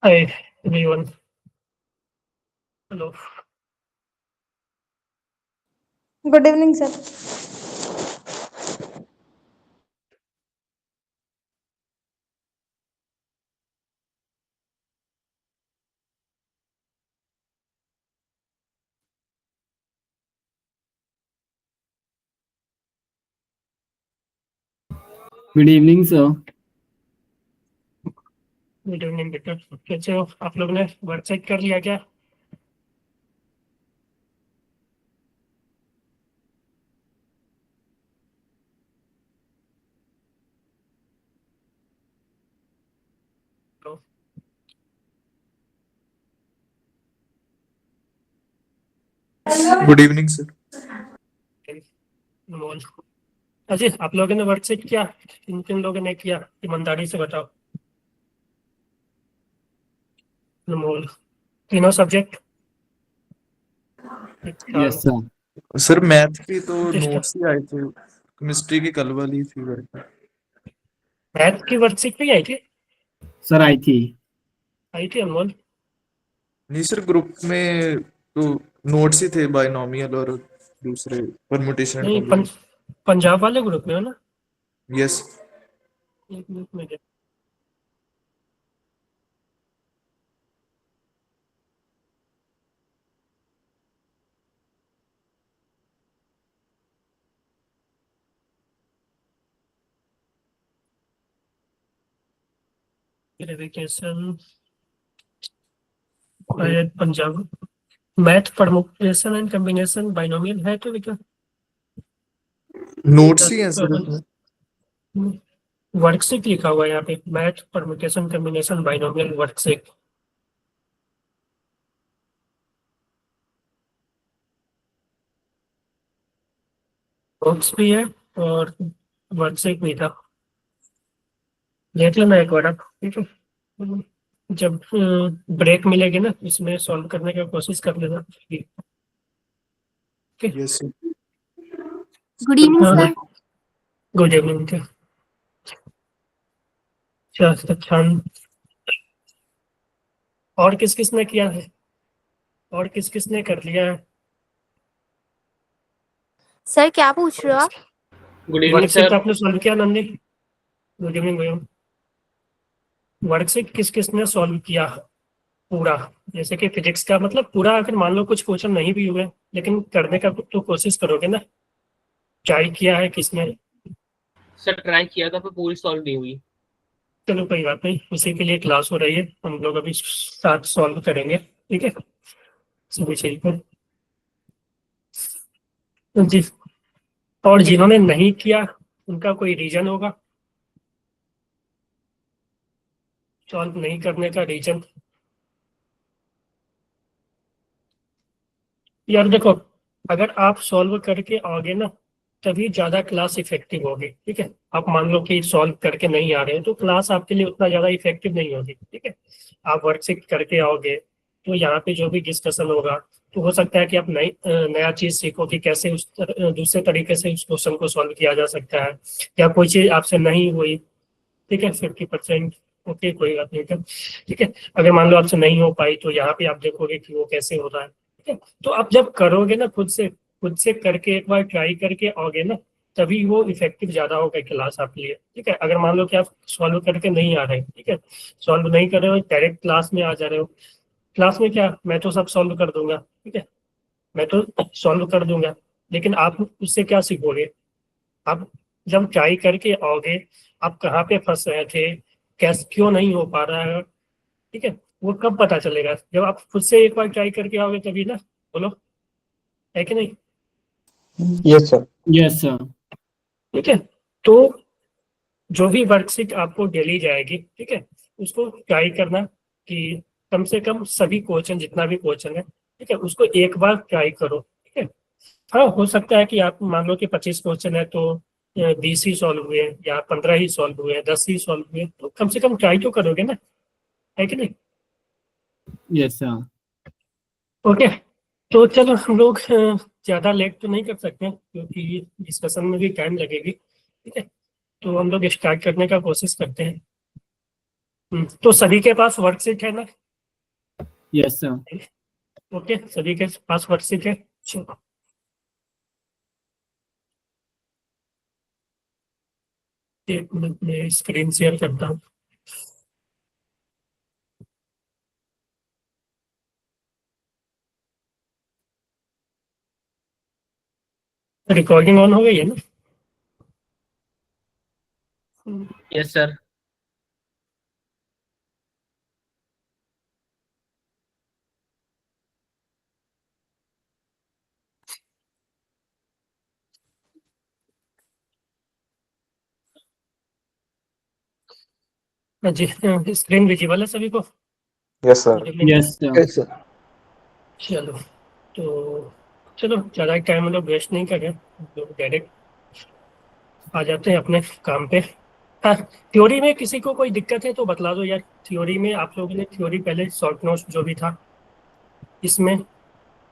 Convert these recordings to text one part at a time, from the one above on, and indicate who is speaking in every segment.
Speaker 1: Hi, everyone. Hello.
Speaker 2: Good evening, sir.
Speaker 3: Good evening sir.
Speaker 1: Good evening बेटा, कैसे हो? आप लोग ने वर्क चेक कर लिया क्या? तो
Speaker 4: गुड इवनिंग सर।
Speaker 1: अनमोल, अजय, आप लोगों ने वर्क चेक किया? किन किन लोगों ने किया? ईमानदारी से बताओ। अनमोल, तीनों subject?
Speaker 3: Yes sir.
Speaker 4: Sir math की तो
Speaker 1: प्रतिष्ठा।
Speaker 4: नोट्स ही आए थे, केमिस्ट्री की कल वाली थी वर्क।
Speaker 1: मैथ की वर्क चेक नहीं आई थी?
Speaker 3: सर आई थी।
Speaker 1: आई थी अनमोल?
Speaker 4: नहीं सर, ग्रुप में तो नोट्स ही थे, बायनोमियल और दूसरे परमुटेशन एंड
Speaker 1: नहीं,
Speaker 4: कॉम्बिनेशन।
Speaker 1: पंजाब वाले ग्रुप में हो ना?
Speaker 4: यस।
Speaker 1: एक मिनट में verification Punjab. Math permutation and combination binomial है तो बेटा?
Speaker 4: नोट्स ही हैं सर इसमें।
Speaker 1: वर्कशीट लिखा हुआ है यहाँ पे, math permutation combination binomial worksheet. Notes भी है और वर्कशीट भी था, देख लेना एक बार आप, ठीक है? जब ब्रेक मिलेगी ना, इसमें सॉल्व करने की कोशिश कर लेना, ठीक है?
Speaker 4: Yes sir.
Speaker 2: Good evening, sir.
Speaker 1: Good evening. अच्छा, और किस किस ने किया है? और किस किस ने कर लिया है?
Speaker 2: सर क्या पूछ रहे हो आप?
Speaker 5: Good evening
Speaker 1: worksheet
Speaker 5: sir.
Speaker 1: आपने सॉल्व किया नंदी? गुड इवनिंग भैया। वर्कशीट किस किस ने सॉल्व किया पूरा? जैसे कि फिजिक्स का मतलब पूरा, अगर मान लो कुछ क्वेश्चन नहीं भी हुए लेकिन करने का तो कोशिश करोगे ना। ट्राई किया है किसने?
Speaker 5: सर ट्राई किया था पर पूरी सॉल्व नहीं हुई।
Speaker 1: चलो कोई बात नहीं, उसी के लिए क्लास हो रही है, हम लोग अभी साथ सॉल्व करेंगे, ठीक है? सभी चीज पर जी। और जिन्होंने नहीं किया उनका कोई रीजन होगा सॉल्व नहीं करने का? रीजन यार देखो, अगर आप सॉल्व करके आओगे ना तभी ज्यादा क्लास इफेक्टिव होगी, ठीक है? आप मान लो कि सॉल्व करके नहीं आ रहे हैं तो क्लास आपके लिए उतना ज्यादा इफेक्टिव नहीं होगी, ठीक है? आप वर्कशीट करके आओगे तो यहाँ पे जो भी डिस्कशन होगा तो हो सकता है कि आप नया चीज सीखो कि कैसे दूसरे तरीके से उस क्वेश्चन को सॉल्व किया जा सकता है, या कोई चीज आपसे नहीं हुई, ठीक है? 50%, ओके, कोई बात नहीं, ठीक है? अगर मान लो आपसे नहीं हो पाई तो यहाँ पे आप देखोगे कि वो कैसे हो रहा है, ठीक है? तो आप जब करोगे ना, खुद से करके एक बार ट्राई करके आओगे ना, तभी वो इफेक्टिव ज्यादा होगा क्लास आपके लिए, ठीक है? अगर मान लो कि आप सॉल्व करके नहीं आ रहे, ठीक है, सॉल्व नहीं कर रहे हो, डायरेक्ट क्लास में आ जा रहे हो, क्लास में क्या, मैं तो सब सॉल्व कर दूंगा, ठीक है, मैं तो सॉल्व कर दूंगा, लेकिन आप उससे क्या सीखोगे? आप जब ट्राई करके आओगे, आप कहाँ पे फंस रहे थे, कैसे, क्यों नहीं हो पा रहा है, ठीक है? वो कब पता चलेगा? जब आप खुद से एक बार ट्राई करके आओगे तभी ना। बोलो, है कि नहीं?
Speaker 4: Yes sir.
Speaker 3: Yes sir.
Speaker 1: ठीक है, तो जो भी वर्कशीट आपको डेली जाएगी, ठीक है, उसको ट्राई करना कि कम से कम सभी क्वेश्चन, जितना भी क्वेश्चन है, ठीक है, उसको एक बार ट्राई करो, ठीक है? हाँ, हो सकता है कि आप मान लो कि 25 क्वेश्चन है तो 20 ही सॉल्व हुए, या 15 ही सॉल्व हुए, 10 ही सॉल्व हुए, तो कम से कम ट्राई तो करोगे ना, है कि नहीं?
Speaker 3: Yes sir.
Speaker 1: ओके, तो चलो हम लोग ज़्यादा लेट तो नहीं कर सकते क्योंकि डिस्कशन में भी टाइम लगेगी, ठीक है? तो हम लोग स्टार्ट करने का कोशिश करते हैं। तो सभी के पास वर्कशीट है ना?
Speaker 3: Yes, sir.
Speaker 1: ओके, सभी के पास वर्कशीट है। चलो, एक मिनट में स्क्रीन शेयर करता हूँ। रिकॉर्डिंग ऑन हो गई है ना?
Speaker 5: Yes sir.
Speaker 1: जी, स्क्रीन विजिबल है सभी को?
Speaker 4: Yes sir.
Speaker 3: Yes, sir.
Speaker 4: Yes sir.
Speaker 1: चलो, तो चलो ज़्यादा टाइम हम लोग वेस्ट नहीं करें, हम लोग डायरेक्ट आ जाते हैं अपने काम पे। हाँ, थ्योरी में किसी को कोई दिक्कत है तो बतला दो यार। थ्योरी में आप लोगों ने थ्योरी पहले शॉर्ट नोट्स जो भी था इसमें,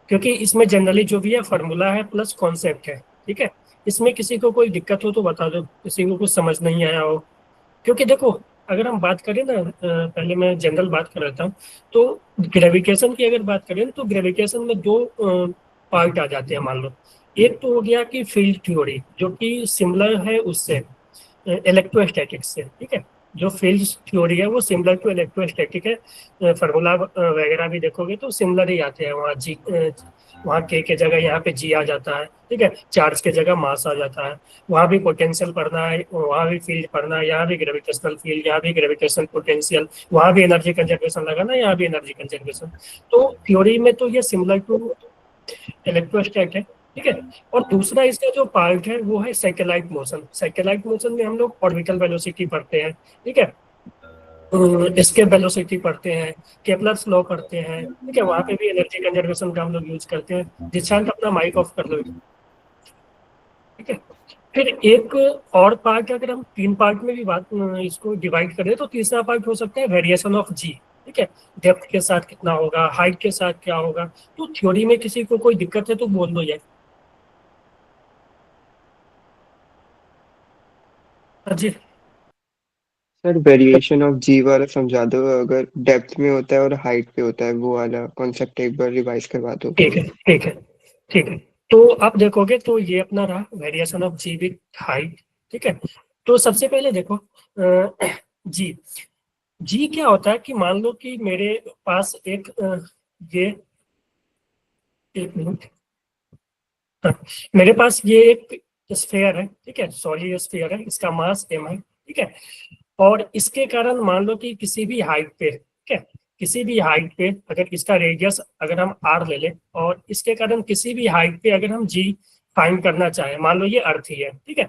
Speaker 1: क्योंकि इसमें जनरली जो भी है फार्मूला है प्लस कॉन्सेप्ट है, ठीक है। इसमें किसी को कोई दिक्कत हो तो बता दो, किसी को कुछ समझ नहीं आया हो। क्योंकि देखो, अगर हम बात करें ना, पहले मैं जनरल बात कर रहा था, तो ग्रेविटेशन की अगर बात करें तो ग्रेविटेशन में दो पार्ट आ जाते हैं मान लो। एक तो हो गया कि फील्ड थ्योरी, जो कि सिमिलर है उससे, इलेक्ट्रोस्टैटिक्स से, ठीक है। जो फील्ड थ्योरी है वो सिमिलर टू इलेक्ट्रोस्टैटिक है। फार्मूला वगैरह भी देखोगे तो सिमिलर ही आते हैं। वहाँ जी, वहाँ के जगह यहाँ पे जी आ जाता है, ठीक है। चार्ज के जगह मास आ जाता है। वहाँ भी पोटेंशियल पढ़ना है, वहाँ भी फील्ड पढ़ना है, यहाँ भी ग्रेविटेशनल फील्ड, यहाँ भी ग्रेविटेशनल पोटेंशियल, वहाँ भी एनर्जी कंजर्वेशन लगाना, यहाँ भी एनर्जी कंजर्वेशन। तो थ्योरी में तो ये सिमिलर टू इलेक्ट्रोस्टैट है, ठीक है। और दूसरा इसका जो पार्ट है वो है सैटेलाइट मोशन। सैटेलाइट मोशन में हम लोग ऑर्बिटल वेलोसिटी पढ़ते हैं, ठीक है। एस्केप वेलोसिटी पढ़ते हैं, केपलर्स लॉ पढ़ते हैं, ठीक है। वहाँ पे भी एनर्जी कंजर्वेशन का हम लोग यूज करते हैं। दिशांत अपना माइक ऑफ कर लो, ठीक है। फिर एक और पार्ट, अगर हम 3 पार्ट में भी बात इसको डिवाइड करें तो तीसरा पार्ट हो सकता है वेरिएशन ऑफ जी, ठीक है। डेप्थ के साथ कितना होगा, हाइट के साथ क्या होगा। तो थ्योरी में किसी को कोई दिक्कत है तो बोल दो यार। हाँ जी,
Speaker 6: सर वेरिएशन ऑफ जी वाला समझा दो, अगर डेप्थ में होता है और हाइट पे होता है वो वाला कॉन्सेप्ट एक बार रिवाइज करवा दो।
Speaker 1: ठीक है, ठीक है, ठीक है। तो आप देखोगे तो ये अपना रहा variation of G with height, ठीक है। तो सबसे पहले देखो, जी जी क्या होता है कि मान लो कि मेरे पास एक ये, एक मिनट, हाँ, मेरे पास ये एक स्फीयर है, ठीक है। सॉलिड स्फीयर है, इसका मास m है, ठीक है। और इसके कारण मान लो कि किसी भी हाइट पे, ठीक है, किसी भी हाइट पे अगर इसका रेडियस अगर हम r ले लें, और इसके कारण किसी भी हाइट पे अगर हम g फाइंड करना चाहें, मान लो ये अर्थ ही है, ठीक है।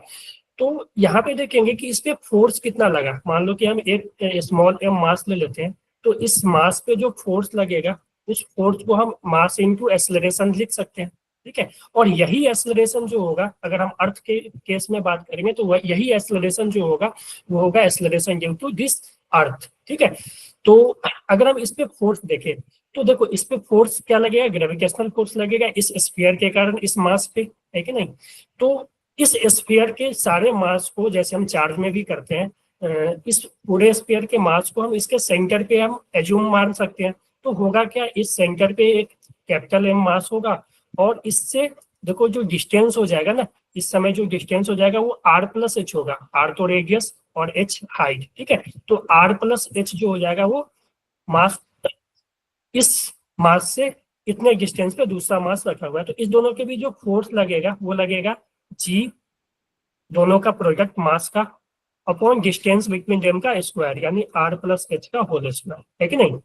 Speaker 1: तो यहाँ पे देखेंगे कि इस पे फोर्स कितना लगा। मान लो कि हम एक स्मॉल m मास ले लेते हैं, तो इस मास पे जो फोर्स लगेगा उस फोर्स को हम मास इनटू एक्सेलरेशन लिख सकते हैं, ठीक है। और यही एक्सेलरेशन जो होगा, अगर हम अर्थ के केस में बात करेंगे तो यही एक्सेलरेशन जो होगा वो होगा acceleration due to this earth, ठीक है। तो अगर हम इस पे फोर्स देखें तो देखो, इस पे फोर्स क्या लगेगा, ग्रेविटेशनल फोर्स लगेगा इस स्फीयर के कारण, इस मास पे, है कि नहीं। तो इस स्फीयर के सारे मास को, जैसे हम चार्ज में भी करते हैं, इस पूरे स्फीयर के मास को हम इसके सेंटर पे हम एज्यूम मान सकते हैं। तो होगा क्या, इस सेंटर पे एक कैपिटल M मास होगा, और इससे देखो जो डिस्टेंस हो जाएगा ना, इस समय जो डिस्टेंस हो जाएगा वो r प्लस एच होगा। r तो रेडियस और h हाइट, ठीक है। तो r प्लस एच जो हो जाएगा वो मास, इस मास से इतने डिस्टेंस पे दूसरा मास रखा हुआ है। तो इस दोनों के बीच जो फोर्स लगेगा वो लगेगा g, दोनों का प्रोडक्ट मास का, अपॉन डिस्टेंस बिटवीन देम का स्क्वायर, यानी r प्लस एच का होल स्क्वायर, है कि नहीं।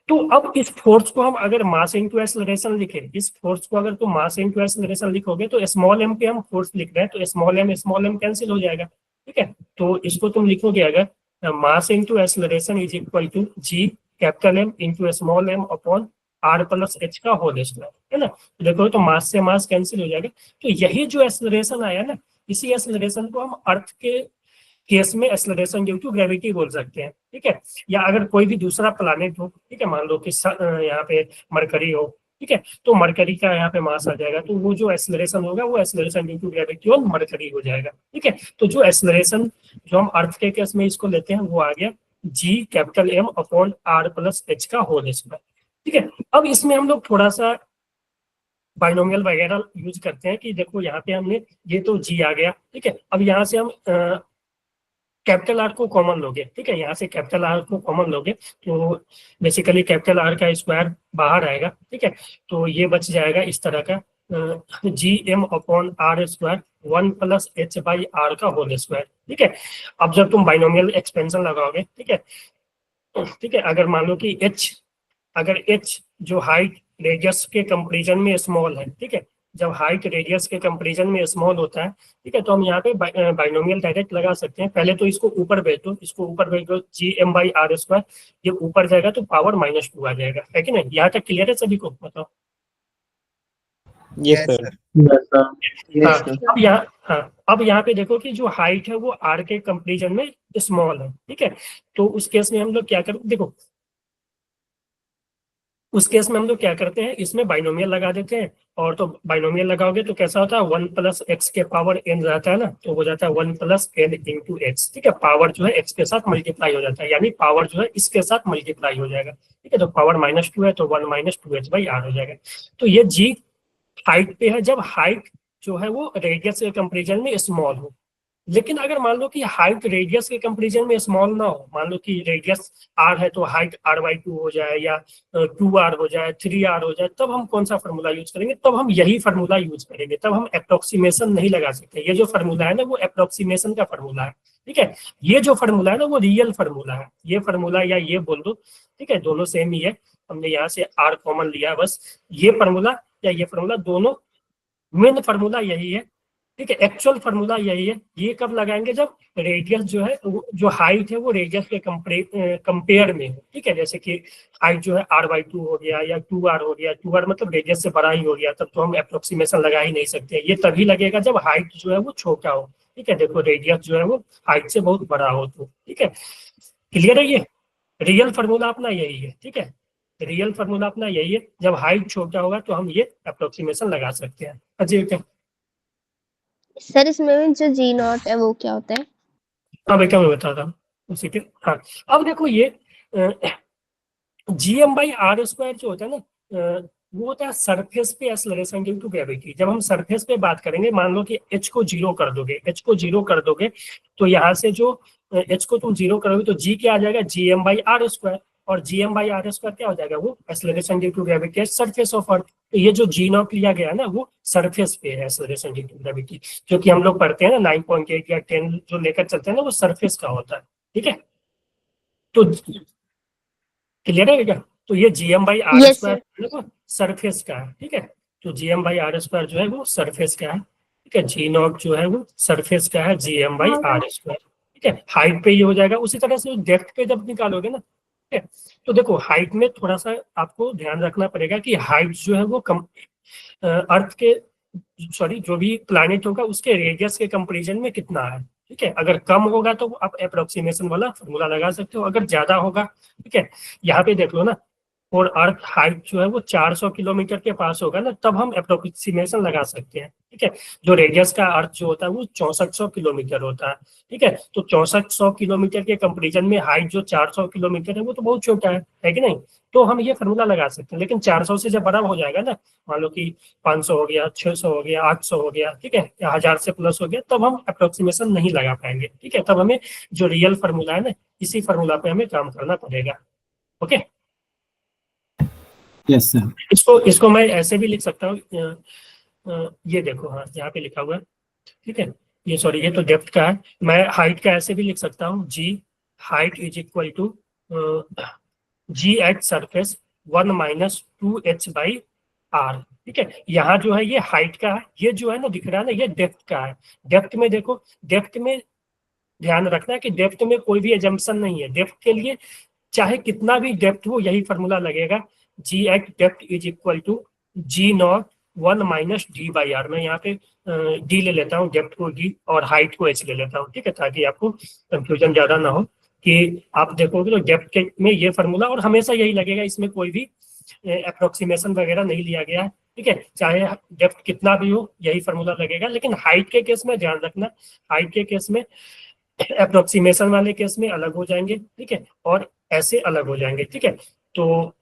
Speaker 1: तो अब इस फोर्स को हम अगर मास इनटू एक्सेलरेशन लिखे, इस फोर्स को अगर तुम मास इनटू एक्सेलरेशन लिखोगे तो स्मॉल m पे हम फोर्स लिख रहे हैं, तो स्मॉल m कैंसिल हो जाएगा, ठीक है। तो इसको तुम लिखोगे अगर mass into acceleration is equal to G capital M into small m upon r plus h का होल स्क्वायर, है ना। तो देखो, तो मास से मास कैंसिल हो जाएगा। तो यही जो एक्सेलरेशन आया ना, इसी एक्सेलरेशन को हम अर्थ के केस में एक्सेलरेशन ड्यू टू ग्रेविटी बोल सकते हैं, ठीक है। या अगर कोई भी दूसरा प्लैनेट हो, ठीक है, मान लो कि यहाँ पे मरकरी हो, ठीक है, तो मरकरी का यहाँ पे मास आ जाएगा, तो वो जो एक्सेलरेशन होगा वो acceleration due to gravity on Mercury हो जाएगा, ठीक है। तो जो एक्सेलरेशन जो हम अर्थ के केस में इसको लेते हैं वो आ गया G capital M upon R plus H का होल स्क्वायर। ठीक है, अब इसमें हम लोग थोड़ा सा बाइनोमियल वगैरह यूज करते हैं कि देखो यहाँ पे हमने ये तो जी आ गया, ठीक है, अब यहाँ से हम कैपिटल आर को कॉमन लोगे, ठीक है, यहाँ से कैपिटल आर को कॉमन लोगे तो बेसिकली कैपिटल आर का स्क्वायर बाहर आएगा, ठीक है, तो ये बच जाएगा इस तरह का G M upon R square 1 plus H by R का होल स्क्वायर। ठीक है, अब जब तुम बाइनोमियल एक्सपेंशन लगाओगे, ठीक है, अगर मान लो कि अगर एच जो हाइट रेडियस के कंपेरिजन में स्मॉल है, ठीक है, जब हाइट रेडियस के कंपेरिजन में स्मॉल होता है, ठीक है, तो हम यहाँ पे बाइनोमियल डायरेक्ट लगा सकते हैं। पहले तो इसको ऊपर भेज दो, G M by R square, ये ऊपर जाएगा तो पावर -2 आ जाएगा, है कि नहीं? यहाँ तक क्लियर है सभी को? बताओ।
Speaker 6: Yes sir.
Speaker 1: हाँ, अब यहाँ पे देखो कि जो हाइट है वो आर के कंपेरिजन में स्मॉल है, ठीक है, तो उस केस में हम लोग क्या करें, देखो उस केस में हम लोग क्या करते हैं, इसमें बाइनोमियल लगा देते हैं, और तो बाइनोमियल लगाओगे तो कैसा होता है 1 प्लस एक्स के पावर एन रहता है ना, तो हो जाता है 1 प्लस एन इंटू एक्स। ठीक है, पावर जो है एक्स के साथ मल्टीप्लाई हो जाता है, यानी पावर जो है इसके साथ मल्टीप्लाई हो जाएगा। ठीक है, तो पावर -2 है तो 1 -2h बाई आर हो जाएगा। तो ये जी हाइट पे है जब हाइट जो है वो रेडियस के कंपेरिजन में स्मॉल हो। लेकिन अगर मान लो कि हाइट रेडियस के कंपेरिजन में स्मॉल ना हो, मान लो कि रेडियस r है तो हाइट r/2 हो जाए या 2r हो जाए, 3r हो जाए, तब हम कौन सा फार्मूला यूज करेंगे? तब हम यही फार्मूला यूज करेंगे, तब हम अप्रोक्सीमेशन नहीं लगा सकते। ये जो फार्मूला है ना वो अप्रोक्सीमेशन का फार्मूला है, ठीक है, ये जो फार्मूला है ना वो रियल फार्मूला है, ये फार्मूला या ये बोल दो, ठीक है, दोनों सेम ही है, हमने यहाँ से r कॉमन लिया है बस। ये फार्मूला या ये फार्मूला दोनों मेन फार्मूला यही है, ठीक है, एक्चुअल फार्मूला यही है। ये कब लगाएंगे? जब रेडियस जो है जो हाइट है वो रेडियस के कंपेयर में हो, ठीक है, जैसे कि हाइट जो है r/2 हो गया या 2r हो गया, 2r मतलब रेडियस से बड़ा ही हो गया, तब तो हम अप्रोक्सीमेशन लगा ही नहीं सकते। ये तभी लगेगा जब हाइट जो है वो छोटा हो, ठीक है, देखो रेडियस जो है वो हाइट से बहुत बड़ा हो तो, ठीक है, क्लियर है? ये रियल फार्मूला अपना यही है, ठीक है, रियल फार्मूला अपना यही है, जब हाइट छोटा होगा तो हम ये अप्रोक्सीमेशन लगा सकते हैं। अजय क्या?
Speaker 2: सर इसमें जो जी नॉट है वो क्या होता है?
Speaker 1: हाँ बेटा मैं बता रहा हूँ उसी के। हाँ, अब देखो ये GM/r² जो होता है ना, वो होता है सरफेस पे एक्सेलरेशन ड्यू टू ग्रेविटी। जब हम सरफेस पे बात करेंगे, मान लो कि h को जीरो कर दोगे तो यहाँ से जो h को तुम जीरो करोगे तो g क्या आ जाएगा? GM/r², और GM/r² क्या हो जाएगा? वो acceleration due to gravity at surface of earth. तो ये जो जी नॉट लिया गया है ना वो सरफेस पे है एक्सेलरेशन ड्यू टू ग्रेविटी, जो कि हम लोग पढ़ते हैं ना 9.8 या 10 जो लेकर चलते हैं ना, वो सरफेस का होता है, ठीक है, तो क्लियर है क्या? तो ये GM/r² सरफेस का है, ठीक है, तो GM/r² जो है वो सरफेस का है, ठीक है, जी नॉट जो है वो सरफेस का है GM/r², ठीक है, हाइट पे ये हो जाएगा। उसी तरह से डेप्थ पे जब निकालोगे ना, ठीक है, तो देखो हाइट में थोड़ा सा आपको ध्यान रखना पड़ेगा कि हाइट जो है वो अर्थ के सॉरी जो भी प्लैनेट होगा उसके रेडियस के कंपेरिजन में कितना है, ठीक है, अगर कम होगा तो आप अप्रोक्सीमेशन वाला फॉर्मूला लगा सकते हो, अगर ज्यादा होगा, ठीक है, यहाँ पे देख लो ना, और अर्थ हाइट जो है वो 400 किलोमीटर के पास होगा ना, तब हम अप्रोक्सीमेशन लगा सकते हैं, ठीक है, जो रेडियस का अर्थ जो होता है वो 6400 किलोमीटर होता है, ठीक है, तो 6400 किलोमीटर के कंपेरिजन में हाइट जो 400 किलोमीटर है वो तो बहुत छोटा है कि नहीं? तो हम ये फार्मूला लगा सकते हैं, लेकिन 400 से जब बड़ा हो जाएगा ना, मान लो कि 500 हो गया, 600 हो गया, 800 हो गया, ठीक है, या 1000 से प्लस हो गया, तब हम अप्रोक्सीमेशन नहीं लगा पाएंगे, ठीक है, तब हमें जो रियल फार्मूला है ना इसी फार्मूला पे हमें काम करना पड़ेगा। Okay,
Speaker 3: Yes, sir.
Speaker 1: इसको मैं ऐसे भी लिख सकता हूँ, ये देखो, हाँ यहाँ पे लिखा हुआ है, ठीक है, ये सॉरी ये तो डेप्थ का है, मैं हाइट का ऐसे भी लिख सकता हूँ, G height is equal to G at surface 1 - 2h by R, ठीक है, यहाँ जो है ये हाइट का है, ये जो है ना दिख रहा है ना ये डेप्थ का है। डेप्थ में देखो, डेप्थ में ध्यान रखना कि डेप्थ में कोई भी एजम्पशन नहीं है, डेप्थ के लिए चाहे कितना भी डेप्थ हो यही फार्मूला लगेगा, G at depth is equal to G not 1 - d by R. मैं यहाँ पे डी ले लेता हूँ, डेप्थ को डी और हाइट को एच ले लेता हूँ, ठीक है, ताकि आपको कंफ्यूजन ज्यादा ना हो कि आप देखोगे तो डेप्थ के में ये फार्मूला और हमेशा यही लगेगा, इसमें कोई भी अप्रोक्सीमेशन वगैरह नहीं लिया गया है, ठीक है, चाहे डेप्थ कितना भी हो यही फार्मूला लगेगा। लेकिन हाइट के केस में ध्यान रखना, हाइट के केस में अप्रोक्सीमेशन वाले केस में अलग हो जाएंगे, ठीक है, और ऐसे अलग हो जाएंगे, ठीक है। तो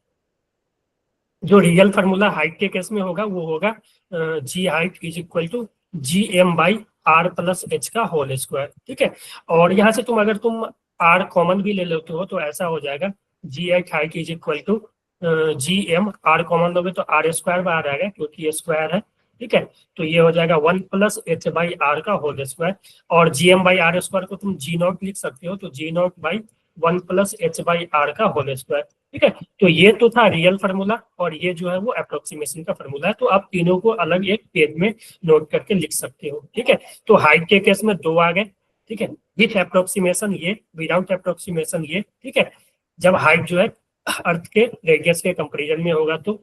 Speaker 1: जो रियल फार्मूला हाइट के केस में होगा वो होगा G height is equal to G M by R plus H का होल स्क्वायर, ठीक है। और यहाँ से अगर तुम आर कॉमन भी ले लेते हो तो ऐसा हो जाएगा G H height is equal to G M, R common लोगे तो आर स्क्वायर बाहर आएगा क्योंकि ये स्क्वायर है, ठीक है। तो ये हो जाएगा 1 प्लस एच बाई आर का होल स्क्वायर, और G M by R square को तुम जी नॉट लिख सकते हो, तो G not by 1 plus H by R का होल स्क्वायर, ठीक है। तो ये तो था रियल फार्मूला, और ये जो है वो अप्रोक्सीमेशन का फार्मूला है। तो आप तीनों को अलग एक पेज में नोट करके लिख सकते हो, ठीक है। तो हाइट के केस में 2 आ गए, ठीक है, विथ अप्रोक्सीमेशन ये, विदाउट अप्रोक्सीमेशन ये, ठीक है। जब हाइट जो है अर्थ के रेडियस के कंपेरिजन में होगा तो,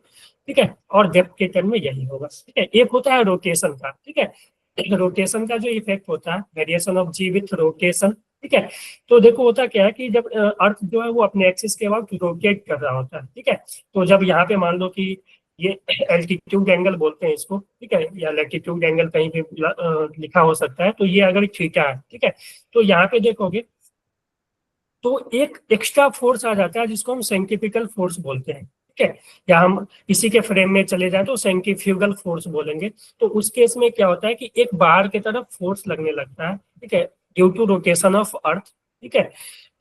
Speaker 1: ठीक है, और डेप्थ के टर्म में यही होगा, ठीक है। एक होता है रोटेशन का, ठीक है, रोटेशन का जो इफेक्ट होता है variation of G with rotation, ठीक है। तो देखो होता क्या है कि जब अर्थ जो है वो अपने एक्सिस के अबाउट रोटेट कर रहा होता है, ठीक है। तो जब यहाँ पे मान लो कि ये एल्टीट्यूड एंगल बोलते हैं इसको, ठीक है, या लैटिट्यूड एंगल कहीं भी लिखा हो सकता है, तो ये अगर थीटा है, ठीक है, तो यहाँ पे देखोगे तो एक एक्स्ट्रा फोर्स आ जाता है जिसको हम सेंट्रीपिटल फोर्स बोलते हैं, ठीक है। या हम इसी के फ्रेम में चले जाए तो सेंट्रीफ्यूगल फोर्स बोलेंगे। तो उस केस में क्या होता है कि एक बाहर की तरफ फोर्स लगने लगता है, ठीक है, due to rotation of earth, ठीक है।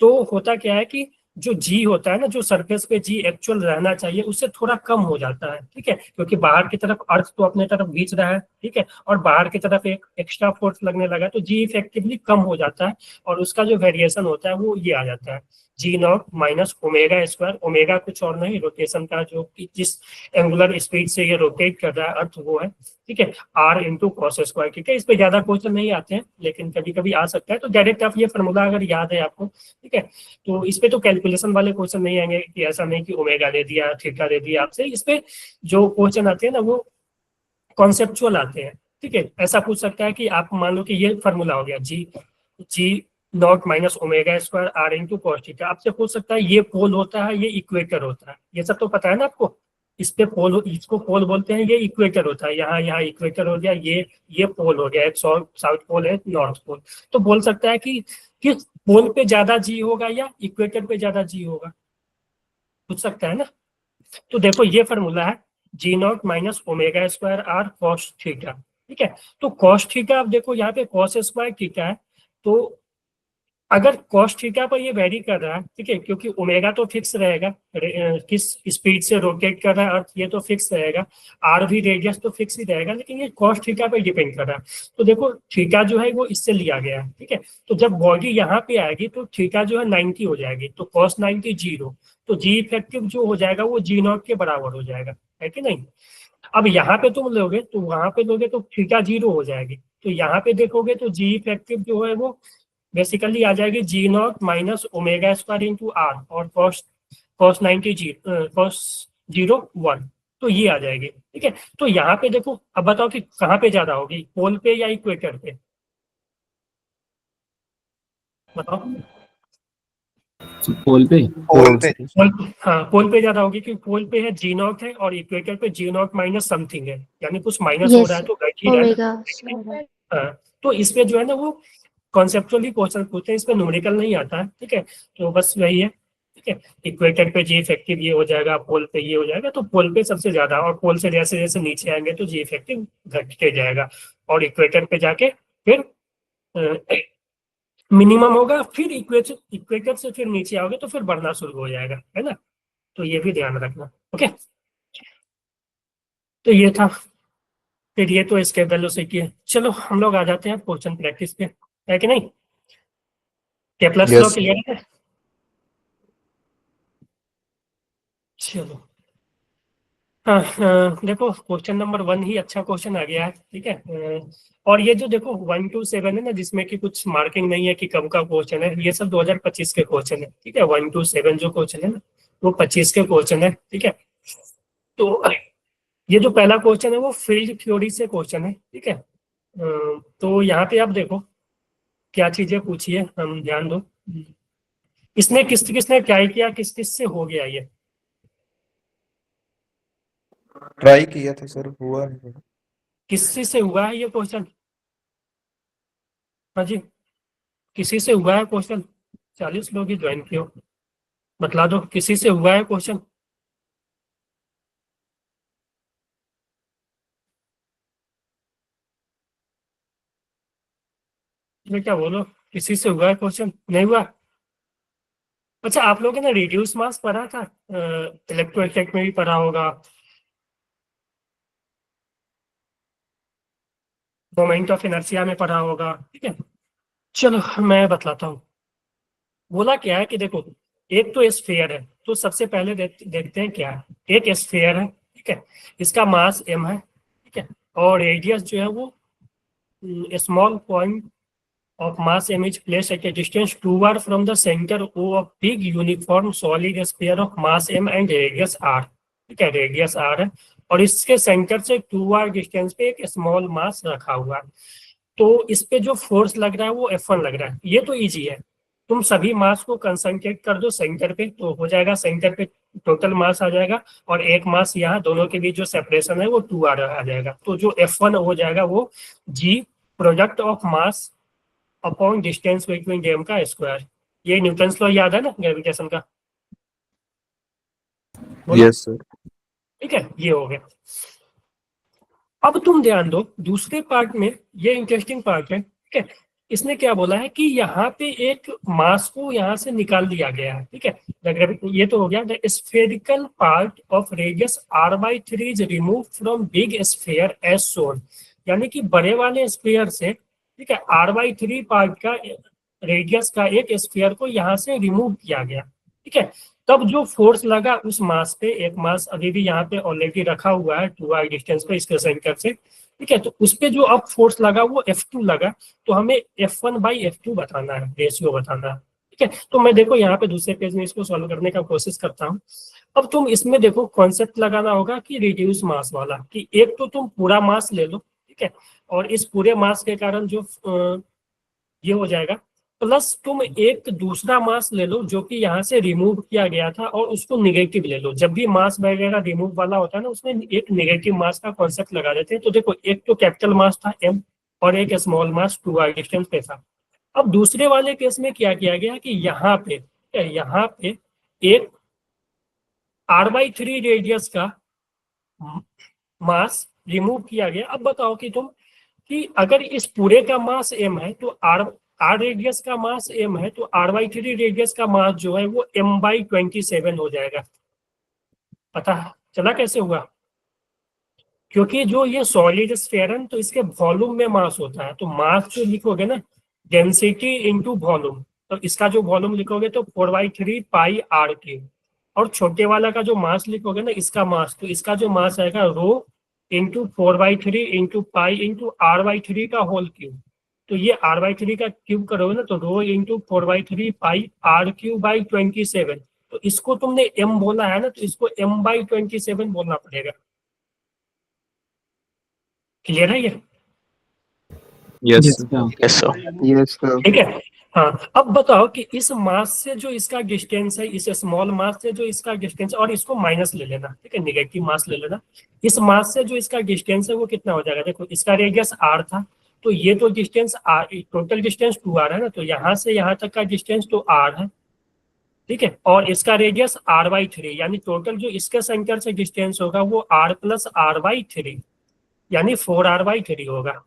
Speaker 1: तो होता क्या है कि जो जी होता है ना, जो सरफेस पे जी एक्चुअल रहना चाहिए उससे थोड़ा कम हो जाता है, ठीक है, क्योंकि बाहर की तरफ अर्थ तो अपने तरफ खींच रहा है, ठीक है, और बाहर की तरफ एक एक्स्ट्रा फोर्स लगने लगा तो जी इफेक्टिवली कम हो जाता है, और उसका जो वेरिएशन होता है वो ये आ जाता है G not minus omega square. Omega कुछ और नहीं, रोटेशन का जो जिस एंगुलर स्पीड से ये रोटेट कर रहा है अर्थ वो है, ठीक है, आर इंटू कॉस स्क्वायर, ठीक है। इस पे ज्यादा क्वेश्चन नहीं आते हैं लेकिन कभी कभी आ सकता है, तो डायरेक्ट आप ये फॉर्मूला अगर याद है आपको, ठीक है, तो इस पे तो कैलकुलेशन वाले क्वेश्चन नहीं आएंगे कि ऐसा नहीं कि ओमेगा दे दिया थीटा दे दिया आपसे। इस पे जो क्वेश्चन आते हैं ना वो कॉन्सेप्चुअल आते हैं, ठीक है। ऐसा पूछ सकता है कि आप मान लो कि ये फार्मूला हो गया G G not minus omega square R into cos theta, आपसे पूछ सकता है ये पोल होता है ये इक्वेटर होता है, ये सब तो पता है ना आपको। इस पे पोल, इसको पोल बोलते हैं, ये इक्वेटर होता है, यहाँ यहाँ इक्वेटर हो गया, ये पोल हो गया, एक साउथ पोल है नॉर्थ पोल। तो बोल सकता है कि किस पोल पे ज्यादा जी होगा या इक्वेटर पे ज्यादा जी होगा, पूछ सकता है ना। तो देखो ये फार्मूला है G not minus omega square R cos theta, ठीक है। तो कॉस थीटा, आप देखो यहाँ पे कॉस स्क्वायर थीटा है, तो अगर कॉस थीटा पर ये वेरी कर रहा है, ठीक है, क्योंकि ओमेगा तो फिक्स रहेगा, किस स्पीड से रोटेट कर रहा है अर्थ ये तो फिक्स रहेगा, आर भी रेडियस तो फिक्स ही रहेगा, लेकिन ये कॉस थीटा पर डिपेंड कर रहा है। तो देखो थीटा जो है वो इससे लिया गया है, ठीक है। तो जब बॉडी यहाँ पे आएगी तो थीटा जो है 90 हो जाएगी, तो कॉस 90 जीरो, तो जी इफेक्टिव जो हो जाएगा वो जी नॉट के बराबर हो जाएगा, है कि नहीं। अब यहाँ पे तुम लोगे तो वहां पे लोगे तो थीटा जीरो हो जाएगी, तो यहाँ पे देखोगे तो जी इफेक्टिव जो है वो बेसिकली आ जाएगी G not minus omega square into R, और cos cos 90 G cos zero 1, तो ये आ जाएगी, ठीक है। तो यहाँ पे देखो, अब बताओ कि कहाँ पे ज्यादा होगी, पोल पे या इक्वेटर पे, बताओ।
Speaker 3: पोल पे।
Speaker 6: पोल पे।
Speaker 1: पोल, हाँ पोल पे ज्यादा होगी क्योंकि पोल पे है जी नॉट है और इक्वेटर पे जी नॉट माइनस समथिंग है, यानी कुछ माइनस हो रहा
Speaker 2: यस
Speaker 1: है तो घट ही रहा है
Speaker 2: ओमेगा
Speaker 1: ना। हाँ, तो इस पे जो है ना वो कॉन्सेप्चुअली क्वेश्चन पूछते हैं, इस पे न्यूमेरिकल नहीं आता है, ठीक है। तो बस वही है, ठीक है, इक्वेटर पे जी इफेक्टिव ये हो जाएगा, पोल पे ये हो जाएगा, तो पोल पे सबसे ज्यादा, और पोल से जैसे जैसे नीचे आएंगे तो जी इफेक्टिव घटते जाएगा, और इक्वेटर पे जाके फिर मिनिमम होगा, फिर इक्वेटर इक्वेटर से फिर नीचे आओगे तो फिर बढ़ना शुरू हो जाएगा, है ना। तो ये भी ध्यान रखना, ओके। तो ये था, फिर ये तो इसके वेलोसिटी है। चलो हम लोग आ जाते हैं क्वेश्चन प्रैक्टिस पे, है कि नहीं। केपलर्स लॉ
Speaker 4: यस
Speaker 1: क्लियर है, चलो। हाँ देखो क्वेश्चन नंबर 1 ही अच्छा क्वेश्चन आ गया है, ठीक है। और ये जो देखो 1 to 7 है ना, जिसमें कि कुछ मार्किंग नहीं है कि कब का क्वेश्चन है, ये सब 2025 के क्वेश्चन है, ठीक है। 1 to 7 जो क्वेश्चन है ना वो 25 के क्वेश्चन है, ठीक है। तो ये जो पहला क्वेश्चन है वो फील्ड थ्योरी से क्वेश्चन है, ठीक है। तो यहाँ पे आप देखो क्या चीजें पूछी है, हम ध्यान दो। इसने किसने ट्राई किया, किस किस से हो गया ये,
Speaker 4: ट्राई किया था सर, हुआ नहीं।
Speaker 1: किस से हुआ है ये क्वेश्चन, हाँ जी, किसी से हुआ है क्वेश्चन? 40 लोग ही ज्वाइन किए हो, बतला दो किसी से हुआ है क्वेश्चन? ये क्या बोलो, किसी से हुआ है क्वेश्चन? नहीं हुआ? अच्छा, आप लोगों ने ना रिड्यूस मास पढ़ा था, इलेक्ट्रो इफेक्ट में भी पढ़ा होगा, मोमेंट ऑफ इनर्शिया में पढ़ा होगा, ठीक है। चलो मैं बतलाता हूँ। बोला क्या है कि देखो, एक तो स्फीयर है, तो सबसे पहले देखते हैं क्या है। एक स्फीयर है, ठीक है, इसका मास m है, ठीक है, और रेडियस जो है वो small point of mass m is placed at a distance 2r from the center O of big uniform solid sphere of mass m and radius r, ठीक है, रेडियस r है, और इसके सेंटर से 2r डिस्टेंस पे एक small mass रखा हुआ है। तो इस पे जो फोर्स लग रहा है वो F1 लग रहा है। ये तो इजी है, तुम सभी मास को कंसंट्रेट कर दो सेंटर पे, तो हो जाएगा सेंटर पे टोटल मास आ जाएगा, और एक मास यहाँ दोनों के बीच जो सेपरेशन है वो 2r आ जाएगा। तो जो F1 हो जाएगा वो G product of mass upon distance between them का स्क्वायर। ये न्यूटन्स लॉ याद है ना ग्रेविटेशन का? बोलो।
Speaker 4: Yes sir.
Speaker 1: ठीक है, ये हो गया। अब तुम ध्यान दो दूसरे पार्ट में, ये इंटरेस्टिंग पार्ट है, ठीक है। इसने क्या बोला है कि यहाँ पे एक मास को यहाँ से निकाल दिया गया है, ठीक है। ये तो हो गया, the spherical part of radius r/3 is remove from big sphere as shown. यानी कि बड़े वाले स्फीयर से, ठीक है, r/3 पार्ट का रेडियस का एक स्फीयर को यहाँ से रिमूव किया गया, ठीक है। तब जो फोर्स लगा उस मास पे, एक मास अभी भी यहाँ पे ऑलरेडी रखा हुआ है 2r डिस्टेंस पे इसके सेंटर से, ठीक है, तो उस पे जो अब फोर्स लगा वो F2 लगा। तो हमें F1/F2 बताना है, रेशियो बताना है, ठीक है। तो मैं देखो यहाँ पे दूसरे पेज में इसको सॉल्व करने का कोशिश करता हूँ। अब तुम इसमें देखो कॉन्सेप्ट लगाना होगा कि रिड्यूस मास वाला, कि एक तो तुम पूरा मास ले लो, ठीक है, और इस पूरे मास के कारण जो ये हो जाएगा, प्लस तुम एक दूसरा मास ले लो जो कि यहाँ से रिमूव किया गया था, और उसको निगेटिव ले लो। जब भी मास वगैरह रिमूव वाला होता है ना, उसमें एक निगेटिव मास का कॉन्सेप्ट लगा देते हैं। तो देखो, एक तो कैपिटल मास था m, और एक स्मॉल मास 2r डिस्टेंस पे था। अब दूसरे वाले केस में क्या किया गया कि यहाँ पे एक r/3 रेडियस का मास रिमूव किया गया। अब बताओ कि तुम, कि अगर इस पूरे का मास m है, तो r रेडियस का मास m है, तो r/3 रेडियस का मास जो है वो m/27 हो जाएगा। पता चला कैसे हुआ? क्योंकि जो ये सॉलिड स्फीयर है तो इसके वॉल्यूम में मास होता है। तो मास जो लिखोगे ना, डेंसिटी इंटू वॉल्यूम, तो इसका जो वॉल्यूम लिखोगे तो 4/3 पाई r3, और छोटे वाला का जो मास लिखोगे ना, इसका मास, तो इसका जो मास आएगा rho into 4/3 into pi into r/3 का होल क्यूब। तो ये r/3 का क्यूब करोगे ना, तो रो इंटू 4/3 पाई r³/27। तो इसको तुमने m बोला है ना, तो इसको m/27 बोलना पड़ेगा। क्लियर है ये?
Speaker 4: Yes
Speaker 3: Yes,
Speaker 4: sir.
Speaker 3: sir.
Speaker 5: Yes sir.
Speaker 6: Yes sir.
Speaker 1: ठीक है। हाँ, अब बताओ कि इस मास से जो इसका डिस्टेंस है, इस स्मॉल मास से जो इसका डिस्टेंस, और इसको माइनस ले लेना, ठीक है, निगेटिव मास ले लेना। इस मास से जो इसका डिस्टेंस है वो कितना हो जाएगा? देखो, इसका रेडियस r था, तो ये तो distance r, total distance 2r है ना, तो यहाँ से यहाँ तक का डिस्टेंस तो r है, ठीक है, और इसका रेडियस r/3, यानी टोटल जो इसके सेंटर से डिस्टेंस होगा वो r + r/3, यानी 4r/3 होगा।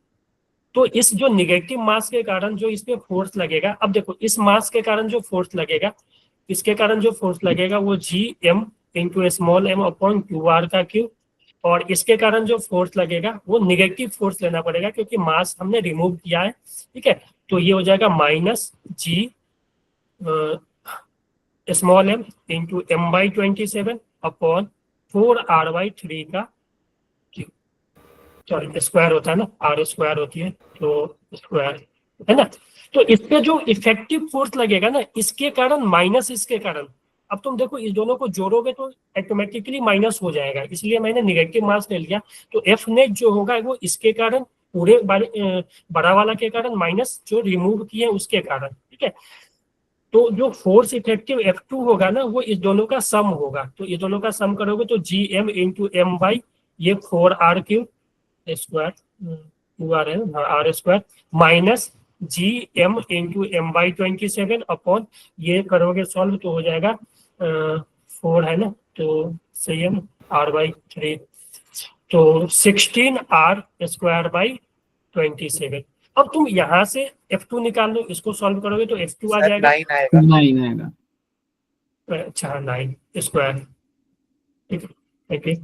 Speaker 1: तो इस जो निगेटिव मास के कारण जो इस पे फोर्स लगेगा, अब देखो इस मास के कारण जो फोर्स लगेगा, इसके कारण जो फोर्स लगेगा वो Gm into small m upon 2r का क्यूब, और इसके कारण जो फोर्स लगेगा वो निगेटिव फोर्स लेना पड़ेगा क्योंकि मास हमने रिमूव किया है, ठीक है। तो ये हो जाएगा -G small m into m/27 upon 4r/3 का सॉरी स्क्वायर होता है ना, r स्क्वायर होती है, तो स्क्वायर है ना। तो इस पे जो इफेक्टिव फोर्स लगेगा ना, इसके कारण माइनस इसके कारण, अब तुम देखो इस दोनों को जोड़ोगे तो ऑटोमेटिकली माइनस हो जाएगा, इसलिए मैंने निगेटिव मास ले लिया। तो एफ नेट जो होगा वो इसके कारण, पूरे बड़ा वाला के कारण, माइनस जो रिमूव किए उसके कारण, ठीक है। तो जो फोर्स इफेक्टिव F2 होगा ना, वो इस दोनों का सम होगा। तो ये दोनों का सम करोगे तो Gm इंटू m/, ये 4r³ स्क्वायर 2r है, r² minus G M into M by 27 upon ये करोगे सॉल्व तो हो जाएगा 4 है ना, तो सेम आर बाई 3, तो 16 आर स्क्वायर बाई 27। अब तुम यहाँ से F2 निकाल लो, इसको सॉल्व करोगे तो F2 आ
Speaker 4: सर
Speaker 1: जाएगा।
Speaker 4: 9 आएगा।
Speaker 3: 9 आएगा।
Speaker 1: अच्छा 9 स्क्वायर, ठीक है, ओके।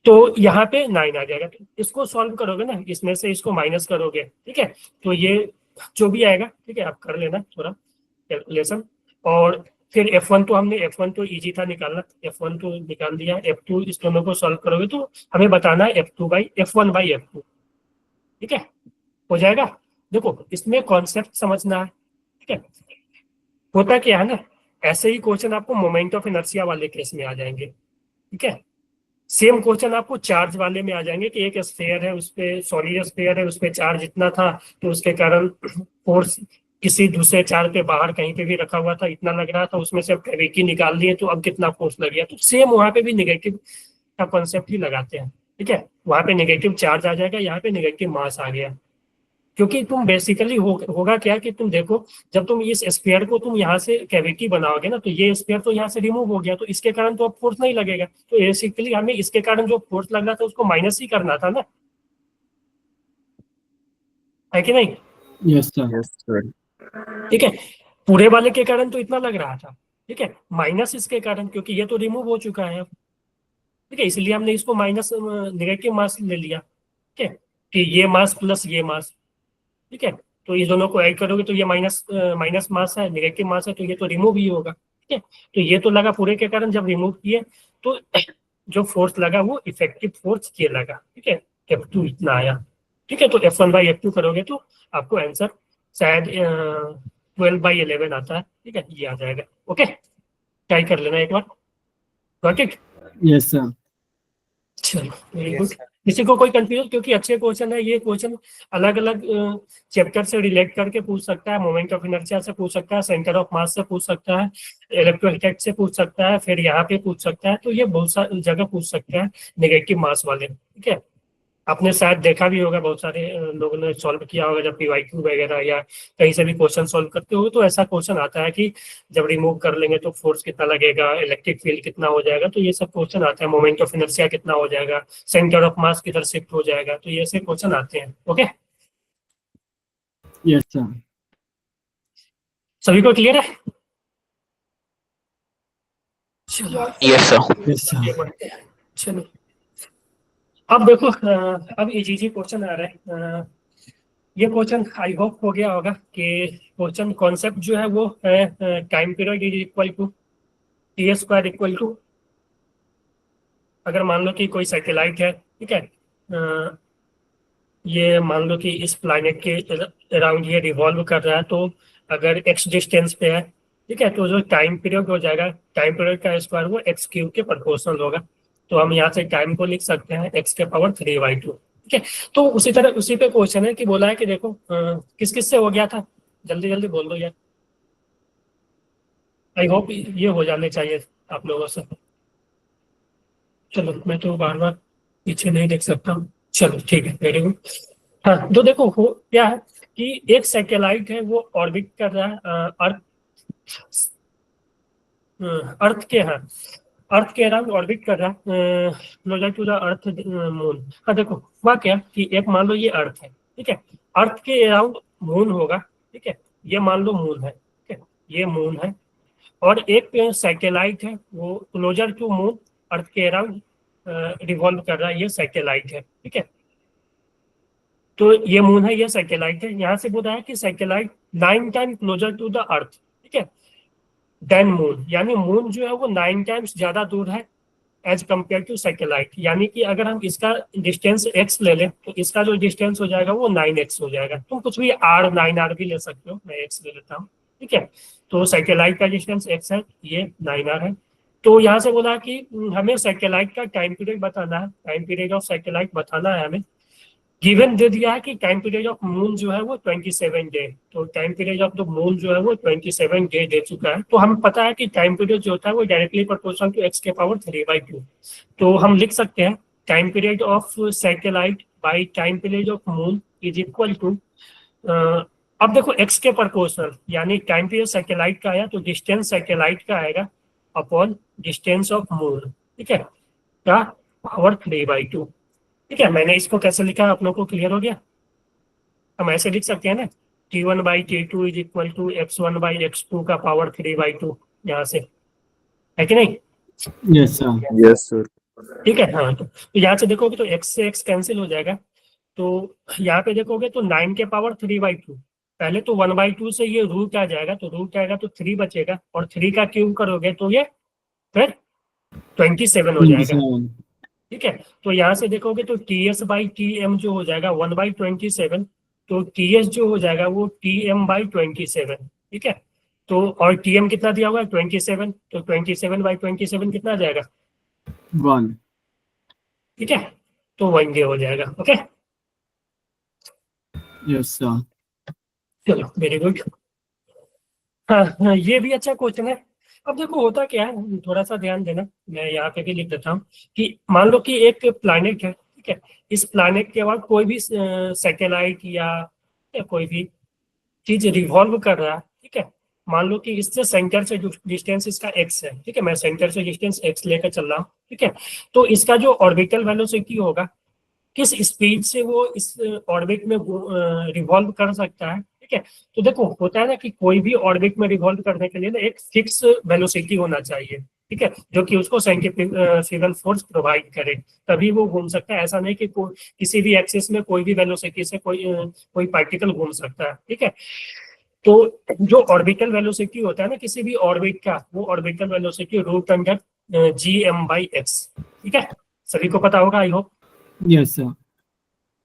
Speaker 1: तो यहाँ पे 9 आ जाएगा, तो इसको सॉल्व करोगे ना, इसमें से इसको माइनस करोगे, ठीक है, तो ये जो भी आएगा, ठीक है, आप कर लेना थोड़ा कैलकुलेशन। और फिर F1 तो हमने, F1 तो इजी था निकालना, F1 तो निकाल दिया, F2 इस दोनों को सॉल्व करोगे तो हमें बताना है F2 by F1 by F2, ठीक है, हो जाएगा। देखो इसमें कॉन्सेप्ट समझना है, ठीक है। होता क्या है ना, ऐसे ही क्वेश्चन आपको मोमेंट ऑफ इनर्शिया वाले केस में आ जाएंगे, ठीक है। सेम क्वेश्चन आपको चार्ज वाले में आ जाएंगे कि एक स्फीयर है, उस पे सॉलिड स्फीयर है, उस पे चार्ज इतना था, तो उसके कारण फोर्स किसी दूसरे चार्ज पे बाहर कहीं पे भी रखा हुआ था, इतना लग रहा था, उसमें से अब ग्रेविटी निकाल दिए तो अब कितना फोर्स लग गया। तो सेम वहां पे भी नेगेटिव का कॉन्सेप्ट ही लगाते हैं, ठीक है। वहां पे नेगेटिव चार्ज आ जाएगा, यहाँ पे नेगेटिव मास आ गया, क्योंकि तुम बेसिकली होगा क्या कि तुम देखो, जब तुम इस स्फीयर को तुम यहाँ से कैविटी बनाओगे ना, तो ये स्फीयर तो यहाँ से रिमूव हो गया, तो इसके कारण तो अब फोर्स नहीं लगेगा, तो बेसिकली हमें इसके कारण जो फोर्स लगना था उसको माइनस ही करना था ना, है कि नहीं?
Speaker 3: Yes sir.
Speaker 4: Yes sir.
Speaker 1: ठीक है, पूरे वाले के कारण तो इतना लग रहा था, ठीक है, माइनस इसके कारण, क्योंकि ये तो रिमूव हो चुका है अब, ठीक है, इसलिए हमने इसको माइनस नेगेटिव मास ले लिया, ठीक है, कि ये मास प्लस ये मास, ठीक है, तो इस दोनों को ऐड करोगे तो ये माइनस माइनस मास है, नेगेटिव मास है, तो ये तो रिमूव ही होगा, ठीक है। तो ये तो लगा पूरे के कारण, जब रिमूव किए तो जो फोर्स लगा वो इफेक्टिव फोर्स ये लगा, ठीक है, F2 इतना आया, ठीक है। तो F1 बाई F2 करोगे तो आपको आंसर शायद 12/11 आता है, ठीक है, ये आ जाएगा। ओके, ट्राई कर लेना एक बार, गॉट इट?
Speaker 3: Yes sir.
Speaker 1: चलो वेरी
Speaker 4: Yes,
Speaker 1: गुड।
Speaker 4: sir.
Speaker 1: किसी को कोई कंफ्यूजन, क्योंकि अच्छे क्वेश्चन है ये, क्वेश्चन अलग अलग चैप्टर से रिलेट करके पूछ सकता है, मोमेंट ऑफ इनर्शिया से पूछ सकता है, सेंटर ऑफ मास से पूछ सकता है, इलेक्ट्रोस्टैटिक से पूछ सकता है, फिर यहाँ पे पूछ सकता है, तो ये बहुत सारी जगह पूछ सकता है नेगेटिव मास वाले, ठीक है। आपने शायद देखा भी होगा, बहुत सारे लोगों ने सॉल्व किया होगा, जब PYQ वगैरह या कहीं से भी क्वेश्चन सॉल्व करते हो तो ऐसा क्वेश्चन आता है कि जब रिमूव कर लेंगे तो फोर्स कितना लगेगा, इलेक्ट्रिक फील्ड कितना हो जाएगा, तो ये सब क्वेश्चन आते हैं, मोमेंट ऑफ इनर्शिया कितना हो जाएगा, सेंटर ऑफ मास किधर शिफ्ट हो जाएगा, तो ये सब क्वेश्चन आते हैं। Okay,
Speaker 3: yes sir.
Speaker 1: सभी को क्लियर है? चलो
Speaker 5: यस सर।
Speaker 3: Yes sir.
Speaker 1: ये बढ़ते हैं। चलो अब देखो, अब इजी क्वेश्चन आ रहा है, ये क्वेश्चन आई होप हो गया होगा कि क्वेश्चन कॉन्सेप्ट जो है वो है time period is equal to T square equal to, अगर मान लो कि कोई सैटेलाइट है, ठीक है, ये मान लो कि इस प्लैनेट के अराउंड ये रिवॉल्व कर रहा है, तो अगर x डिस्टेंस पे है, ठीक है, तो जो टाइम पीरियड हो जाएगा, टाइम पीरियड का स्क्वायर वो x³ के प्रोपोर्शनल होगा, तो हम यहाँ से टाइम को लिख सकते हैं x⁻3/2, ठीक है। तो उसी तरह उसी पे क्वेश्चन है कि बोला है कि देखो किस किस से हो गया था, जल्दी जल्दी बोल दो यार, आई होप ये हो जाने चाहिए आप लोगों से। चलो मैं तो बार बार पीछे नहीं देख सकता हूँ, चलो ठीक है, वेरी गुड। हाँ, तो देखो हो क्या है कि एक सैटेलाइट है वो ऑर्बिट कर रहा है अर्थ के, हाँ, अर्थ के अराउंड ऑर्बिट कर रहा है, closer to the earth moon. हाँ देखो हुआ क्या कि एक मान लो ये अर्थ है, ठीक है, अर्थ के अराउंड मून होगा, ठीक है, ये मान लो मून है, ठीक है, ये मून है, और एक सैटेलाइट है वो क्लोजर टू मून अर्थ के अराउंड रिवॉल्व कर रहा है, ये सैटेलाइट है, ठीक है। तो ये मून है, ये सैटेलाइट है, यहाँ से बोल रहा है कि satellite 9 time closer to the earth, ठीक है, देन मून, यानी मून जो है वो 9 टाइम्स ज्यादा दूर है एज कम्पेयर टू सैटेलाइट, यानी कि अगर हम इसका डिस्टेंस x ले लें तो इसका जो डिस्टेंस हो जाएगा वो 9x हो जाएगा। तुम कुछ भी r 9r भी ले सकते हो, मैं x ले लेता हूँ, ठीक है। तो सैटेलाइट का डिस्टेंस x है, ये 9r है। तो यहाँ से बोला कि हमें सैटेलाइट का टाइम पीरियड बताना है, टाइम पीरियड ऑफ सैटेलाइट बताना है हमें। गिवन दे दिया है कि टाइम पीरियड ऑफ मून जो है वो 27 डे, तो time period of the moon जो है वो 27 डे दे चुका है। तो हमें पता है कि टाइम पीरियड जो होता है वो डायरेक्टली प्रोपोर्शनल टू x⁻3/2, तो हम लिख सकते हैं time period of satellite by time period of moon is equal to अब देखो x के प्रोपोर्शनल, यानी टाइम पीरियड सैटेलाइट का आया तो डिस्टेंस सैटेलाइट का आएगा अपॉन डिस्टेंस ऑफ मून, ठीक है, का पावर 3/2। ठीक है, मैंने इसको कैसे लिखा है, आप लोग को क्लियर हो गया? हम ऐसे लिख सकते हैं ना, T1/T2 is equal to x1/x2 का पावर 3/2, यहाँ से, है कि नहीं?
Speaker 3: Yes, sir.
Speaker 4: Yes sir.
Speaker 1: ठीक है, हाँ, तो यहाँ से देखोगे तो x से x कैंसिल हो जाएगा, तो यहाँ पे देखोगे तो 9 के पावर 3/2, पहले तो 1/2 से ये रूट आ जाएगा, तो रूट आएगा तो 3 बचेगा, और 3 का क्यूब करोगे तो ये फिर 27 हो जाएगा।
Speaker 3: 27.
Speaker 1: ठीक है, तो यहाँ से देखोगे तो TS/TM जो हो जाएगा 1/27, तो TS जो हो जाएगा वो TM/27। ठीक है, तो और TM कितना दिया हुआ है 27, तो 27/27 कितना आ जाएगा?
Speaker 3: 1.
Speaker 1: ठीक है, तो 1 डे हो जाएगा। Okay,
Speaker 3: Yes, sir.
Speaker 1: चलो वेरी गुड। हाँ हाँ, ये भी अच्छा क्वेश्चन है। अब देखो होता क्या है, थोड़ा सा ध्यान देना, मैं यहाँ पे भी लिख देता हूँ कि मान लो कि एक प्लैनेट है, ठीक है, इस प्लैनेट के बाद कोई भी सैटेलाइट या कोई भी चीज रिवॉल्व कर रहा है, ठीक है, मान लो कि इससे सेंटर से डिस्टेंस इसका x है, ठीक है, मैं सेंटर से डिस्टेंस x लेकर चल रहा हूँ, ठीक है, तो इसका जो ऑर्बिटल वेलोसिटी होगा, किस स्पीड से वो इस ऑर्बिट में रिवॉल्व कर सकता है, ठीक है, तो देखो होता है ना कि कोई भी ऑर्बिट में रिवॉल्व करने के लिए ना एक फिक्स वेलोसिटी होना चाहिए, ठीक है, जो कि उसको सेंट्रीफ्यूगल फोर्स प्रोवाइड करे, तभी वो घूम सकता है। ऐसा नहीं कि किसी भी एक्सिस में कोई भी वेलोसिटी से कोई पार्टिकल घूम सकता है, ठीक है, तो जो ऑर्बिटल वेलोसिटी होता है ना किसी भी ऑर्बिट का, वो orbital velocity root under GM/x, ठीक है, सभी को पता होगा आई होप।
Speaker 3: Yes, sir.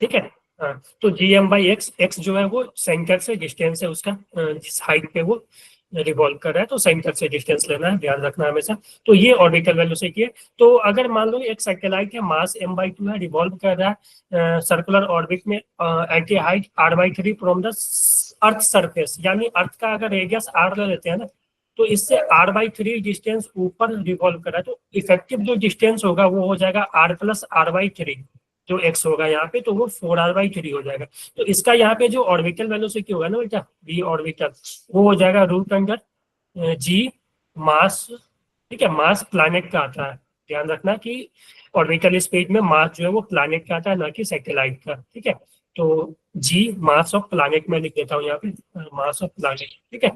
Speaker 1: ठीक है, हाँ, तो GM/x, x जो है वो सेंटर से डिस्टेंस है उसका, जिस हाइट पे वो रिवॉल्व कर रहा है, तो सेंटर से डिस्टेंस लेना है, ध्यान रखना हमेशा। तो ये ऑर्बिटल वेलोसिटी है। तो अगर मान लो एक सैटेलाइट है, मास m/2 है, रिवॉल्व कर रहा है सर्कुलर ऑर्बिट में at a height r/3 from the earth surface, यानी अर्थ का अगर रेडियस r ले लेते हैं ना, तो इससे r/3 डिस्टेंस ऊपर रिवॉल्व कर रहा है, तो इफेक्टिव जो डिस्टेंस होगा वो हो जाएगा r + r/3, जो x होगा यहाँ पे, तो वो 4r/3 हो जाएगा। तो इसका यहाँ पे जो ऑर्बिटल वेलोसिटी होगा ना बेटा, v ऑर्बिटल, वो हो जाएगा रूट अंडर g मास, ठीक है, मास प्लैनेट का आता है, ध्यान रखना कि ऑर्बिटल स्पेस में मास जो है वो प्लैनेट का आता है, ना कि सैटेलाइट का, ठीक है, तो g मास ऑफ प्लैनेट में लिख देता हूँ यहाँ पे, मास ऑफ प्लैनेट, ठीक है,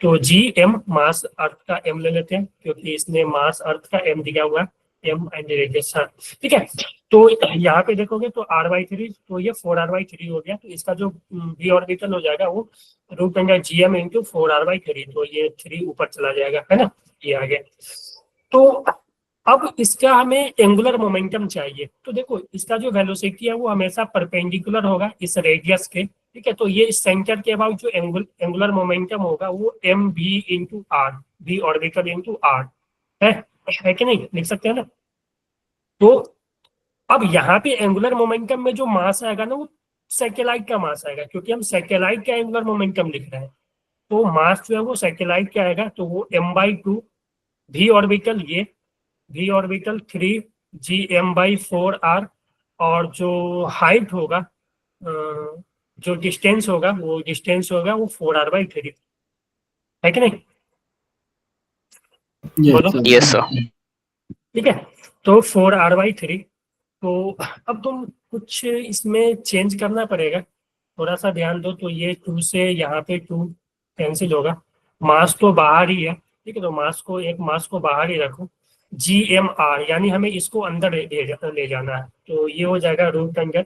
Speaker 1: तो GM मास अर्थ का m ले लेते हैं, क्योंकि इसने मास अर्थ का m दिया हुआ है, m एंड रेडियस, हाँ, ठीक है, तो यहाँ पे देखोगे तो r/3, तो ये 4r/3 हो गया, तो इसका जो v ऑर्बिटल हो जाएगा वो root under GM into 4r/3, तो ये 3 ऊपर चला जाएगा, है ना, ये आ गया। तो अब इसका हमें एंगुलर मोमेंटम चाहिए, तो देखो इसका जो वेलोसिटी है वो हमेशा परपेंडिकुलर होगा इस रेडियस के, ठीक है, तो ये इस सेंटर के अबाउट जो एंगुलर मोमेंटम होगा वो mv into r, v orbital into r है कि नहीं, लिख सकते हैं ना। तो अब यहाँ पे एंगुलर मोमेंटम में जो मास आएगा ना वो सैटेलाइट का मास आएगा, क्योंकि हम सैटेलाइट का एंगुलर मोमेंटम लिख रहे हैं, तो मास जो है वो सैटेलाइट का आएगा, तो वो m/2, v ऑर्बिटल ये v ऑर्बिटल 3 GM/4r, और जो हाइट होगा, जो डिस्टेंस होगा वो 4r/3, है कि नहीं,
Speaker 3: Yes,
Speaker 1: बोलो।
Speaker 3: sir.
Speaker 5: Yes, sir.
Speaker 1: ठीक है, तो 4r/3, तो अब तुम कुछ इसमें चेंज करना पड़ेगा, थोड़ा सा ध्यान दो, तो ये 2 से यहाँ पे 2 कैंसिल होगा, मास तो बाहर ही है, ठीक है, तो मास को बाहर ही रखो, GMR, यानी हमें इसको अंदर ले जाना है, तो ये हो जाएगा रूट अंडर,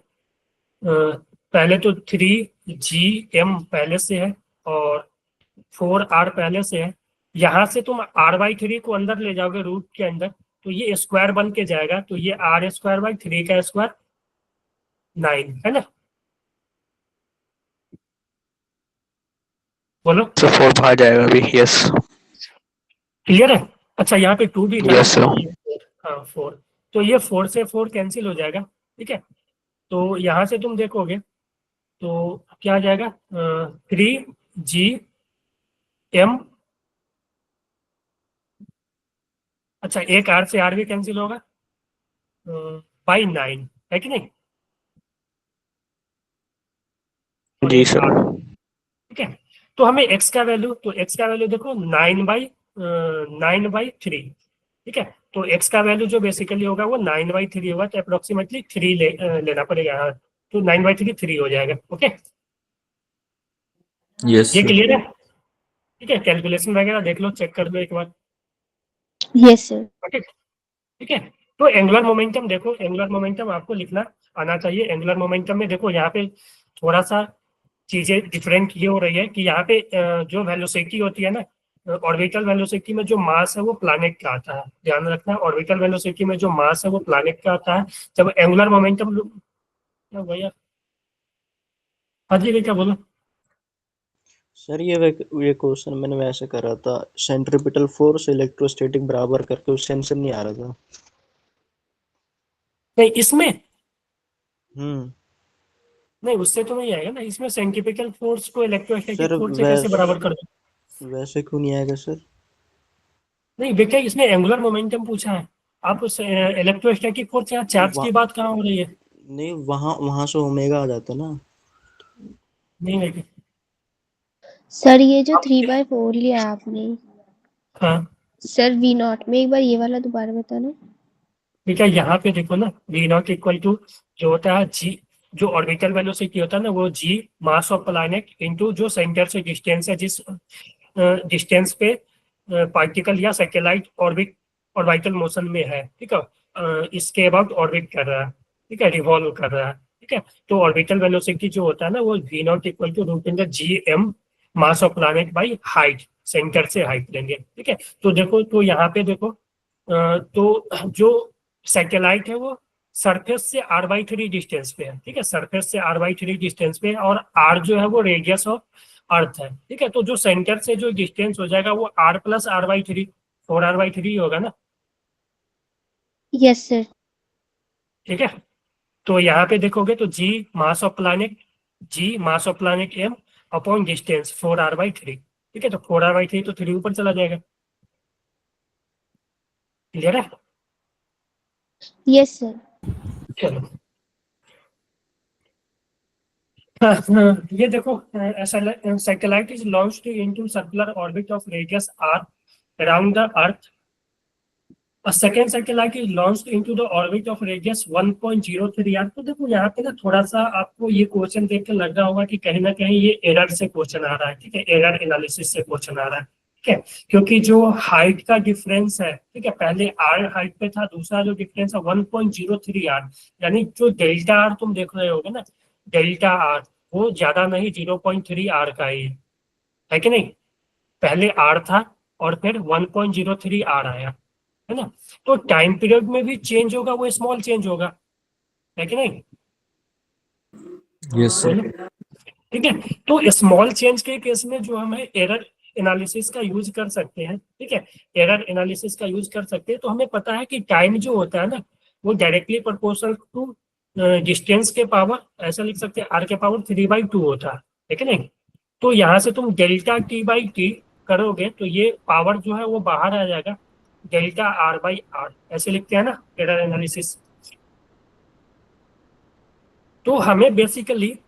Speaker 1: पहले तो 3GM पहले से है और 4r पहले से है, यहाँ से तुम r/3 को अंदर ले जाओगे रूट के अंदर, तो ये स्क्वायर बन के जाएगा, तो ये r² 3 का स्क्वायर 9, है ना, बोलो,
Speaker 5: So 4 बाहर जाएगा अभी। Yes.
Speaker 1: क्लियर है? अच्छा, यहाँ पे 2 भी था ना,
Speaker 5: Yes, sir.
Speaker 1: हाँ 4, तो ये 4 से 4 कैंसिल हो जाएगा, ठीक है, तो यहाँ से तुम देखोगे तो क्या आ जाएगा, 3GM, अच्छा एक r से r भी कैंसिल होगा बाई 9, है कि नहीं, और
Speaker 5: जी
Speaker 1: एक
Speaker 5: सर।
Speaker 1: r, ठीक तो हमें x का वैल्यू, तो x का वैल्यू देखो 9/3, ठीक है। तो x का वैल्यू जो बेसिकली होगा वो 9/3 होगा, तो अप्रोक्सीमेटली 3 लेना पड़ेगा यहाँ, तो 9/3 3 हो जाएगा। ओके,
Speaker 4: यस
Speaker 1: ये
Speaker 4: सर।
Speaker 1: क्लियर है? ठीक है, कैलकुलेशन वगैरह देख लो, चेक कर लो एक बार।
Speaker 2: Yes sir.
Speaker 1: ओके, ठीक है। तो एंगुलर मोमेंटम देखो, एंगुलर मोमेंटम आपको लिखना आना चाहिए। एंगुलर मोमेंटम में देखो यहाँ पे थोड़ा सा चीजें डिफरेंट ये हो रही है कि यहाँ पे जो वेलोसिटी होती है ना, ऑर्बिटल वेलोसिटी में जो मास है वो प्लैनेट का आता है, ध्यान रखना। ऑर्बिटल वेलोसिटी में जो मास है वो प्लैनेट का आता है। जब एंगुलर मोमेंटम, क्या हुआ यार? हाँ जी, क्या बोलो?
Speaker 7: सर ये क्वेश्चन मैंने वैसे करा था, सेंट्रीपिटल फोर्स इलेक्ट्रोस्टैटिक बराबर करके, उससे आंसर नहीं आ रहा था।
Speaker 1: नहीं इसमें,
Speaker 7: हम्म।
Speaker 1: नहीं उससे तो नहीं आएगा ना, इसमें सेंट्रीपिटल फोर्स को इलेक्ट्रोस्टैटिक
Speaker 7: सर
Speaker 1: फोर्स से कैसे बराबर कर दो?
Speaker 7: वैसे क्यों नहीं आएगा सर?
Speaker 1: नहीं बेटा, इसमें एंगुलर मोमेंटम पूछा है, आप इलेक्ट्रोस्टैटिक फोर्स, यहाँ चार्ज
Speaker 7: वा-
Speaker 1: की बात कहाँ हो रही है?
Speaker 7: नहीं, वहां वहां से ओमेगा आ जाता ना।
Speaker 1: नहीं बेटा।
Speaker 2: सर ये जो 3/4 लिया आपने,
Speaker 1: हाँ
Speaker 2: सर V0 में एक बार ये वाला दोबारा बताना।
Speaker 1: बेटा, यहाँ पे देखो ना, वी नॉट इक्वल टू जो होता है जी, जो ऑर्बिटल वेलोसिटी होता है ना, वो G mass of planet into जो सेंटर से डिस्टेंस है, जिस डिस्टेंस पे पार्टिकल या सैटेलाइट ऑर्बिट ऑर्बिटल मोशन में है, ठीक है, इसके अबाउट ऑर्बिट कर रहा है, ठीक है, रिवॉल्व कर रहा है, ठीक है। तो ऑर्बिटल वेलोसिटी जो होता है ना, वो V not equal to √g m mass of planet by height, centre से हाइट लेंगे, ठीक है। तो देखो, तो यहाँ पे देखो, तो जो सैटेलाइट है वो सरफेस से r/3 डिस्टेंस पे है, ठीक है, सरफेस से r/3 डिस्टेंस पे है, और r जो है वो रेडियस ऑफ अर्थ है, ठीक है। तो जो सेंटर से जो डिस्टेंस हो जाएगा वो r + r/3, 4r/3 होगा ना,
Speaker 2: यस सर।
Speaker 1: ठीक है। तो यहाँ पे देखोगे तो g mass of planet, m upon distance 4r/3, ठीक है। तो 4r/3 तो 3 ऊपर चला जाएगा, क्लियर है?
Speaker 2: Yes sir.
Speaker 1: चलो, ये देखो, satellite is launched into circular orbit of radius r around the earth. A second satellite is launched into the orbit of radius 1.03 r. तो देखो यहाँ पे ना थोड़ा सा आपको ये क्वेश्चन देख के लग रहा होगा कि कहीं ना कहीं ये एरर से क्वेश्चन आ रहा है, ठीक है, एरर एनालिसिस से क्वेश्चन आ रहा है, ठीक है। क्योंकि जो हाइट का डिफरेंस है, ठीक है, पहले r हाइट पे था, दूसरा जो डिफरेंस है 1.03 r, यानी जो डेल्टा r तुम देख रहे होगे ना, डेल्टा r वो ज्यादा नहीं, 0.3 r का ही है कि नहीं? पहले r था और फिर 1.03 r आया, है ना। तो टाइम पीरियड में भी चेंज होगा, वो स्मॉल चेंज होगा, है कि नहीं?
Speaker 4: Yes sir.
Speaker 1: ठीक है। तो स्मॉल चेंज के केस में जो हम एरर एनालिसिस का यूज कर सकते हैं, ठीक है, एरर एनालिसिस का यूज कर सकते हैं। तो हमें पता है कि टाइम जो होता है ना, वो डायरेक्टली प्रोपोर्शनल टू डिस्टेंस के पावर, ऐसा लिख सकते हैं, r के पावर 3/2 होता है कि नहीं? तो यहाँ से तुम डेल्टा t/t करोगे तो ये पावर जो है वो बाहर आ जाएगा, डेल्टा r/r, ऐसे लिखते हैं ना एरर एनालिसिस। तो हमें बेसिकली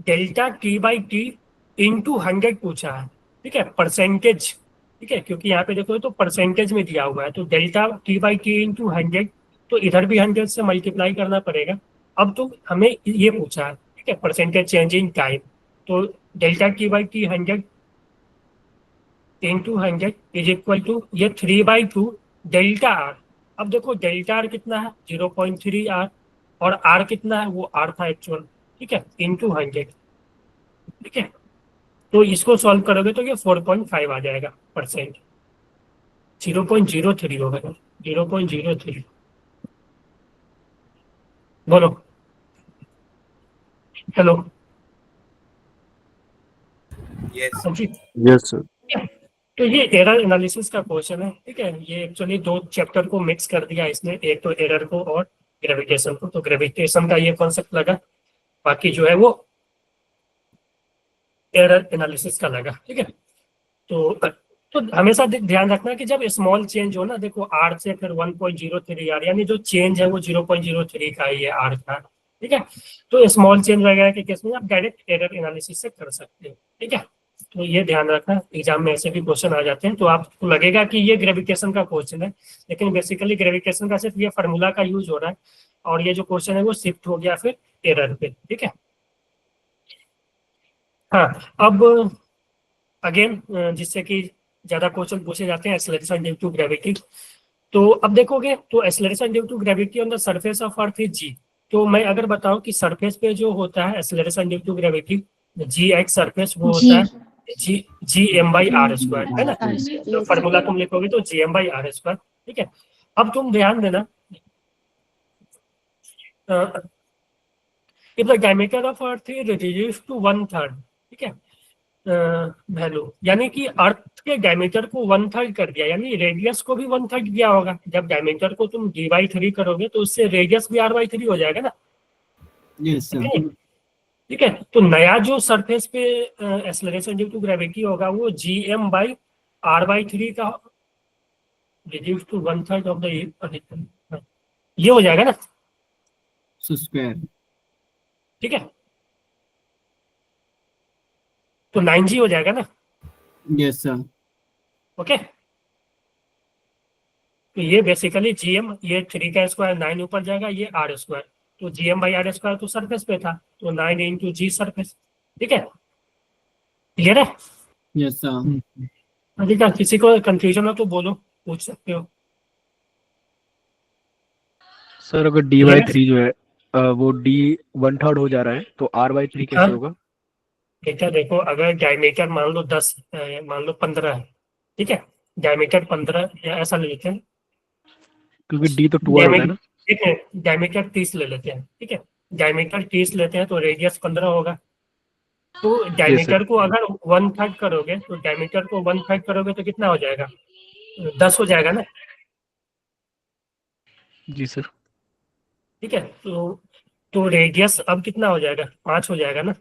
Speaker 1: डेल्टा t/t इंटू 100 पूछा है, ठीक है, परसेंटेज, ठीक है, क्योंकि यहाँ पे देखो तो परसेंटेज में दिया हुआ है, तो डेल्टा t/t इंटू 100, तो इधर भी 100 से मल्टीप्लाई करना पड़ेगा। अब तो हमें ये पूछा है, ठीक है, परसेंटेज चेंज इन टाइम, तो delta t/t 100 into 100 is equal to ये 3/2 डेल्टा r। अब देखो डेल्टा r कितना है, 0.3 r, और r कितना है, वो r था एक्चुअल, ठीक है, इंटू 100, ठीक है। तो इसको सॉल्व करोगे तो ये 4.5 आ जाएगा परसेंट, 0.03 होगा, 0.03। बोलो, हेलो, हाँ जी।
Speaker 4: Yes sir.
Speaker 1: तो ये एरर एनालिसिस का क्वेश्चन है, ठीक है। ये एक्चुअली दो चैप्टर को मिक्स कर दिया इसने, एक तो एरर को और ग्रेविटेशन को। तो ग्रेविटेशन का ये कॉन्सेप्ट लगा, बाकी जो है वो एरर एनालिसिस का लगा, ठीक है। तो हमेशा ध्यान रखना कि जब स्मॉल चेंज हो ना, देखो r से फिर 1.03 r, यानी जो चेंज है वो 0.03 का ही है r का, ठीक है। तो स्मॉल चेंज वगैरह के केस में आप डायरेक्ट एरर एनालिसिस से कर सकते हो, ठीक है। तो ये ध्यान रखना, एग्जाम में ऐसे भी क्वेश्चन आ जाते हैं तो आपको लगेगा कि ये ग्रेविटेशन का क्वेश्चन है, लेकिन बेसिकली ग्रेविटेशन का सिर्फ ये फार्मूला का यूज हो रहा है, और ये जो क्वेश्चन है वो शिफ्ट हो गया फिर एरर पे, ठीक है। हाँ, अब अगेन जिससे कि ज्यादा क्वेश्चन पूछे जाते हैं, एक्सेलरेशन ड्यू टू ग्रेविटी। तो अब देखोगे तो acceleration due to gravity on the surface of earth is G. तो मैं अगर बताऊं कि सरफेस पे जो होता है acceleration due to gravity, G X surface, वो होता है G M by R square, है ना। तो फार्मूला तुम लिखोगे तो G M by R square, ठीक है। अब तुम ध्यान देना, if the diameter of earth is reduced to 1/3, ठीक है, वैल्यू, यानी कि अर्थ के डायमीटर को 1/3 कर दिया, यानी रेडियस को भी 1/3 दिया होगा। जब डायमीटर को तुम d/3 करोगे तो उससे रेडियस भी r/3 हो जाएगा ना,
Speaker 3: Yes, sir.
Speaker 1: ठीक है। तो नया जो सरफेस पे एक्सेलरेशन ड्यू टू ग्रेविटी होगा वो gm/r/3 का रिड्यूस टू 1/3 ऑफ द, ये हो जाएगा ना,
Speaker 3: So square.
Speaker 1: ठीक है। तो 9g हो जाएगा ना,
Speaker 3: Yes, sir.
Speaker 1: ओके। तो ये बेसिकली जीएम, ये 3 का स्क्वायर 9 ऊपर जाएगा, ये आर स्क्वायर, तो जीएम बाई आर स्क्वायर तो सरफेस पे था, तो 9 इंटू जी सरफेस, ठीक है। क्लियर है?
Speaker 3: Yes, sir.
Speaker 1: ठीक है, किसी को कंफ्यूजन हो तो बोलो, पूछ सकते हो।
Speaker 5: सर अगर d/3 जो है वो d 1/3 हो जा रहा है तो r/3 कैसे
Speaker 1: हाँ।
Speaker 5: होगा?
Speaker 1: बेटा देखो, अगर डायमीटर मान लो 10, मान लो 15 है, ठीक है, डायमीटर 15 या ऐसा ले लेते हैं,
Speaker 5: क्योंकि d तो 2r होता है ना।
Speaker 1: ठीक है, डायमीटर 30 ले लेते हैं, ठीक है, डायमीटर 30 लेते हैं तो रेडियस 15 होगा। तो डायमीटर को अगर 1/3 करोगे, तो डायमीटर को 1/3 करोगे तो कितना हो जाएगा, 10 हो जाएगा ना,
Speaker 5: जी सर।
Speaker 1: ठीक है। तो रेडियस अब कितना हो जाएगा, 5 हो जाएगा ना,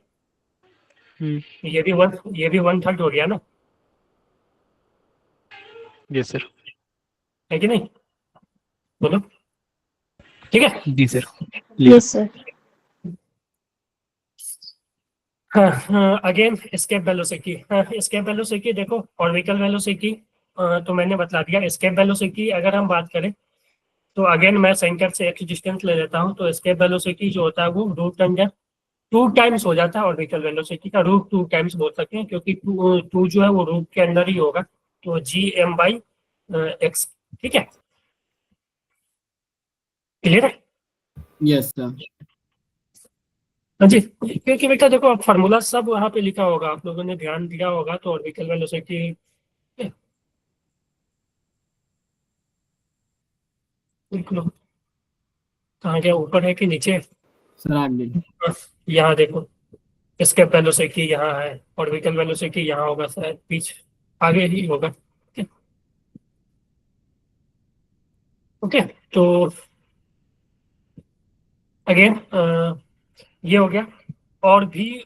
Speaker 1: ये भी 1/3 हो गया ना,
Speaker 5: यस सर।
Speaker 1: है कि नहीं, बोलो, ठीक है।
Speaker 5: जी सर।
Speaker 2: Yes sir.
Speaker 1: हाँ हाँ, अगेन एस्केप वेलोसिटी, हाँ एस्केप वेलोसिटी देखो, ऑर्बिटल वेलोसिटी तो मैंने बता दिया। एस्केप वेलोसिटी अगर हम बात करें तो अगेन मैं सेंटर से एक्स डिस्टेंस ले लेता हूँ, तो एस्केप वेलोसिटी जो होता है वो रूट अंडर 2 टाइम्स हो जाता है ऑर्बिटल वेलोसिटी का, √2 टाइम्स बोल सकते हैं, क्योंकि 2 जो है वो रूट के अंदर ही होगा, तो gm/x, ठीक है। क्लियर है?
Speaker 3: Yes, sir.
Speaker 1: हाँ जी, क्योंकि बेटा देखो, अब फार्मूला सब वहाँ पे लिखा होगा, आप लोगों ने ध्यान दिया होगा, तो ऑर्बिटल वेलोसिटी लिख लो, कहाँ गया, ऊपर है कि नीचे?
Speaker 3: Sir, आगे.
Speaker 1: यहाँ देखो, एस्केप वेलोसिटी यहाँ है, ऑर्बिटल वेलोसिटी यहाँ होगा, शायद पीछे आगे ही होगा, ओके। तो अगेन ये हो गया। और भी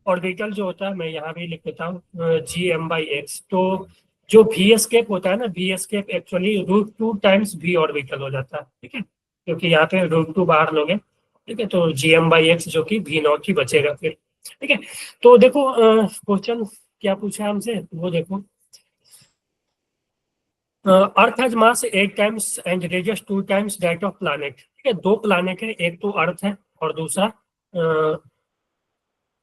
Speaker 1: ऑर्बिटल जो होता है, मैं यहाँ भी लिख देता हूँ gm/x। तो जो v एस्केप होता है ना, v escape actually √2 times v orbital हो जाता है, ठीक है, क्योंकि यहाँ पे √2 बाहर लोगे, ठीक है, तो gm/x जो कि v0 ही बचेगा फिर, ठीक है। तो देखो क्वेश्चन क्या पूछा हमसे, वो देखो, earth has mass 8 times and radius 2 times that of planet, ठीक है। 2 प्लैनेट है, एक तो अर्थ है और दूसरा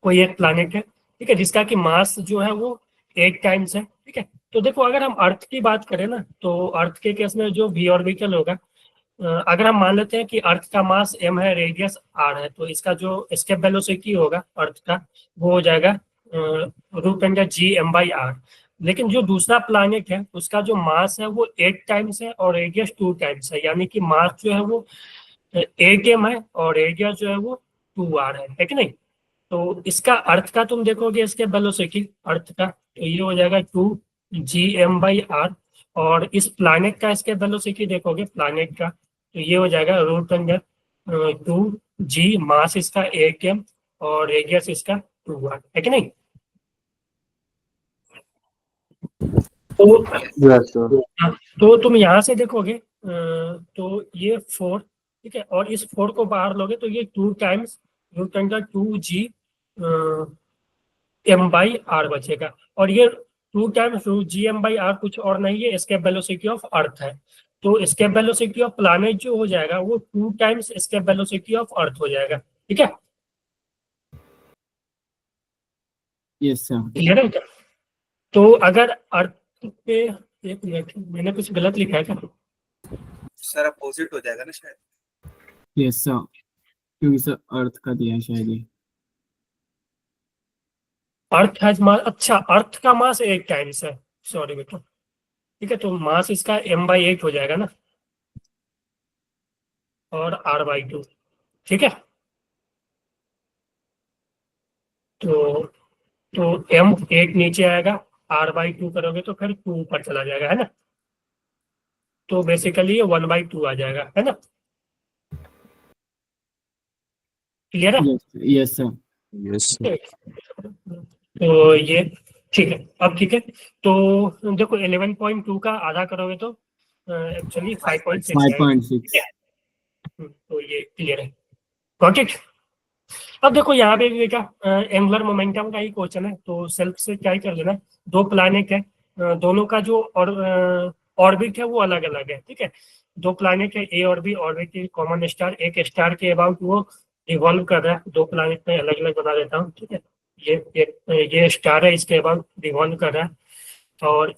Speaker 1: कोई एक प्लैनेट है, ठीक है, जिसका कि मास जो है वो 8 टाइम्स है, ठीक है। तो देखो, अगर हम अर्थ की बात करें ना, तो अर्थ के केस में जो v ऑर्बिटल होगा, अगर हम मान लेते हैं कि अर्थ का मास m है, रेडियस r है, तो इसका जो एस्केप वेलोसिटी होगा अर्थ का, वो हो जाएगा √gm/r। लेकिन जो दूसरा प्लैनेट है उसका जो मास है वो 8 टाइम्स है और रेडियस 2 टाइम्स है, यानी कि मास जो है वो 8m है और रेडियस जो है वो 2r है कि नहीं। तो इसका अर्थ का तुम देखोगे, इसके वेलोसिटी अर्थ का, तो ये हो जाएगा 2gm/r, और इस प्लैनेट का इसके वेलोसिटी देखोगे प्लैनेट का, तो ये हो जाएगा √2g, मास इसका 8m और रेडियस इसका 2r, है कि नहीं। तो तुम यहाँ से देखोगे तो ये 4, ठीक है, और इस 4 को बाहर लोगे तो ये 2 times √2g M by are बचेगा। और ये 2 times G M by R कुछ और नहीं है, एस्केप वेलोसिटी ऑफ अर्थ है। तो एस्केप वेलोसिटी ऑफ प्लैनेट जो हो जाएगा वो 2 times escape velocity of earth हो जाएगा। ठीक है,
Speaker 3: Yes, sir.
Speaker 1: क्लियर है क्या? तो अगर अर्थ पे, एक मिनट, मैंने कुछ गलत लिखा है क्या?
Speaker 8: सर अपोजिट हो जाएगा ना शायद।
Speaker 3: Yes, sir. क्योंकि सर अर्थ का दिया है शायद ये।
Speaker 1: अर्थ हैज मास, अच्छा अर्थ का मास 8 टाइम्स है, सॉरी बेटा। ठीक है, तो मास इसका m/8 हो जाएगा ना, और r/2। ठीक है, तो m8 नीचे आएगा, r/2 करोगे तो फिर 2 ऊपर चला जाएगा, है ना। तो बेसिकली ये 1/2 आ जाएगा, है ना। क्लियर है?
Speaker 3: Yes, yes, sir.
Speaker 4: यस
Speaker 1: तो ये ठीक है, अब ठीक है। तो देखो 11.2 का आधा करोगे तो एक्चुअली 5.6 आएगा।
Speaker 3: 5.6.
Speaker 1: तो ये क्लियर है, गॉट इट। अब देखो यहाँ पे भी बेटा एंगुलर मोमेंटम का ही क्वेश्चन है, तो सेल्फ से क्या ही कर लेना। दो प्लैनेट है, दोनों का जो ऑर्बिट है वो अलग अलग है। ठीक है, दो प्लैनेट है ए और बी, ऑर्बिट की कॉमन स्टार, एक स्टार के अबाउट वो रिवॉल्व कर रहा है। दो प्लैनेट में अलग अलग बना देता हूँ। ठीक है, ये स्टार है, इसके अबाउट रिवॉल्व कर रहा है, और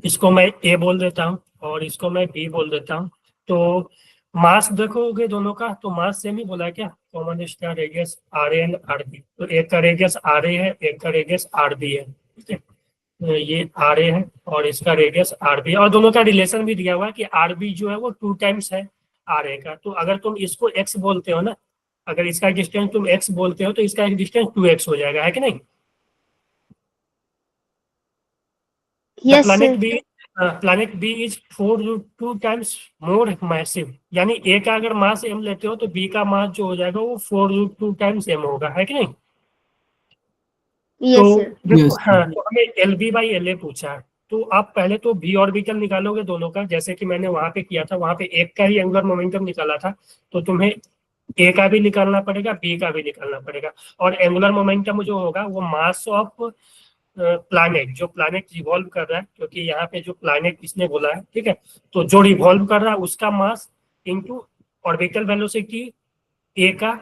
Speaker 1: इसको मैं ए बोल देता हूँ और इसको मैं बी बोल देता हूँ। तो मास देखोगे दोनों का, तो मास सेम ही बोला है क्या, common star radius R A and R B. तो एक का रेडियस आर ए है, एक का रेडियस आर बी है। ठीक है, तो ये आर ए है और इसका रेडियस आर बी है, और दोनों का रिलेशन भी दिया हुआ है कि आर बी जो है वो 2 टाइम्स है आर ए का। तो अगर तुम इसको एक्स बोलते हो ना, अगर इसका डिस्टेंस तुम एक्स बोलते हो तो इसका डिस्टेंस 2x हो जाएगा, है कि नहीं। The
Speaker 2: Yes,
Speaker 1: planet
Speaker 2: sir.
Speaker 1: B, planet B is 2 times more massive। यानी A का अगर मास m लेते हो तो B का मास जो हो जाएगा वो 4√2 टाइम्स m होगा, है कि नहीं।
Speaker 2: Yes,
Speaker 1: तो
Speaker 2: sir.
Speaker 1: देखो,
Speaker 3: Yes,
Speaker 1: हाँ, तो हमें LB/LA पूछा है। तो आप पहले तो B ऑर्बिटल निकालोगे दोनों का, जैसे कि मैंने वहां पे किया था, वहां पे एक का ही एंगुलर मोमेंटम निकाला था। तो तुम्हें ए का भी निकालना पड़ेगा, बी का भी निकालना पड़ेगा। और एंगुलर मोमेंटम जो होगा वो मास ऑफ प्लैनेट, जो प्लैनेट रिवॉल्व कर रहा है, क्योंकि यहाँ पे जो प्लैनेट किसने बोला है, ठीक है। तो जो रिवॉल्व कर रहा है उसका मास इंटू ऑर्बिटल वेलोसिटी ए का,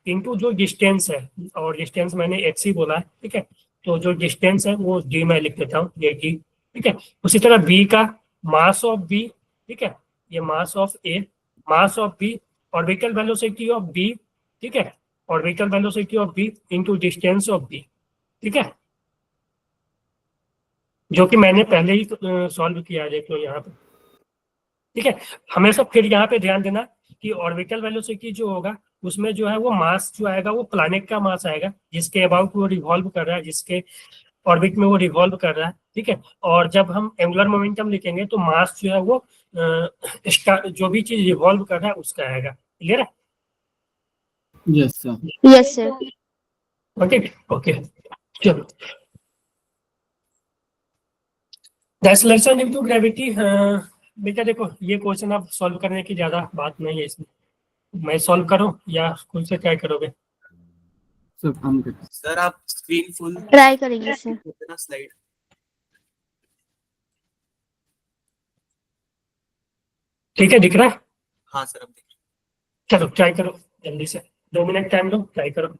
Speaker 1: इंटू जो डिस्टेंस है, और डिस्टेंस मैंने एक्स ही बोला है। ठीक है, तो जो डिस्टेंस है वो डी मैं लिख देता हूँ, ये डी। ठीक है, उसी तरह बी का मास ऑफ बी, ठीक है, ये mass of A, mass of B, orbital velocity of B, ठीक है, orbital velocity of B into distance of B. ठीक है, जो कि मैंने पहले ही सॉल्व किया है, देख लो यहाँ पे। ठीक है, हमेशा फिर यहाँ पे ध्यान देना कि ऑर्बिटल वेलोसिटी जो होगा उसमें जो है वो मास जो आएगा वो प्लैनेट का मास आएगा, जिसके अबाउट वो रिवॉल्व कर रहा है, जिसके ऑर्बिट में वो रिवॉल्व कर रहा है। ठीक है, और जब हम एंगुलर मोमेंटम लिखेंगे तो मास जो है वो जो भी चीज रिवॉल्व कर रहा है उसका आएगा। क्लियर है?
Speaker 3: yes, sir.
Speaker 2: Yes, sir.
Speaker 1: Okay okay, चलो। The acceleration due to gravity, बेटा देखो ये क्वेश्चन आप सॉल्व करने की ज्यादा बात नहीं है इसमें। मैं सॉल्व करूं या खुद से ट्राई करोगे?
Speaker 3: सर हम
Speaker 8: सर आप स्क्रीन फुल
Speaker 2: Try करेंगे sir.
Speaker 8: ना स्लाइड।
Speaker 1: ठीक है, दिख रहा है?
Speaker 8: हाँ सर अब देखिए।
Speaker 1: चलो ट्राई करो जल्दी से, 2 मिनट टाइम लो, ट्राई करो।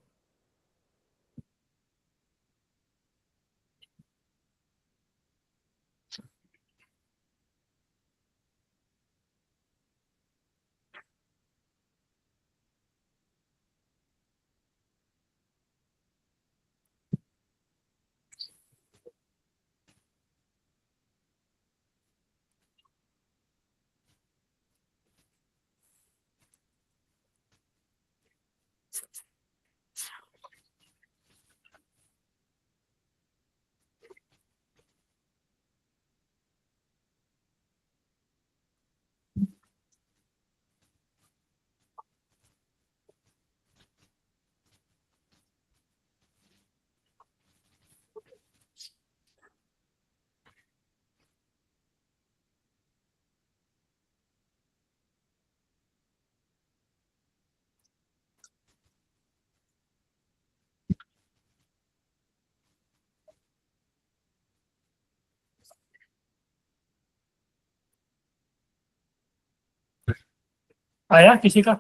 Speaker 1: आया किसी का?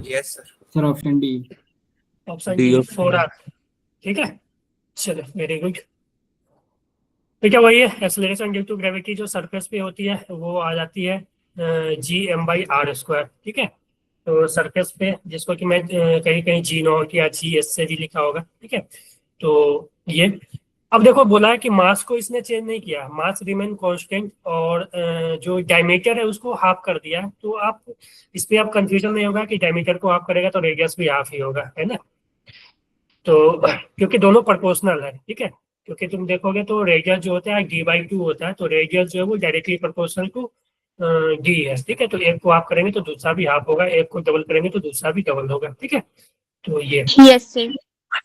Speaker 8: Yes sir.
Speaker 3: Sir option D.
Speaker 1: Option
Speaker 4: D
Speaker 1: D
Speaker 4: option.
Speaker 1: 4R। ठीक है, चलो वेरी गुड। ठीक है, वही है एक्सेलरेशन ड्यू टू ग्रेविटी जो सरफेस पे होती है वो आ जाती है G m/r²। ठीक है, तो सरफेस पे जिसको कि मैं कहीं कहीं G0 या Gs से भी लिखा होगा। ठीक है, तो ये अब देखो बोला है कि मास को इसने चेंज नहीं किया, मास रिमेन कांस्टेंट, और जो डायमीटर है उसको हाफ कर दिया है। तो आप इस पे आप कंफ्यूजन नहीं होगा कि डायमीटर को हाफ करेगा तो रेडियस भी हाफ ही होगा, है ना। तो क्योंकि दोनों प्रोपोर्शनल है। ठीक है, क्योंकि तुम देखोगे तो रेडियस जो होता है d/2 होता है, तो रेडियस जो है वो डायरेक्टली प्रोपोर्शनल टू d है। ठीक है, तो एक को हाफ करेंगे तो दूसरा भी हाफ होगा, एक को डबल करेंगे तो दूसरा भी डबल होगा। ठीक है, तो ये
Speaker 2: यस सर।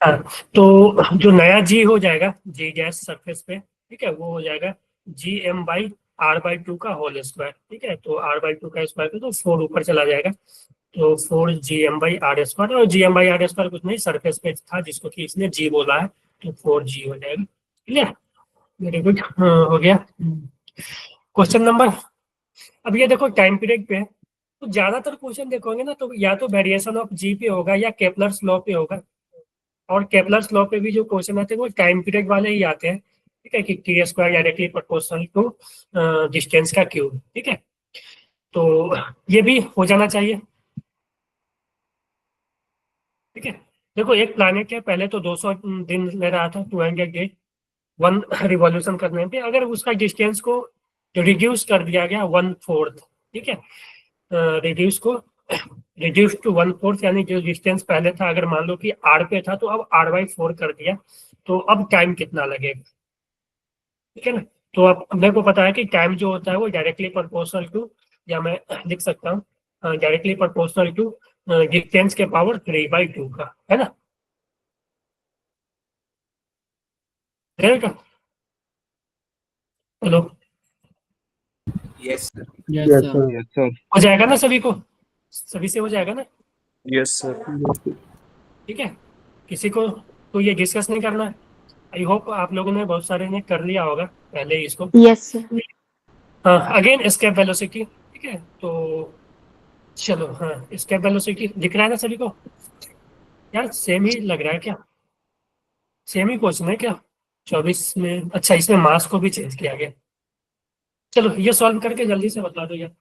Speaker 1: हाँ, तो जो नया जी हो जाएगा जी गैस सरफेस पे, ठीक है, वो हो जाएगा Gm/r/2 का होल स्क्वायर। ठीक है, तो r/2 का स्क्वायर तो 4 ऊपर चला जाएगा, तो 4Gm/r²। और Gm/r² कुछ नहीं, सरफेस पे था जिसको कि इसने जी बोला है, तो 4G हो जाएगा। क्लियर, वेरी गुड, हो गया। क्वेश्चन नंबर, अब ये देखो टाइम पीरियड पे है, तो ज्यादातर क्वेश्चन देखोगे ना तो या तो वेरिएशन ऑफ जी पे होगा या केपलर्स लॉ पे होगा। और केपलर्स लॉ पे भी जो क्वेश्चन आते हैं वो टाइम पीरियड वाले ही आते हैं। ठीक है, कि t² directly proportional to distance का क्यूब। ठीक है, तो ये भी हो जाना चाहिए। ठीक है, देखो एक प्लैनेट है, पहले तो 200 दिन ले रहा था, 200 डे 1 रिवॉल्यूशन करने पे, अगर उसका डिस्टेंस को रिड्यूस कर दिया गया 1/4। ठीक है, रिड्यूस को रिड्यूस टू 1/4, यानी जो डिस्टेंस पहले था अगर मान लो कि r पे था तो अब r/4 कर दिया, तो अब टाइम कितना लगेगा। ठीक है ना, तो अब मेरे को पता है कि टाइम जो होता है वो डायरेक्टली प्रोपोर्शनल टू, या मैं लिख सकता हूँ डायरेक्टली प्रोपोर्शनल टू डिस्टेंस के पावर 3/2 का, है ना। रहेगा, hello,
Speaker 8: yes sir.
Speaker 3: Yes sir.
Speaker 6: Yes sir.
Speaker 1: हो जाएगा ना सभी को, सभी से हो जाएगा ना।
Speaker 4: Yes sir.
Speaker 1: ठीक है, किसी को तो ये डिस्कस नहीं करना है। आई होप आप लोगों ने बहुत सारे ने कर लिया होगा पहले ही इसको।
Speaker 2: Yes sir.
Speaker 1: Again escape velocity. ठीक है, तो चलो, हाँ एस्केप वेलोसिटी दिख रहा है ना सभी को। यार सेम ही लग रहा है क्या, सेम ही क्वेश्चन है क्या 24 में? अच्छा, इसमें मास को भी चेंज किया गया। चलो ये सॉल्व करके जल्दी से बता दो यार,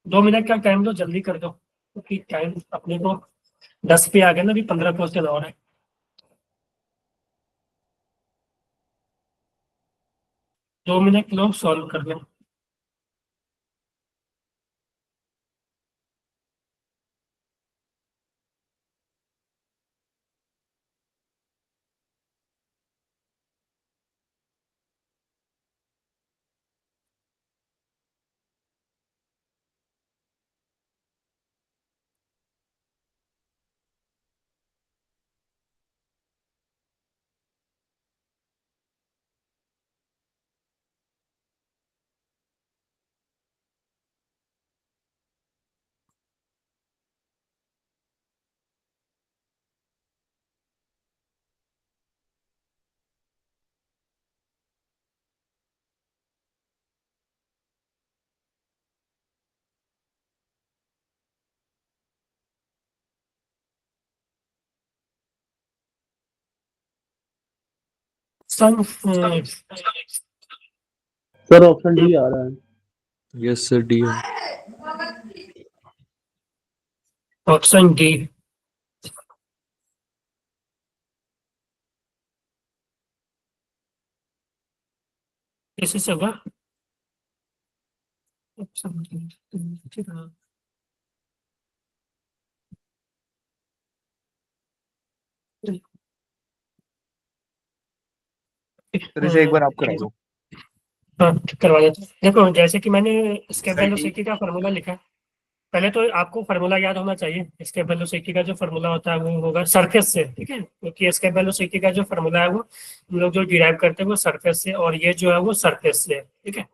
Speaker 1: 2 मिनट का टाइम दो, जल्दी कर दो क्योंकि टाइम अपने को 10 पे आ गया ना, अभी 15 क्वेश्चन और है। 2 मिनट लो, सॉल्व कर लो। सन
Speaker 5: सर ऑप्शन डी आ रहा है।
Speaker 4: Yes sir, D.
Speaker 1: Option D, कैसे से होगा? ऑप्शन डी,
Speaker 4: सर इसे एक बार आप करा दो।
Speaker 1: हाँ करवा देते हैं। देखो जैसे कि मैंने स्केप
Speaker 8: सर, डी।
Speaker 1: वेलोसिटी का फार्मूला लिखा है, पहले तो आपको फार्मूला याद होना चाहिए। स्केप वेलोसिटी का जो फार्मूला होता है वो होगा सरफेस से। ठीक है, क्योंकि स्केप वेलोसिटी का जो फार्मूला है वो हम लोग जो डिराइव करते हैं वो सरफेस से, और ये जो है वो सरफेस से है। ठीक है,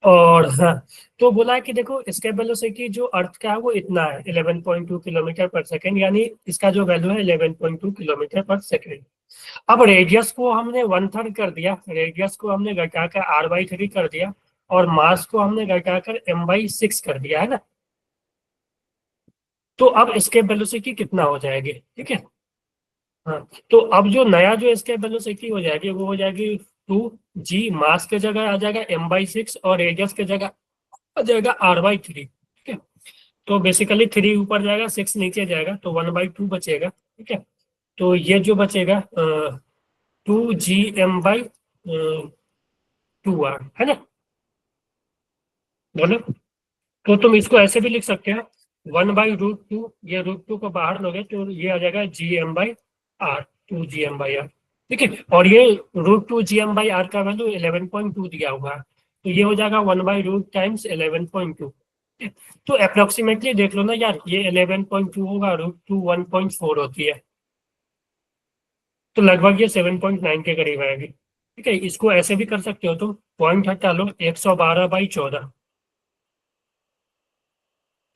Speaker 1: और हाँ, तो बोला है कि देखो स्केप वेलोसिटी जो अर्थ का है वो इतना है 11.2 किलोमीटर पर सेकेंड, यानी इसका जो वैल्यू है 11.2 किलोमीटर पर सेकेंड। अब रेडियस को हमने 1/3 कर दिया, रेडियस को हमने घटा कर r/3 कर दिया, और मास को हमने घटाकर m/6 कर दिया है ना। तो अब एस्केप वेलोसिटी कितना हो जाएगी, ठीक है। हाँ, तो अब जो नया जो एस्केप वेलोसिटी हो जाएगी वो हो जाएगी 2g, मास के जगह आ जाएगा m/6 और रेडियस के जगह आ जाएगा r/3, ठीक है। तो बेसिकली 3 ऊपर जाएगा, 6 नीचे जाएगा, तो 1/2 बचेगा, ठीक है। तो ये जो बचेगा 2gm/2r है ना, बोलो। तो तुम इसको ऐसे भी लिख सकते हो 1/√2, ये √2 को बाहर लोगे तो ये आ जाएगा gm/r, 2gm/r, ठीक है। और ये √2gm/r का वैल्यू 11.2 दिया हुआ है, तो ये हो जाएगा 1/√2 टाइम्स 11.2। तो अप्रोक्सीमेटली देख लो ना यार, ये 11.2 होगा, √2 1.4 होती है, तो लगभग ये 7.9 के करीब आएगी, ठीक है। इसको ऐसे भी कर सकते हो तुम, पॉइंट हटा लो 112/14,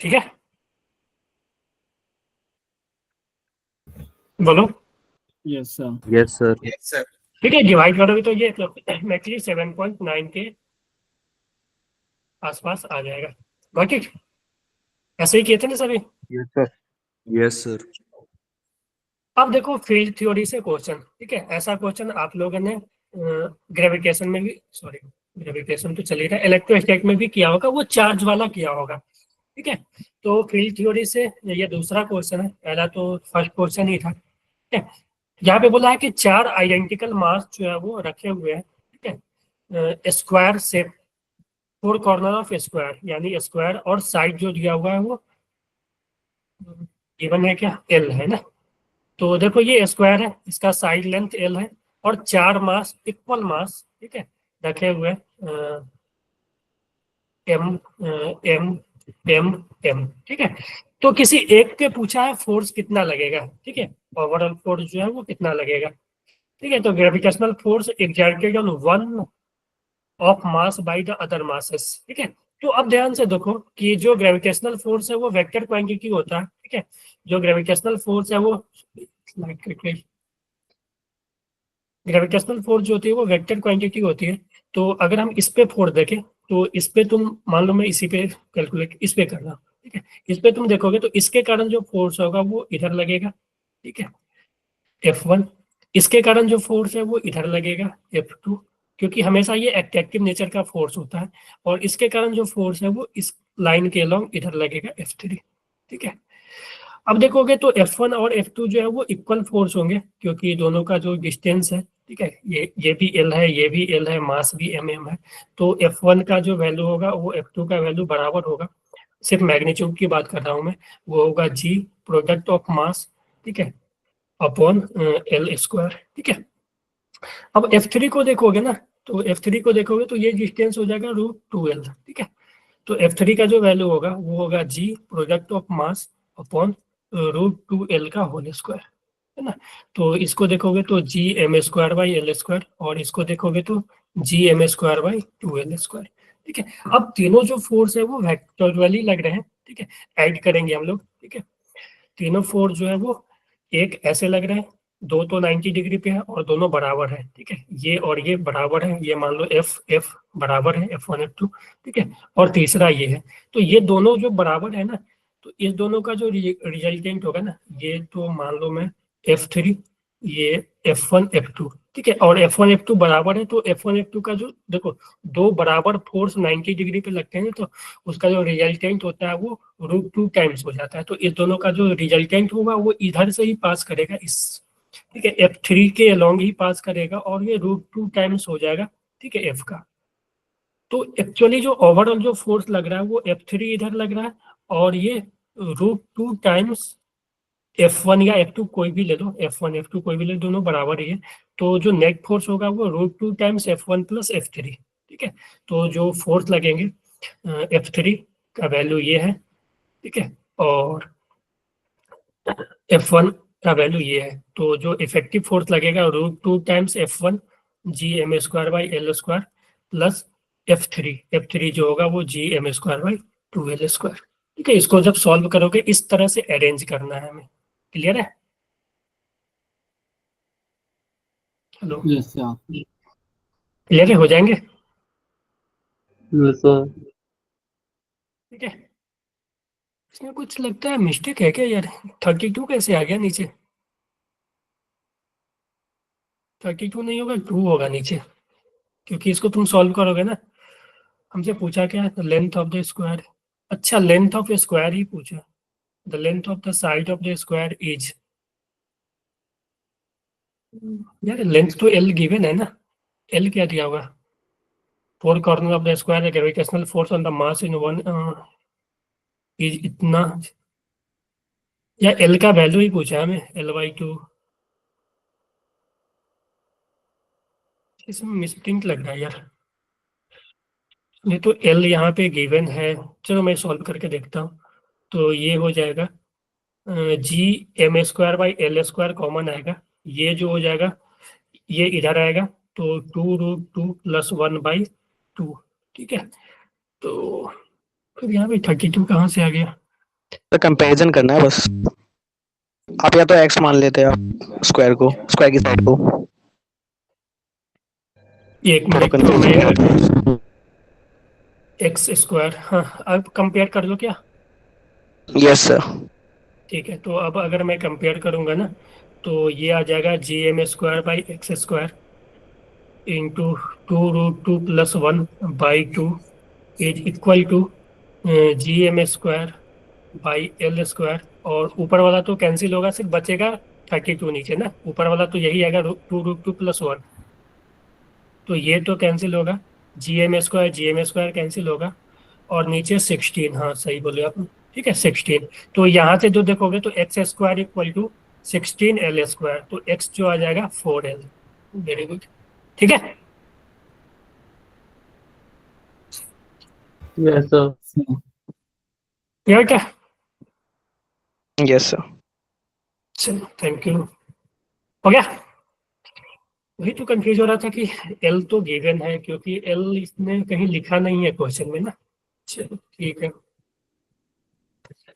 Speaker 1: ठीक है। बोलो।
Speaker 3: Yes sir.
Speaker 5: Yes sir.
Speaker 8: Yes sir.
Speaker 1: ठीक है, डिवाइड करोगे तो ये अप्रोक्सीमेटली 7.9 के आसपास आ जाएगा। Got it? ऐसे ही किए थे ना सभी।
Speaker 5: Yes sir.
Speaker 4: Yes sir.
Speaker 1: अब देखो फील्ड थ्योरी से क्वेश्चन, ठीक है। ऐसा क्वेश्चन आप लोगों ने ग्रेविटेशन में भी, सॉरी ग्रेविटेशन तो चल ही रहा है, इलेक्ट्रोस्टैटिक में भी किया होगा, वो चार्ज वाला किया होगा, ठीक है। तो फील्ड थ्योरी से ये दूसरा क्वेश्चन है, पहला तो फर्स्ट क्वेश्चन ही था, ठीक है। यहाँ पे बोला है कि 4 आइडेंटिकल मास जो है वो रखे हुए हैं, ठीक है, square shape, 4 corner of square, यानी स्क्वायर, और साइड जो दिया हुआ है वो गिवन है क्या, L है ना। तो देखो ये स्क्वायर है, इसका साइड लेंथ L है, और 4 मास, इक्वल मास, ठीक है, रखे हुए M M M M, ठीक है। तो किसी एक के पूछा है फोर्स कितना लगेगा, ठीक है, ओवरऑल फोर्स जो है वो कितना लगेगा, ठीक है। तो gravitational force exerted on one of mass by the other masses, ठीक है। तो अब ध्यान से देखो कि जो ग्रेविटेशनल फोर्स है वो वेक्टर क्वांटिटी होता है, ठीक है। जो ग्रेविटेशनल फोर्स है वो ग्रेविटेशनल फोर्स जो होती है वो वेक्टर क्वांटिटी होती है। तो अगर हम इस पे फोर्स देखें तो इस पे तुम मान लो, मैं इसी पे कैलकुलेट इस पे करना, ठीक है। इस पे तुम देखोगे तो इसके कारण जो फोर्स होगा वो इधर लगेगा, ठीक है, F1। इसके कारण जो फोर्स है वो इधर लगेगा, F2, क्योंकि हमेशा ये एट्रैक्टिव नेचर का फोर्स होता है। और इसके कारण जो फोर्स है वो इस लाइन के अलोंग इधर लगेगा, F3, ठीक है। अब देखोगे तो F1 और F2 जो है वो इक्वल फोर्स होंगे, क्योंकि दोनों का जो डिस्टेंस है, ठीक है, ये भी L है, ये भी L है, मास भी mm है। तो F1 का जो वैल्यू होगा वो F2 का वैल्यू बराबर होगा, सिर्फ मैग्नीट्यूड की बात कर रहा हूँ मैं, वो होगा G प्रोडक्ट ऑफ मास, ठीक है, अपॉन L², ठीक है। अब F3 को देखोगे ना, तो F3 को देखोगे तो ये डिस्टेंस हो जाएगा √2L, ठीक है। तो F3 का जो वैल्यू होगा वो होगा G product of mass upon √2L का होल स्क्वायर, है ना। तो इसको देखोगे तो gm²/L², और इसको देखोगे तो gm²/2L², ठीक है। अब तीनों जो फोर्स है वो वेक्टोरियली लग रहे हैं, ठीक है, ऐड करेंगे हम लोग, ठीक है। तीनों फोर्स जो है वो एक ऐसे लग रहे हैं, दो तो 90 डिग्री पे है और दोनों बराबर है, ठीक है। ये और ये बराबर है, ये मान लो F बराबर है F1 F2, ठीक है। और तीसरा ये है, तो ये दोनों जो बराबर है ना, तो इस दोनों का जो रिजल्टेंट होगा ना, ये तो मान लो मैं F3, ये F1 F2, ठीक है। और F1 F2 बराबर है, तो F1 F2 का जो देखो, दो बराबर फोर्स 90 डिग्री पे लगते हैं, तो उसका जो रिजल्टेंट होता है वो √2 टाइम्स हो जाता है। तो इस दोनों का जो रिजल्टेंट होगा वो इधर से ही पास करेगा, इस, ठीक है, F3 के अलोंग ही पास करेगा, और ये √2 टाइम्स हो जाएगा, ठीक है, F का। तो एक्चुअली जो ओवरऑल जो फोर्स लग रहा है वो F3 इधर लग रहा है, और ये √2 टाइम्स F1 या F2 कोई भी ले लो, F1 F2 कोई भी ले लो, दोनों बराबर ही है। तो जो नेट फोर्स होगा वो √2 टाइम्स F1 प्लस F3, ठीक है। तो जो फोर्स लगेंगे F3 का वैल्यू ये है, ठीक है, और F1 का वैल्यू ये है। तो जो इफेक्टिव फोर्स लगेगा √2 times F1 gm²/L² plus F3 जो होगा वो gm²/2L², ठीक है। इसको जब सॉल्व करोगे इस तरह से अरेंज करना है हमें, क्लियर है? Hello,
Speaker 3: yes sir.
Speaker 1: क्लियर है, हो जाएंगे?
Speaker 7: सर
Speaker 1: ठीक है, इसमें कुछ लगता है मिस्टेक है क्या यार? 32 कैसे आ गया नीचे? 32 नहीं होगा, 2 होगा नीचे, क्योंकि इसको तुम सॉल्व करोगे ना। हमसे पूछा क्या? Length of the square. अच्छा, लेंथ ऑफ स्क्वायर ही पूछा। The length of the side of the square is, यार लेंथ तो एल गिवन है ना। एल क्या दिया होगा? 4 corner of the square gravitational force on the mass in one is इतना, या एल का वैल्यू ही पूछा हमें, L/2। इसमें मिसप्रिंट लग रहा है यार। नहीं तो एल यहाँ पे गिवन है। चलो मैं सॉल्व करके देखता हूँ। तो ये हो जाएगा G m²/L² कॉमन आएगा, ये जो हो जाएगा ये इधर आएगा, तो 2√2 + 1/2। ठीक है, तो फिर यहाँ पे 32 कहाँ से आ गया?
Speaker 5: तो कंपैरिजन करना है बस। आप या तो x मान लेते हैं आप स्क्वायर को, स्क्वायर की साइड को।
Speaker 1: एक
Speaker 5: थोड़ा
Speaker 1: मिनट, तो
Speaker 5: कंफ्यूजन होता
Speaker 1: मैं
Speaker 5: है।
Speaker 1: x², हाँ अब कंपेयर कर लो क्या?
Speaker 5: Yes sir.
Speaker 1: ठीक है, तो अब अगर मैं कंपेयर करूंगा ना, तो ये आ जाएगा Gm²/x² into 2√2 + 1/2 is equal to Gm²/L², और ऊपर वाला तो कैंसिल होगा, सिर्फ बचेगा 32 नीचे ना। ऊपर वाला तो यही आएगा 2√2 + 1, तो ये तो कैंसिल होगा। Gm² कैंसिल होगा, और नीचे 16, हाँ सही बोले आप। ठीक है, 16। तो यहाँ से जो देखोगे तो x² = 16L², तो x जो आ जाएगा 4L। Very good. ठीक है,
Speaker 7: यस सर
Speaker 1: क्लियर क्या?
Speaker 5: Yes sir.
Speaker 1: चलो, थैंक यू। हो गया? वही तो कंफ्यूज हो रहा था कि L तो गिवन है, क्योंकि L इसने कहीं लिखा नहीं है क्वेश्चन में ना। चलो ठीक है।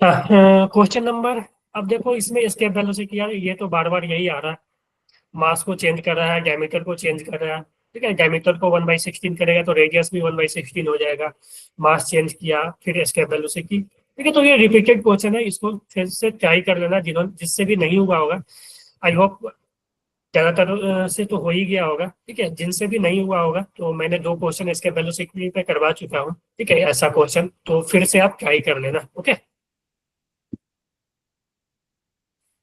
Speaker 1: क्वेश्चन नंबर, अब देखो इसमें स्केप वेलोसिटी, यार ये तो बार बार यही आ रहा है। मास को चेंज कर रहा है, डायमीटर को चेंज कर रहा है। ठीक है, डायमीटर को 1/16 करेगा तो रेडियस भी 1/16 हो जाएगा। मास चेंज किया, फिर एस्केप वेलोसिटी। ठीक है, तो ये रिपीटेड क्वेश्चन है, इसको फिर से ट्राई कर लेना जिन्होंने, जिससे भी नहीं हुआ होगा। आई होप ज्यादातर से तो हो ही गया होगा। ठीक है, जिनसे भी नहीं हुआ होगा, तो मैंने 2 क्वेश्चन एस्केप वेलोसिटी पे करवा चुका हूँ। ठीक है, ऐसा क्वेश्चन तो फिर से आप ट्राई कर लेना। ओके,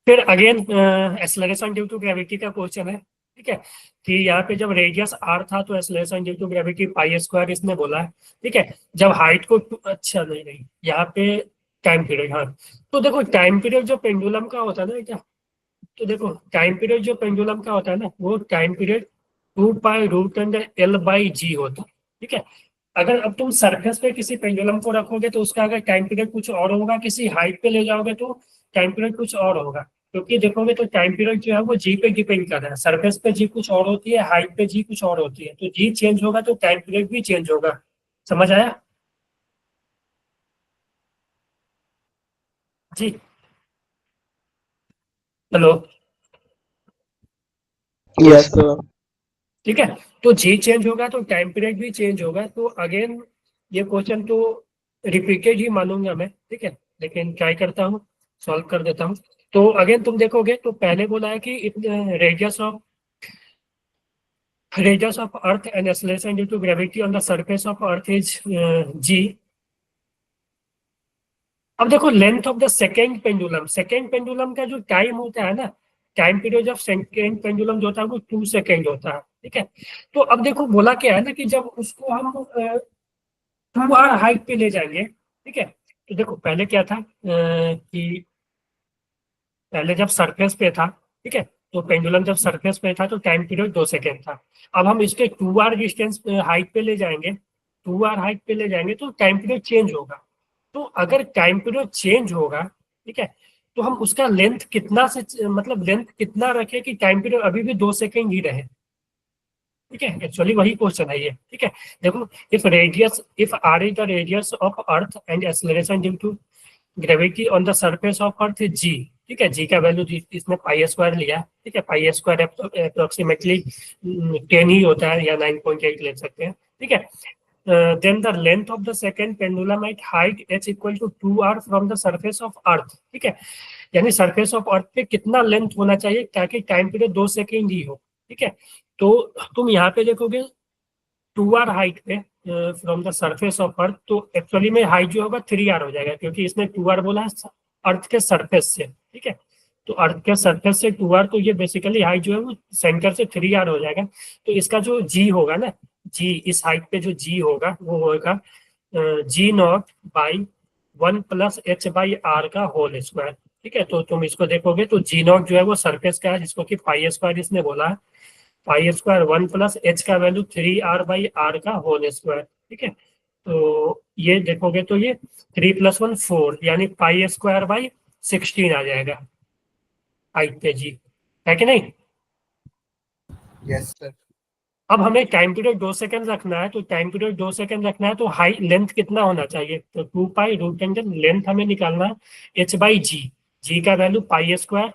Speaker 1: फिर again acceleration due to gravity का क्वेश्चन है। ठीक है, कि यहाँ पे जब रेडियस r था तो एक्सेलरेशन ड्यू टू ग्रेविटी π² इसने बोला है। ठीक है, जब हाइट को अच्छा नहीं नहीं, यहाँ पे टाइम पीरियड, हाँ। तो देखो टाइम पीरियड जो पेंडुलम का होता है ना क्या, तो देखो टाइम पीरियड जो पेंडुलम का होता है ना, वो टाइम पीरियड 2π√L/g होता है। ठीक है, अगर अब तुम सरफेस पे किसी पेंडुलम को रखोगे तो उसका अगर टाइम पीरियड कुछ और होगा, किसी हाइट पे ले जाओगे तो टाइम पीरियड कुछ और होगा। क्योंकि देखोगे तो टाइम पीरियड जो है वो जी पे डिपेंड कर रहा है। सरफेस पे जी कुछ और होती है, हाइट पे जी कुछ और होती है, तो जी चेंज होगा तो टाइम पीरियड भी चेंज होगा। समझ आया जी? हेलो?
Speaker 7: Yes
Speaker 5: yes.
Speaker 7: सर
Speaker 1: ठीक है, तो जी चेंज होगा तो टाइम पीरियड भी चेंज होगा। तो अगेन ये क्वेश्चन तो रिपीटेड ही मानूंगा मैं। ठीक है, लेकिन ट्राई करता हूँ, सॉल्व कर देता हूँ। तो अगेन तुम देखोगे तो पहले बोला है कि radius of earth and acceleration due to gravity on the surface of earth is g। अब देखो length of the second pendulum का जो टाइम होता है ना, time period of second pendulum जो होता है वो 2 सेकेंड होता है। ठीक है, तो अब देखो बोला क्या है ना कि जब उसको हम 2r हाइट पे ले जाएंगे। ठीक है, तो देखो पहले क्या था कि पहले जब सरफेस पे था, ठीक है, तो पेंडुलम जब सरफेस पे था तो टाइम पीरियड 2 सेकेंड था। अब हम इसके 2r डिस्टेंस हाइट पे ले जाएंगे, 2r हाइट पे ले जाएंगे तो टाइम पीरियड चेंज होगा। तो अगर टाइम पीरियड चेंज होगा, ठीक है, तो हम उसका लेंथ कितना से, मतलब लेंथ कितना रखें कि टाइम पीरियड अभी भी 2 सेकेंड ही रहे। ठीक है, एक्चुअली वही क्वेश्चन है ये। ठीक है, देखो if r is the radius of earth and acceleration due to gravity on the surface of earth g। ठीक है, जी का वैल्यू इसमें π² लिया। ठीक है, π² अप्रोक्सीमेटली 10 ही होता है, या 9.8 ले सकते हैं। ठीक है, then the length of the second pendulum at height h equal to 2r from the surface of earth, ठीक है। यानी सरफेस ऑफ अर्थ पे कितना लेंथ होना चाहिए ताकि टाइम पीरियड 2 सेकंड ही हो, ठीक है। तो तुम यहाँ पे देखोगे 2r हाइट पे from the surface of earth, तो एक्चुअली में हाइट जो होगा 3r हो जाएगा, क्योंकि इसने 2r बोला है अर्थ के सरफेस से, ठीक है। तो अर्थ के सरफेस से 2r, तो ये बेसिकली हाइट जो है वो सेंटर से 3r हो जाएगा। तो इसका जो g होगा ना, g इस हाइट पे जो g होगा वो होगा g0 by 1 plus h by r का होल स्क्वायर, ठीक है। तो तुम इसको देखोगे तो g0 जो है वो सरफेस का है, जिसको कि पाई स्क्वायर इसने बोला है, पाई स्क्वायर 1 प्लस h का वैल्यू 3r बाई r का होल स्क्वायर, ठीक है। तो ये देखोगे तो ये 3 + 1 4, यानी पाई स्क्वायर बाई 16 आ जाएगा हाइट पे जी, है कि नहीं।
Speaker 8: Yes sir.
Speaker 1: अब हमें टाइम पीरियड 2 सेकंड रखना है, तो टाइम पीरियड 2 सेकंड रखना है तो हाई लेंथ कितना होना चाहिए, तो 2 पाई रूट टेंजेंट लेंथ हमें निकालना है h बाई जी का वैल्यू पाई स्क्वायर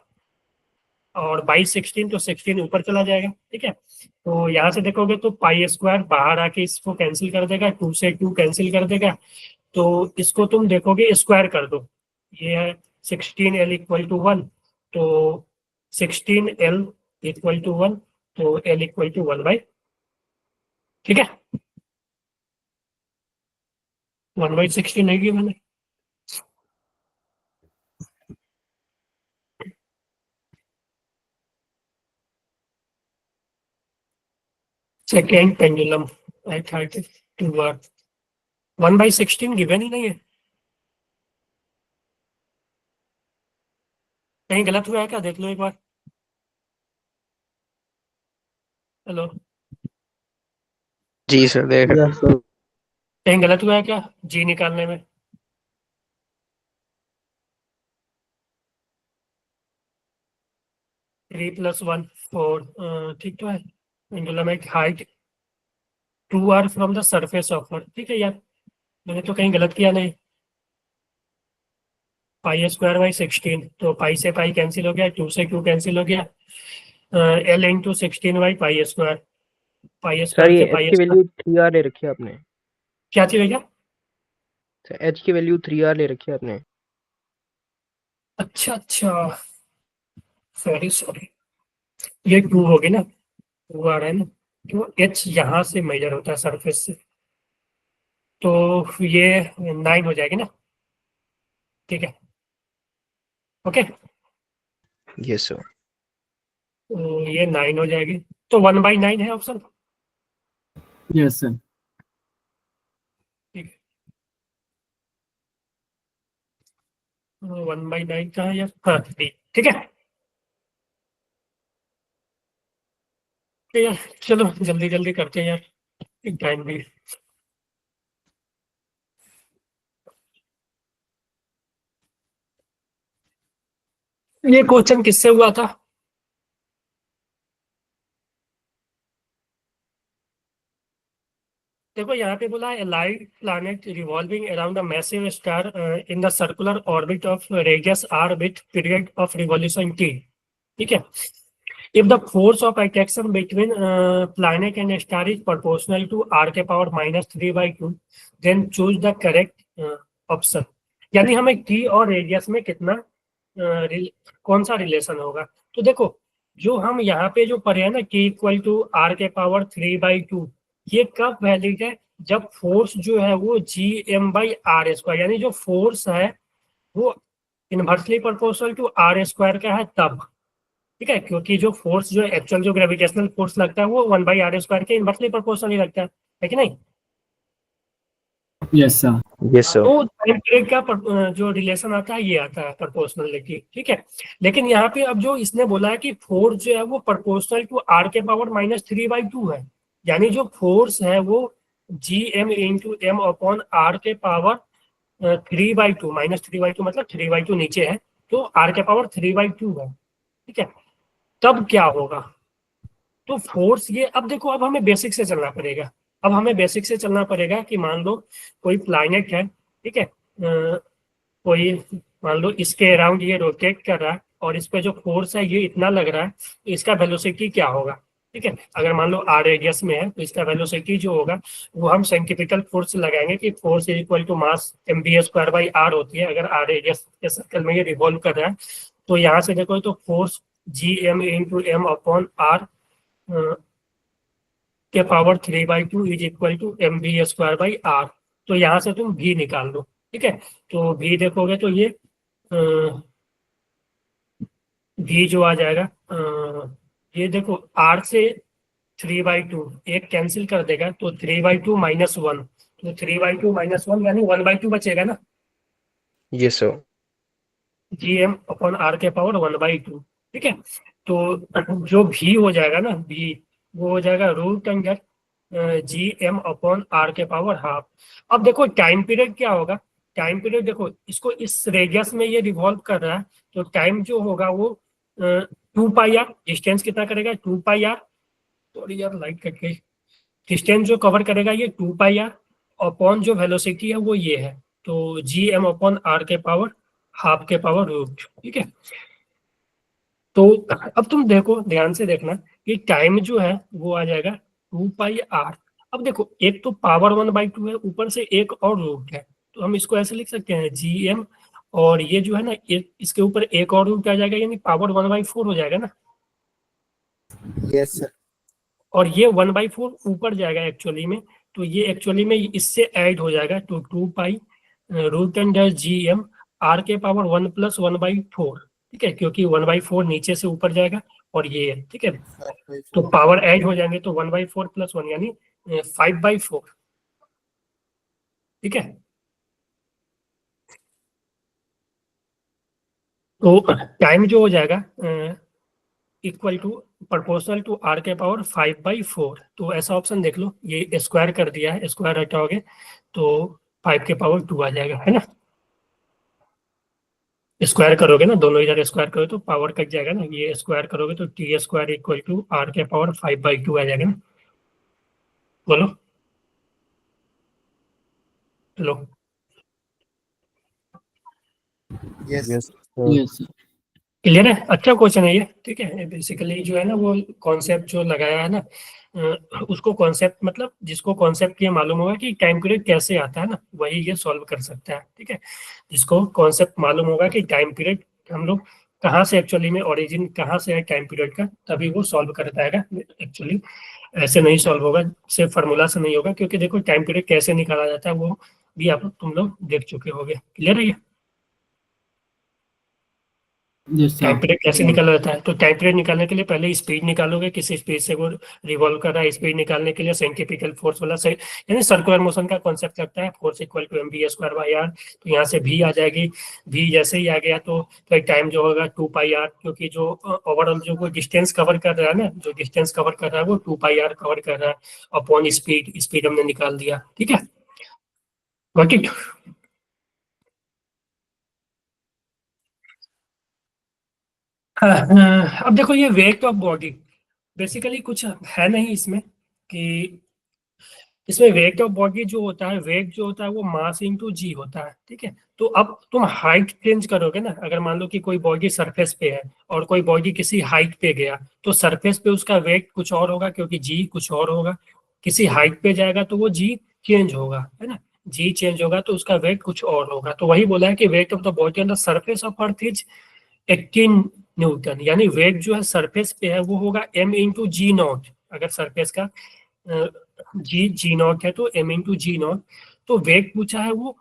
Speaker 1: और बाई 16, तो 16 ऊपर चला जाएगा, ठीक है। तो यहाँ से देखोगे तो पाई स्क्वायर बाहर आके इसको कैंसिल कर देगा, 2 से 2 कैंसिल कर देगा, तो इसको तुम देखोगे स्क्वायर कर दो, ये है 16l इक्वल टू 1, तो 16l इक्वल टू 1, तो l इक्वल टू 1 बाई, ठीक है, 1/16 नहीं की मैंने। Second pendulum at height 2r 1/16 given ही नहीं है, कहीं गलत हुआ है क्या, देख लो एक बार। हेलो,
Speaker 5: जी सर देख रहे
Speaker 7: यस सर।
Speaker 1: कहीं गलत हुआ है क्या जी निकालने में। 3 + 1 4, ठीक तो है। Pendulum at height 2r from the surface of earth, ठीक है यार, मैंने तो कहीं गलत किया नहीं। पाई स्क्वायर बाई 16, तो पाई से पाई कैंसिल हो गया, 2 से 2 कैंसिल हो गया, l into 16 by pi square, pi
Speaker 9: sir
Speaker 1: square
Speaker 9: ये
Speaker 1: से
Speaker 9: एच
Speaker 1: पाई
Speaker 9: की
Speaker 1: स्क्वायर,
Speaker 9: वैल्यू 3r ले रखी है आपने।
Speaker 1: क्या चीज भैया।
Speaker 9: सर एच की वैल्यू 3r ले रखी है आपने।
Speaker 1: अच्छा अच्छा, सॉरी सॉरी, ये 2 होगी ना, 2 आ रहा है ना, तो h यहाँ से मेजर होता है सरफेस से, तो ये 9 हो जाएगी ना, ठीक है, ओके।
Speaker 9: Yes sir.
Speaker 1: तो ये 9 हो जाएगी, तो 1/9 है ऑप्शन,
Speaker 3: यस सर।
Speaker 1: ठीक है। 1/9 का है यार, हाँ ठीक है। तो यार चलो जल्दी जल्दी करते हैं यार, टाइम भी। ये क्वेश्चन किससे हुआ था, देखो यहाँ पे बोला है light planet revolving around a massive star in the circular orbit of radius r with period of revolution t, ठीक है। If the force of attraction between planet and star is proportional to r के power -3/2, then choose the correct option। यानी हमें t और radius में कितना कौन सा रिलेशन होगा, तो देखो जो हम यहाँ पे जो पढ़े हैं ना t इक्वल टू r के पावर 3/2, ये कब वैलिड है, जब फोर्स जो है वो Gm/r², यानी जो फोर्स है वो इनवर्सली प्रोपोर्शनल टू r² का है तब, ठीक है, क्योंकि जो फोर्स जो एक्चुअल जो ग्रेविटेशनल फोर्स लगता है वो 1/r² के इनवर्सली प्रोपोर्शनल ही लगता है कि नहीं।
Speaker 3: Yes sir.
Speaker 9: Yes sir.
Speaker 1: तो टाइम पीरियड का जो रिलेशन आता है ये आता है प्रोपोर्शनलिटी, ठीक है। लेकिन यहाँ पे अब जो इसने बोला है कि फोर्स जो है वो प्रोपोर्शनल टू r के पावर -3/2 है, यानी जो फोर्स है वो Gm into m upon r के पावर 3/2, -3/2 मतलब 3/2 नीचे है, तो r के पावर 3/2 है, ठीक है। तब क्या होगा, तो फोर्स ये, अब देखो अब हमें बेसिक से चलना पड़ेगा, अब हमें बेसिक से चलना पड़ेगा कि मान लो कोई प्लैनेट है, ठीक है, कोई मान लो इसके अराउंड ये रोटेट कर रहा है और इस पे जो फोर्स है ये इतना लग रहा है, तो इसका वेलोसिटी क्या होगा, ठीक है। अगर मान लो r रेडियस में है तो इसका वेलोसिटी जो होगा वो हम सेंट्रीपिटल फोर्स लगाएंगे कि force is equal to mass mv² by r होती है अगर r रेडियस के सर्कल में ये रिवॉल्व कर रहा है। तो यहाँ से देखो तो force gm into m upon r के power 3/2 is equal to mv² by r। तो यहाँ से तुम v निकाल लो, ठीक है। तो v देखोगे तो ये v जो आ जाएगा ये देखो r से 3/2 एक कैंसिल कर देगा तो 3/2 माइनस 1, तो 3/2 माइनस 1 यानी 1/2 बचेगा ना,
Speaker 9: yes sir.
Speaker 1: gm upon r के पावर 1/2, ठीक है। तो जो v हो जाएगा ना, v वो हो जाएगा root under gm upon r के पावर हाफ। अब देखो टाइम पीरियड क्या होगा, टाइम पीरियड देखो इसको इस रेडियस में ये रिवॉल्व कर रहा है तो टाइम जो होगा वो 2πr, डिस्टेंस कितना करेगा 2πr, सॉरी यार लाइट कट गई, डिस्टेंस जो कवर करेगा ये 2πr अपॉन जो वेलोसिटी है वो ये है तो gm अपॉन r के पावर हाफ के पावर रूट, ठीक है। तो अब तुम देखो ध्यान से देखना कि टाइम जो है वो आ जाएगा 2πr। अब देखो एक तो पावर 1/2 है, ऊपर से एक और रूट है, तो हम इसको ऐसे लिख सकते हैं gm और ये जो है ना इसके ऊपर एक और रूट आ जाएगा यानी पावर 1/4 हो जाएगा ना।
Speaker 8: Yes sir.
Speaker 1: और ये 1/4 ऊपर जाएगा एक्चुअली में, तो ये एक्चुअली में इससे ऐड हो जाएगा तो 2π रूट अंडर gm r के पावर 1 + 1/4, ठीक है, क्योंकि 1/4 नीचे से ऊपर जाएगा और ये है, ठीक है। तो पावर ऐड हो जाएंगे तो 1/4 + 1 यानी 5/4, ठीक है। तो टाइम जो हो जाएगा equal to proportional to r के पावर 5/4। तो ऐसा ऑप्शन देख लो, ये स्क्वायर कर दिया है, स्क्वायर हटाओगे तो 5 के पावर 2 आ जाएगा, है ना। स्क्वायर करोगे ना, दोनों इधर स्क्वायर करोगे तो पावर कट जाएगा ना, ये स्क्वायर करोगे तो t² इक्वल टू r के पावर 5/2 आ जाएगा ना। बोलो लो।
Speaker 8: Yes
Speaker 3: yes sir.
Speaker 1: क्लियर है, अच्छा क्वेश्चन है ये, ठीक है। बेसिकली जो है ना वो कॉन्सेप्ट जो लगाया है ना उसको कॉन्सेप्ट मतलब जिसको कॉन्सेप्ट ये मालूम होगा कि टाइम पीरियड कैसे आता है ना वही ये सॉल्व कर सकता है, ठीक है। जिसको कॉन्सेप्ट मालूम होगा कि टाइम पीरियड हम लोग कहाँ से एक्चुअली में ओरिजिन कहाँ से है टाइम पीरियड का, तभी वो सॉल्व कर पाएगा। एक्चुअली ऐसे नहीं सॉल्व होगा, सिर्फ फार्मूला से नहीं होगा, क्योंकि देखो टाइम पीरियड कैसे निकाला जाता है वो भी आप तुम लोग देख चुके होगे। क्लियर है ये
Speaker 3: यस
Speaker 1: टाइम
Speaker 3: सर।
Speaker 1: पीरियड कैसे निकाला जाता है। तो टाइम पीरियड निकालने के लिए पहले स्पीड निकालोगे, किसी स्पीड से वो रिवॉल्व कर रहा है, स्पीड निकालने के लिए सेंट्रीपिटल फोर्स वाला से यानी सर्कुलर मोशन का कॉन्सेप्ट लगता है, फोर्स इक्वल टू mv²/r। तो यहाँ से v आ जाएगी, v जैसे ही आ गया तो टाइम जो होगा 2πr, क्योंकि जो ओवरऑल जो वो डिस्टेंस कवर कर रहा है ना, जो डिस्टेंस कवर कर रहा है वो 2πr कवर कर रहा है अपॉन स्पीड, स्पीड हमने निकाल दिया, ठीक है। Got it. अब देखो ये वेट ऑफ बॉडी बेसिकली कुछ है नहीं इसमें कि इसमें वेट ऑफ बॉडी जो होता है, वेट जो होता है वो मास इंटू जी होता है, ठीक है। तो अब तुम हाइट चेंज करोगे ना, अगर मान लो कि कोई बॉडी सरफेस पे है और कोई बॉडी किसी हाइट पे गया तो सरफेस पे उसका वेट कुछ और होगा क्योंकि जी कुछ और होगा, किसी हाइट पे जाएगा तो वो जी चेंज होगा, है ना। जी चेंज होगा तो उसका वेट कुछ और होगा। तो वही बोला है कि weight of the body on the surface of earth is 18 Newton, यानी वेट जो है सरफेस पे है वो होगा m इंटू जी नॉट। अगर सरफेस का जी नॉट है तो m इंटू जी नॉट। तो वेट पूछा है वो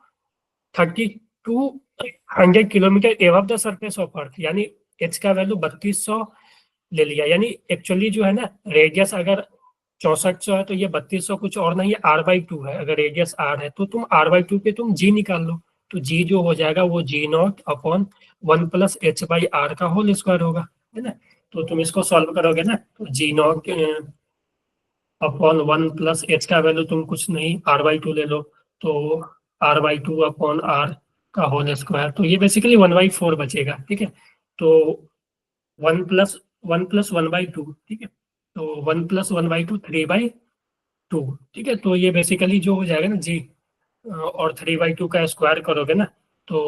Speaker 1: 3200 kilometre above the surface of अर्थ, यानी h का वैल्यू 3200 ले लिया। यानी एक्चुअली जो है ना रेडियस अगर 6400 है तो ये 3200 कुछ और नहीं है, r/2 है। अगर रेडियस r है तो तुम r/2 पे तुम g निकाल लो, तो g जो हो जाएगा वो g0 अपॉन 1 + h/r का होल स्क्वायर होगा, है ना। तो तुम इसको सॉल्व करोगे ना तो g0 अपॉन 1 + h का वैल्यू तुम कुछ नहीं r/2 ले लो, तो r/2 अपॉन r का होल स्क्वायर, तो ये बेसिकली 1/4 बचेगा, ठीक है। तो 1 + 1/2, ठीक है। तो 1 + 1/2 3/2, ठीक है। तो ये बेसिकली जो हो जाएगा ना जी और 3/2 का स्क्वायर करोगे ना तो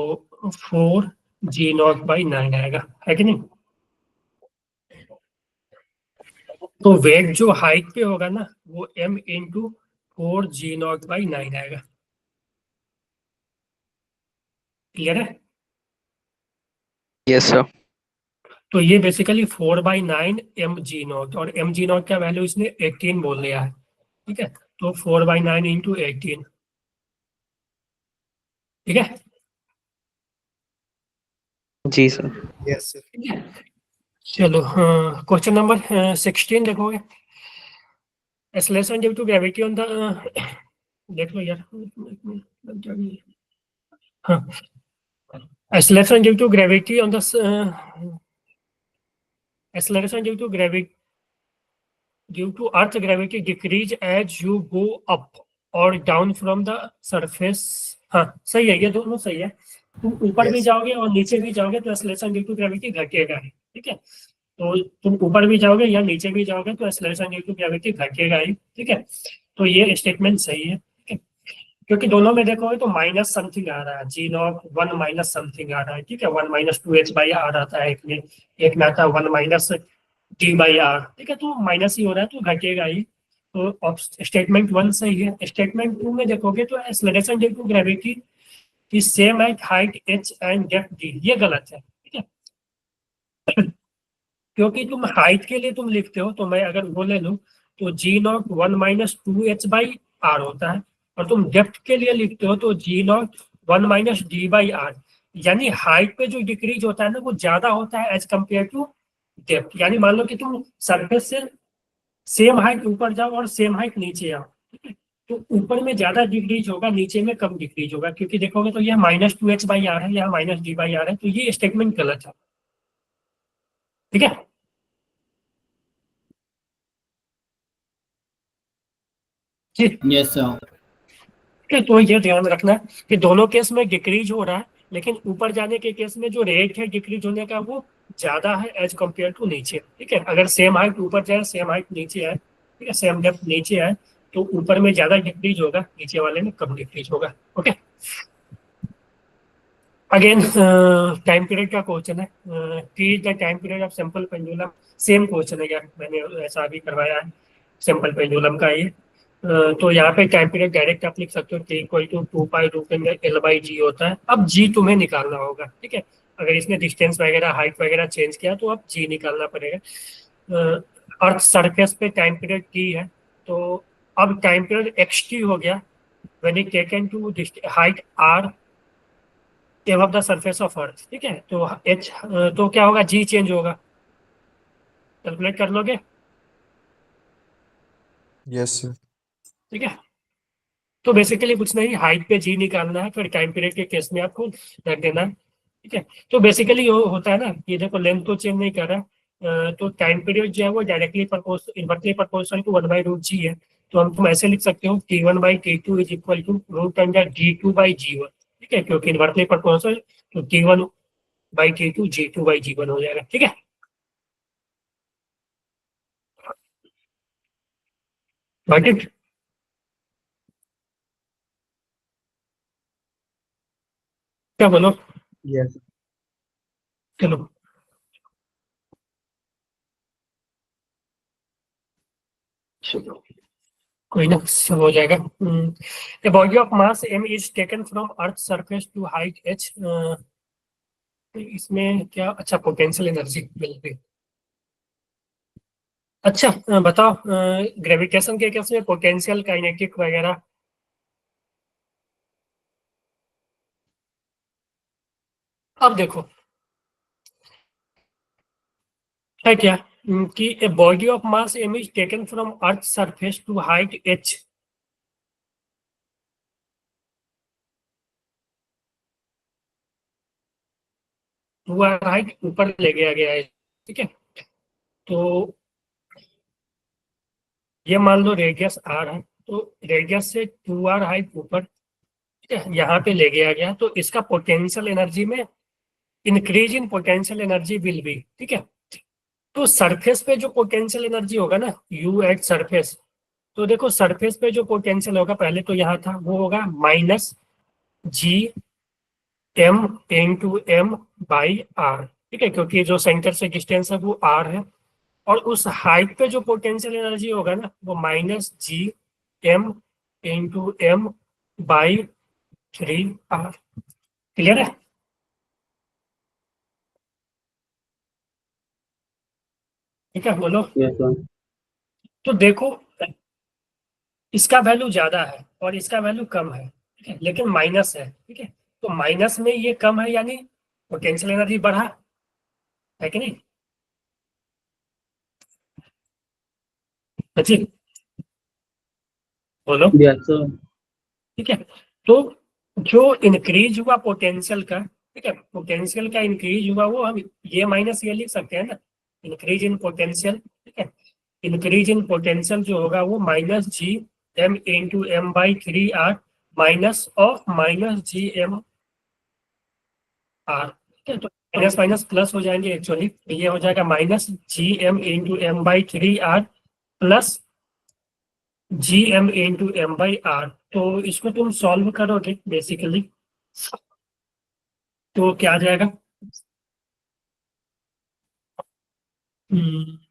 Speaker 1: 4g0/9 आएगा, है कि नहीं। तो वेट जो हाइट पे होगा ना वो m इंटू 4g0/9 आएगा। क्लियर है?
Speaker 5: Yes sir.
Speaker 1: तो ये बेसिकली 4/9 mg0, और mg0 का वैल्यू इसने 18 बोल लिया है। ठीक है, तो 4/9 इंटू 18। ठीक है,
Speaker 5: जी सर।
Speaker 8: Yes sir.
Speaker 1: ठीक है। चलो, हाँ, क्वेश्चन नंबर 16 देखोगे। Acceleration due to gravity on the, देख लो यार, हाँ, acceleration due to gravity on the, acceleration due to gravity, due to earth gravity decrease as you go up or down from the surface। हाँ सही है, ये दोनों सही है। तुम ऊपर भी
Speaker 8: Yes.
Speaker 1: जाओगे और नीचे भी जाओगे तो एक्सेलरेशन ड्यू टू ग्रेविटी घटेगा ही। ठीक है, तो तुम ऊपर भी जाओगे या नीचे भी जाओगे तो एक्सेलरेशन ड्यू टू ग्रेविटी घटेगा ही। ठीक है, तो ये स्टेटमेंट सही है। ठीक है, क्योंकि दोनों में देखोगे तो माइनस समथिंग आ रहा है, g0 1 माइनस समथिंग आ रहा है। ठीक है, 1 माइनस 2h/r आता है एक में आता है 1 माइनस d/r। ठीक है, तो माइनस ही हो रहा है तो घटेगा ही। तो स्टेटमेंट 1 सही है। स्टेटमेंट 2 में देखोगे तो एक्सेलरेशन ड्यू टू ग्रेविटी की same at height h and depth d, ये गलत है। ठीक है, क्योंकि तुम हाइट के लिए तुम लिखते हो, तो मैं अगर वो ले लूँ तो g0 1 माइनस 2h/r होता है, और तुम डेप्थ के लिए लिखते हो तो g0 1 माइनस d/r। यानी हाइट पे जो डिक्रीज होता है ना वो ज्यादा होता है एज कम्पेयर टू डेप्थ। यानी मान लो कि तुम सरफेस से सेम हाइट ऊपर जाओ और सेम हाइट नीचे आओ, ठीक है, तो ऊपर में ज्यादा डिक्रीज होगा, नीचे में कम डिक्रीज होगा। क्योंकि देखोगे तो यह -2h/r है, यहाँ -d/r है, तो ये स्टेटमेंट गलत है। ठीक है, जी,
Speaker 3: यस सर।
Speaker 1: ठीक है, तो ये ध्यान रखना कि दोनों केस में डिक्रीज हो रहा है, लेकिन ऊपर जाने के केस में जो रेट है डिक्रीज होने का वो ज्यादा है एज कम्पेयर टू नीचे। ठीक है, अगर सेम हाइट ऊपर जाए सेम हाइट नीचे आए, ठीक है, सेम डेप्थ नीचे आए, तो ऊपर में ज्यादा डिक्रीज होगा, नीचे वाले में कम डिक्रीज होगा। ओके, अगेन टाइम पीरियड का क्वेश्चन है। The time period of simple pendulum. Same question है यार, मैंने ऐसा भी करवाया है सिंपल पेंडुलम का ये। तो यहाँ पे टाइम पीरियड डायरेक्ट आप लिख सकते हो t इक्वल टू 2π√L/g होता है। अब g तुम्हें निकालना होगा। ठीक है, अगर इसने डिस्टेंस वगैरह हाइट वगैरह चेंज किया तो अब g निकालना पड़ेगा। अर्थ सरफेस पे टाइम पीरियड t है, तो अब टाइम पीरियड xt हो गया when it taken to height r above the surface of earth. ठीक है, तो h, तो क्या होगा, g चेंज होगा। कैलकुलेट कर लोगे?
Speaker 4: Yes sir.
Speaker 1: ठीक है, तो बेसिकली कुछ नहीं, हाइट पे जी निकालना है, फिर टाइम पीरियड के केस में आपको रख देना है। ठीक है, तो बेसिकली होता है ना, ये देखो लेंथ तो चेंज नहीं कर रहा, तो टाइम पीरियड जो है वो directly inversely proportional to 1/√g है। तो हम तुम ऐसे लिख सकते हो t1/t2 is equal to √g2/g1। ठीक है, क्योंकि इनवर्सली प्रोपोर्शनल, तो t1/t2 g2/g1 हो जाएगा। ठीक है, गॉट इट? क्या बोलो?
Speaker 9: यस।
Speaker 1: चलो, चलो, कोई ना, सब हो जाएगा। The body of mass m is taken from earth surface to height h। इसमें क्या, अच्छा, पोटेंशियल एनर्जी मिल गई। अच्छा, बताओ, ग्रेविटेशन के केस में पोटेंशियल काइनेटिक वगैरह। अब देखो है क्या, कि a body of mass m is taken from earth surface to height h। वो हाइट ऊपर ले गया गया है। ठीक है, तो ये मान लो रेडियस r है, तो रेडियस से 2r हाइट ऊपर, ठीक है, यहाँ पे ले गया गया, तो इसका पोटेंशियल एनर्जी में increase in potential energy will be. ठीक है, तो सरफेस पे जो पोटेंशियल एनर्जी होगा ना, u एट सरफेस, तो देखो सरफेस पे जो पोटेंशियल होगा, पहले तो यहाँ था, वो होगा -g m × m/r। ठीक है, क्योंकि जो सेंटर से डिस्टेंस है वो r है। और उस हाइट पे जो पोटेंशियल एनर्जी होगा ना वो minus G M into M by 3r। Clear है? ठीक है, बोलो।
Speaker 3: Yes sir.
Speaker 1: तो देखो इसका वैल्यू ज्यादा है और इसका वैल्यू कम है, ठीक है, लेकिन माइनस है, ठीक है। तो माइनस में ये कम है यानी पोटेंशियल एनर्जी बढ़ा है कि नहीं? जी बोलो।
Speaker 3: Yes sir.
Speaker 1: ठीक है, तो जो इंक्रीज हुआ पोटेंशियल का, ठीक है, पोटेंशियल का इंक्रीज हुआ वो हम ये माइनस ये लिख सकते हैं ना, इंक्रीज इन पोटेंशियल, ठीक है। इंक्रीज इन पोटेंशियल जो होगा वो minus G M into M by 3r minus of minus G M R, ठीक है। तो माइनस माइनस प्लस हो जाएंगे एक्चुअली, ये हो जाएगा minus G M into M by 3r plus G M into M by R. तो इसको तुम सॉल्व करोगे बेसिकली तो क्या आ जाएगा,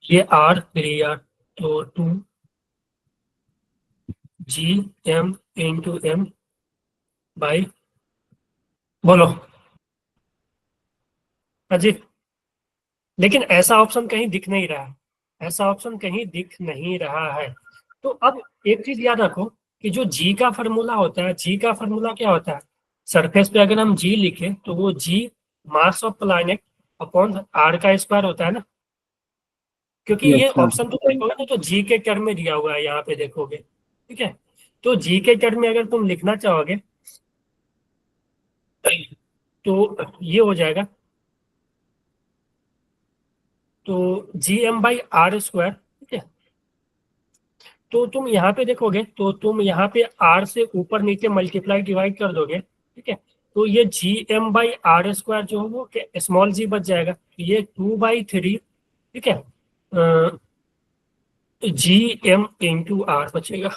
Speaker 1: ये आर फिर ये आर, तो 2 G M into M by, बोलो अजी। लेकिन ऐसा ऑप्शन कहीं दिख नहीं रहा है, ऐसा ऑप्शन कहीं दिख नहीं रहा है। तो अब एक चीज याद रखो कि जो जी का फार्मूला होता है, जी का फार्मूला क्या होता है, सरफेस पे अगर हम जी लिखे तो वो G mass of planet upon R का स्क्वायर होता है ना, क्योंकि
Speaker 3: Yes,
Speaker 1: ये
Speaker 3: sir.
Speaker 1: ऑप्शन तो देखोगे ना तो जी के टर्म में दिया हुआ है यहाँ पे देखोगे, ठीक है। तो जी के टर्म में अगर तुम लिखना चाहोगे तो ये हो जाएगा, तो G M by R square, ठीक है। तो तुम यहाँ पे देखोगे तो तुम यहाँ पे आर से ऊपर नीचे मल्टीप्लाई डिवाइड कर दोगे, ठीक है। तो ये G M by R square जो है वो स्मॉल जी बच जाएगा, ये 2/3, ठीक है, जी एम इंटू आर बचेगा,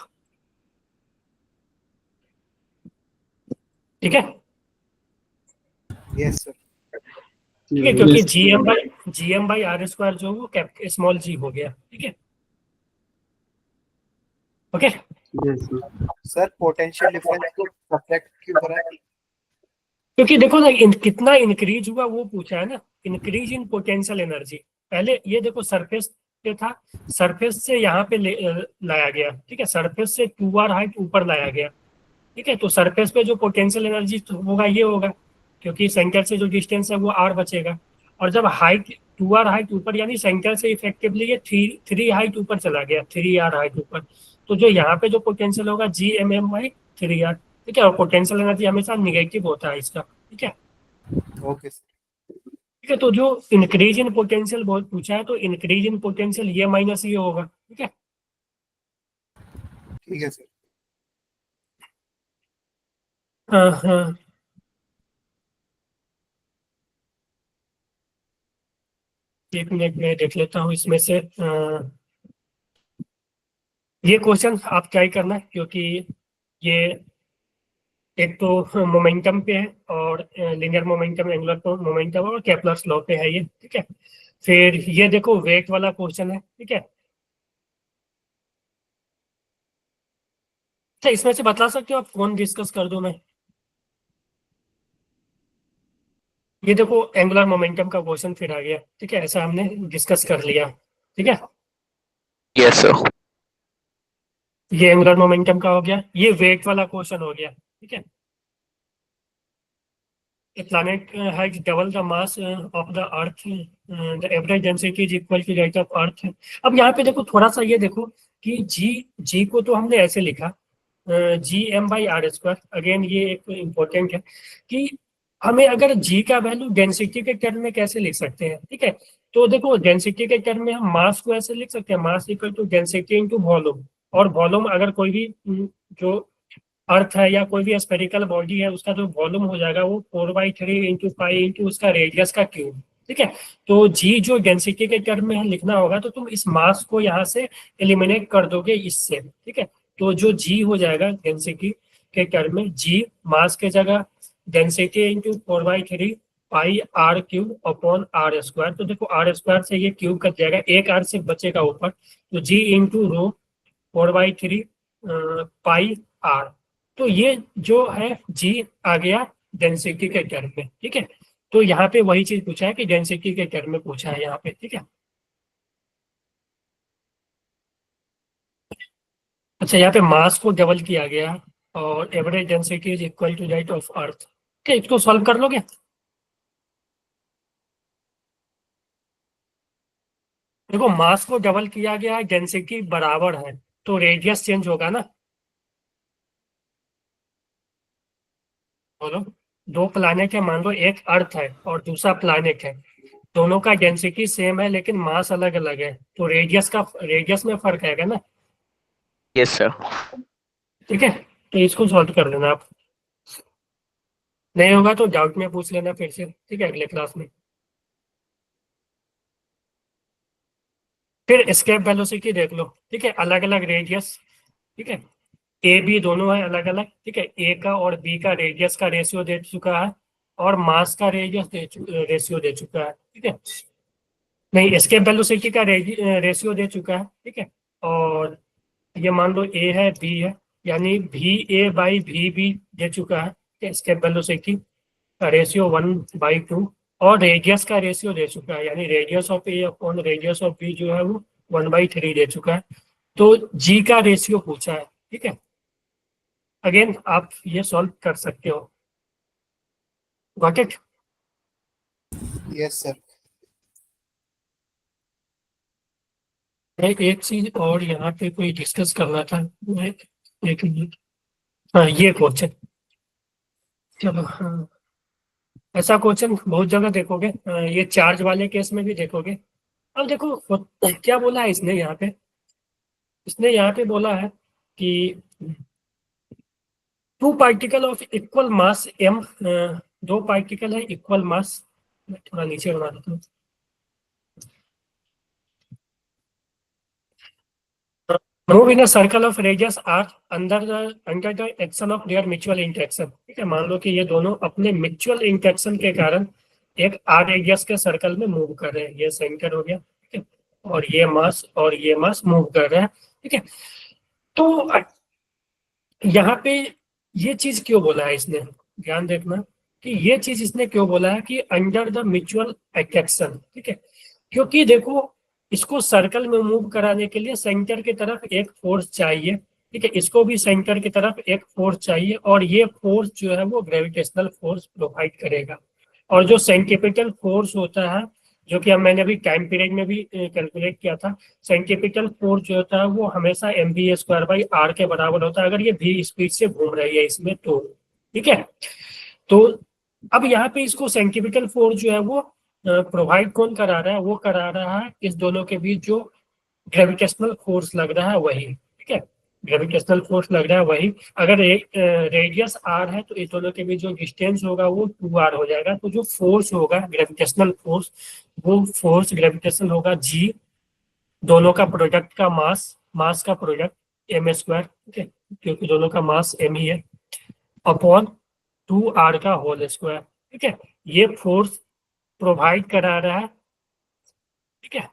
Speaker 1: ठीक है।
Speaker 8: Yes sir.
Speaker 1: ठीक है, क्योंकि G M by R square जो है वो स्मॉल जी हो गया, ठीक है, okay.
Speaker 3: Yes, sir.
Speaker 8: Sir potential difference को सब्ट्रैक्ट क्यों करा है?
Speaker 1: क्योंकि देखो ना कितना इंक्रीज हुआ वो पूछा है ना, इंक्रीज इन पोटेंशियल एनर्जी। पहले ये देखो सरफेस पे था, सरफेस से यहाँ पे लाया गया, ठीक है, सरफेस से 2r हाइट ऊपर लाया गया, ठीक है। तो सरफेस पे जो पोटेंशियल एनर्जी होगा ये होगा, क्योंकि सेंटर से जो डिस्टेंस है वो r बचेगा। और जब हाइट 2r हाइट ऊपर यानी सेंटर से इफेक्टिवली ये 3 हाइट ऊपर चला गया, 3r हाइट ऊपर, तो जो यहाँ पे जो पोटेंशियल होगा G M M by 3r, ठीक है। और पोटेंशियल एनर्जी हमेशा निगेटिव होता है इसका, ठीक है।
Speaker 8: Okay sir.
Speaker 1: ठीक है, तो जो इंक्रीज इन पोटेंशियल बहुत पूछा है तो इंक्रीज इन पोटेंशियल ये माइनस ये होगा, ठीक है।
Speaker 8: ठीक है सर।
Speaker 1: हाँ हाँ, एक मिनट में देख लेता हूँ इसमें से ये क्वेश्चन आप ट्राई करना, क्योंकि ये एक तो मोमेंटम पे है और लिनियर मोमेंटम, एंगुलर मोमेंटम और केपलर्स लॉ पे है ये, ठीक है। फिर ये देखो वेट वाला क्वेश्चन है, ठीक है। अच्छा, इसमें से बता सकते हो आप कौन डिस्कस कर दो मैं? ये देखो एंगुलर मोमेंटम का क्वेश्चन फिर आ गया, ठीक है, ऐसा हमने डिस्कस कर लिया, ठीक है।
Speaker 5: Yes sir.
Speaker 1: ये एंगुलर मोमेंटम का हो गया, ये वेट वाला क्वेश्चन हो गया, ठीक है। A planet has double the mass of the earth, the average density is equal to that of earth। अब यहाँ पे देखो थोड़ा सा ये देखो कि जी को तो हमने ऐसे लिखा G M by R square, again ये एक इम्पोर्टेंट है कि हमें अगर जी का वैल्यू डेंसिटी के टर्म में कैसे लिख सकते हैं, ठीक है। तो देखो डेंसिटी के टर्म में हम मास को ऐसे लिख सकते हैं, mass equal to density into volume. और वॉल्यूम अगर कोई भी जो अर्थ है या कोई भी स्फेरिकल बॉडी है उसका जो वॉल्यूम हो जाएगा वो 4/3 इंटू पाई इंटू उसका रेडियस का क्यूब, ठीक है। तो जी जो डेंसिटी के टर्म में लिखना होगा तो तुम इस मास को यहाँ से एलिमिनेट कर दोगे इससे, ठीक है। तो जो जी हो जाएगा डेंसिटी के टर्म में, जी मास के जगह density into 4/3 pi R cube upon R square. तो देखो आर स्क्वायर से ये क्यूब कट जाएगा, एक आर सिर्फ बचेगा ऊपर, तो जी इंटू रो 4/3 पाई आर। तो ये जो है जी आ गया डेंसिटी के टर्म में, ठीक है। तो यहाँ पे वही चीज पूछा है कि डेंसिटी के टर्म में पूछा है यहाँ पे, ठीक है। अच्छा, यहाँ पे मास को डबल किया गया है और average density is equal to that of earth. ठीक है, इसको सॉल्व कर लोगे? देखो मास को डबल किया गया है, डेंसिटी बराबर है, तो रेडियस चेंज होगा ना। बोलो, दो प्लैनेट है, मान लो एक अर्थ है और दूसरा प्लैनेट है, दोनों का डेंसिटी सेम है लेकिन मास अलग अलग है, तो रेडियस में फर्क आएगा ना।
Speaker 5: Yes sir.
Speaker 1: ठीक है, तो इसको सॉल्व कर लेना आप, नहीं होगा तो डाउट में पूछ लेना फिर से, ठीक है, अगले क्लास में। फिर एस्केप वेलोसिटी देख लो, ठीक है, अलग अलग रेडियस, ठीक है, ए बी दोनों है अलग अलग, ठीक है, ए का और बी का रेडियस का रेशियो दे चुका है और मास का रेशियो दे चुका है, ठीक है, नहीं एस्केप वेलोसिटी का रेशियो दे चुका है, ठीक है, और ये मान लो ए है बी है, यानी V A by V B दे चुका है, एस्केप वेलोसिटी का रेशियो 1/2 और रेडियस का रेशियो दे चुका है, यानी radius of A upon radius of B जो है वो 1/3 दे चुका है। तो जी का रेशियो पूछा है, ठीक है। अगेन आप ये सॉल्व कर सकते हो, गॉट इट?
Speaker 8: Yes sir.
Speaker 1: एक चीज और यहाँ पे कोई डिस्कस करना था, एक मिनट। हाँ, ये क्वेश्चन, चलो, हाँ, ऐसा क्वेश्चन बहुत जगह देखोगे, ये चार्ज वाले केस में भी देखोगे। अब देखो क्या बोला है इसने यहाँ पे, इसने यहाँ पे बोला है कि two particle of equal mass M, दो पार्टिकल है इक्वल मास, मैं थोड़ा नीचे बना देता हूँ, move in a circle of radius R under the action of their mutual interaction. ठीक है, मान लो कि ये दोनों अपने म्यूचुअल इंटरेक्शन के कारण एक आर रेडियस के सर्कल में मूव कर रहे हैं, ये सेंटर हो गया, ठीक है, और ये मास मूव कर रहा है, ठीक है। तो यहाँ पे ये चीज क्यों बोला है इसने, ध्यान देखना कि ये चीज इसने क्यों बोला है कि अंडर द म्यूचुअल अट्रैक्शन, ठीक है, क्योंकि देखो इसको सर्कल में मूव कराने के लिए सेंटर की तरफ एक फोर्स चाहिए, ठीक है, इसको भी सेंटर की तरफ एक फोर्स चाहिए और ये फोर्स जो है वो ग्रेविटेशनल फोर्स प्रोवाइड करेगा। और जो सेंट्रीपिटल फोर्स होता है, जो कि मैंने अभी टाइम पीरियड में भी कैलकुलेट किया था, सेंट्रीपिटल फोर्स जो होता है वो हमेशा mv²/r के बराबर होता है, अगर ये v स्पीड से घूम रही है इसमें तो, ठीक है। तो अब यहाँ पे इसको सेंट्रीपिटल फोर्स जो है वो प्रोवाइड कौन करा रहा है, वो करा रहा है इस दोनों के बीच जो ग्रेविटेशनल फोर्स लग रहा है वही, ठीक है, ग्रेविटेशनल फोर्स लग रहा है वही। अगर रेडियस r है तो इस दोनों के बीच जो डिस्टेंस होगा वो 2r हो जाएगा, तो जो फोर्स होगा ग्रेविटेशनल फोर्स, वो फोर्स ग्रेविटेशनल होगा g, दोनों का प्रोडक्ट का मास का प्रोडक्ट m², ठीक है, क्योंकि दोनों का मास m ही है, अपॉन 2r का होल स्क्वायर, ठीक है, ये फोर्स प्रोवाइड करा रहा है, ठीक है।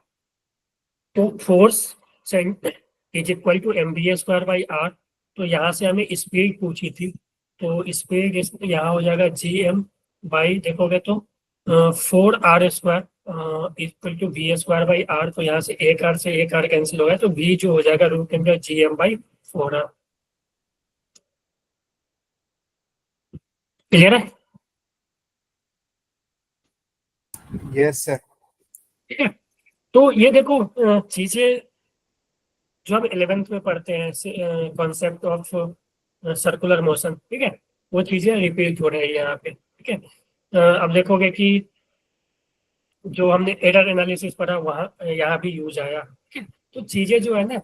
Speaker 1: तो force is equal to mv²/r, तो यहाँ से हमें स्पीड पूछी थी, तो स्पीड यहाँ हो जाएगा gm बाई, देखोगे तो 4r² इक्वल टू v²/r, तो यहाँ से एक r कैंसिल हो गया, तो v जो हो जाएगा रूट के अंदर gm/4r। क्लियर है?
Speaker 8: Yes sir.
Speaker 1: ठीक है, तो ये देखो चीजें जो हम 11th में पढ़ते हैं, कॉन्सेप्ट ऑफ सर्कुलर मोशन, ठीक है, वो चीजें रिपीट हो रही है यहाँ पे, ठीक है। अब देखोगे कि जो हमने एरर एनालिसिस पढ़ा वहाँ यहाँ भी यूज आया, ठीक है, तो चीजें जो है ना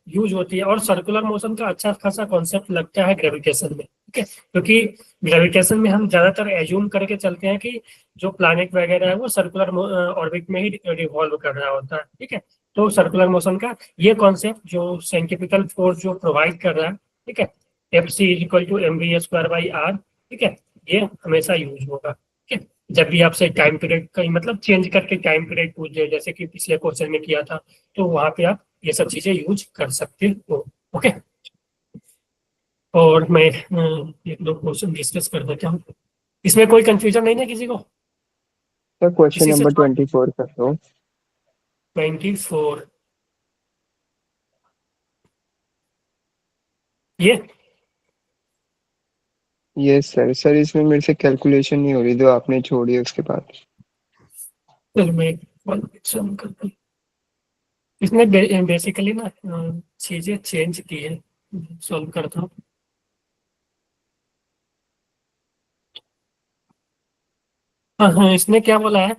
Speaker 1: यूज होती है, और सर्कुलर मोशन का अच्छा खासा कॉन्सेप्ट लगता है ग्रेविटेशन में, ठीक है, क्योंकि ग्रेविटेशन में हम ज्यादातर एज्यूम करके चलते हैं कि जो प्लैनेट वगैरह है वो सर्कुलर ऑर्बिट में ही रिवॉल्व कर रहा होता है, ठीक है। तो सर्कुलर मोशन का ये कॉन्सेप्ट जो सेंट्रीपिटल फोर्स जो प्रोवाइड कर रहा है, ठीक है, Fc = mv²/r, ठीक है, ये हमेशा यूज होगा, ठीक है। जब भी आपसे टाइम पीरियड का मतलब चेंज करके टाइम पीरियड पूछ दे, जैसे कि पिछले क्वेश्चन में किया था, तो वहां पे आप ये सब चीजें यूज कर सकते हो। ओके, और मैं एक दो क्वेश्चन डिस्कस कर देता हूँ। इसमें कोई कंफ्यूजन नहीं ना किसी को?
Speaker 6: सर क्वेश्चन
Speaker 1: किसी से
Speaker 6: नंबर 24 कर दो।
Speaker 1: 24 ये
Speaker 6: यस सर। सर इसमें मेरे से कैलकुलेशन नहीं हो रही जो आपने छोड़ी है उसके बाद।
Speaker 1: चलो मैं सॉल्व करता हूँ। इसने बेसिकली ना चीजें चेंज की है, सॉल्व करता हूँ। हाँ हाँ, इसने क्या बोला है,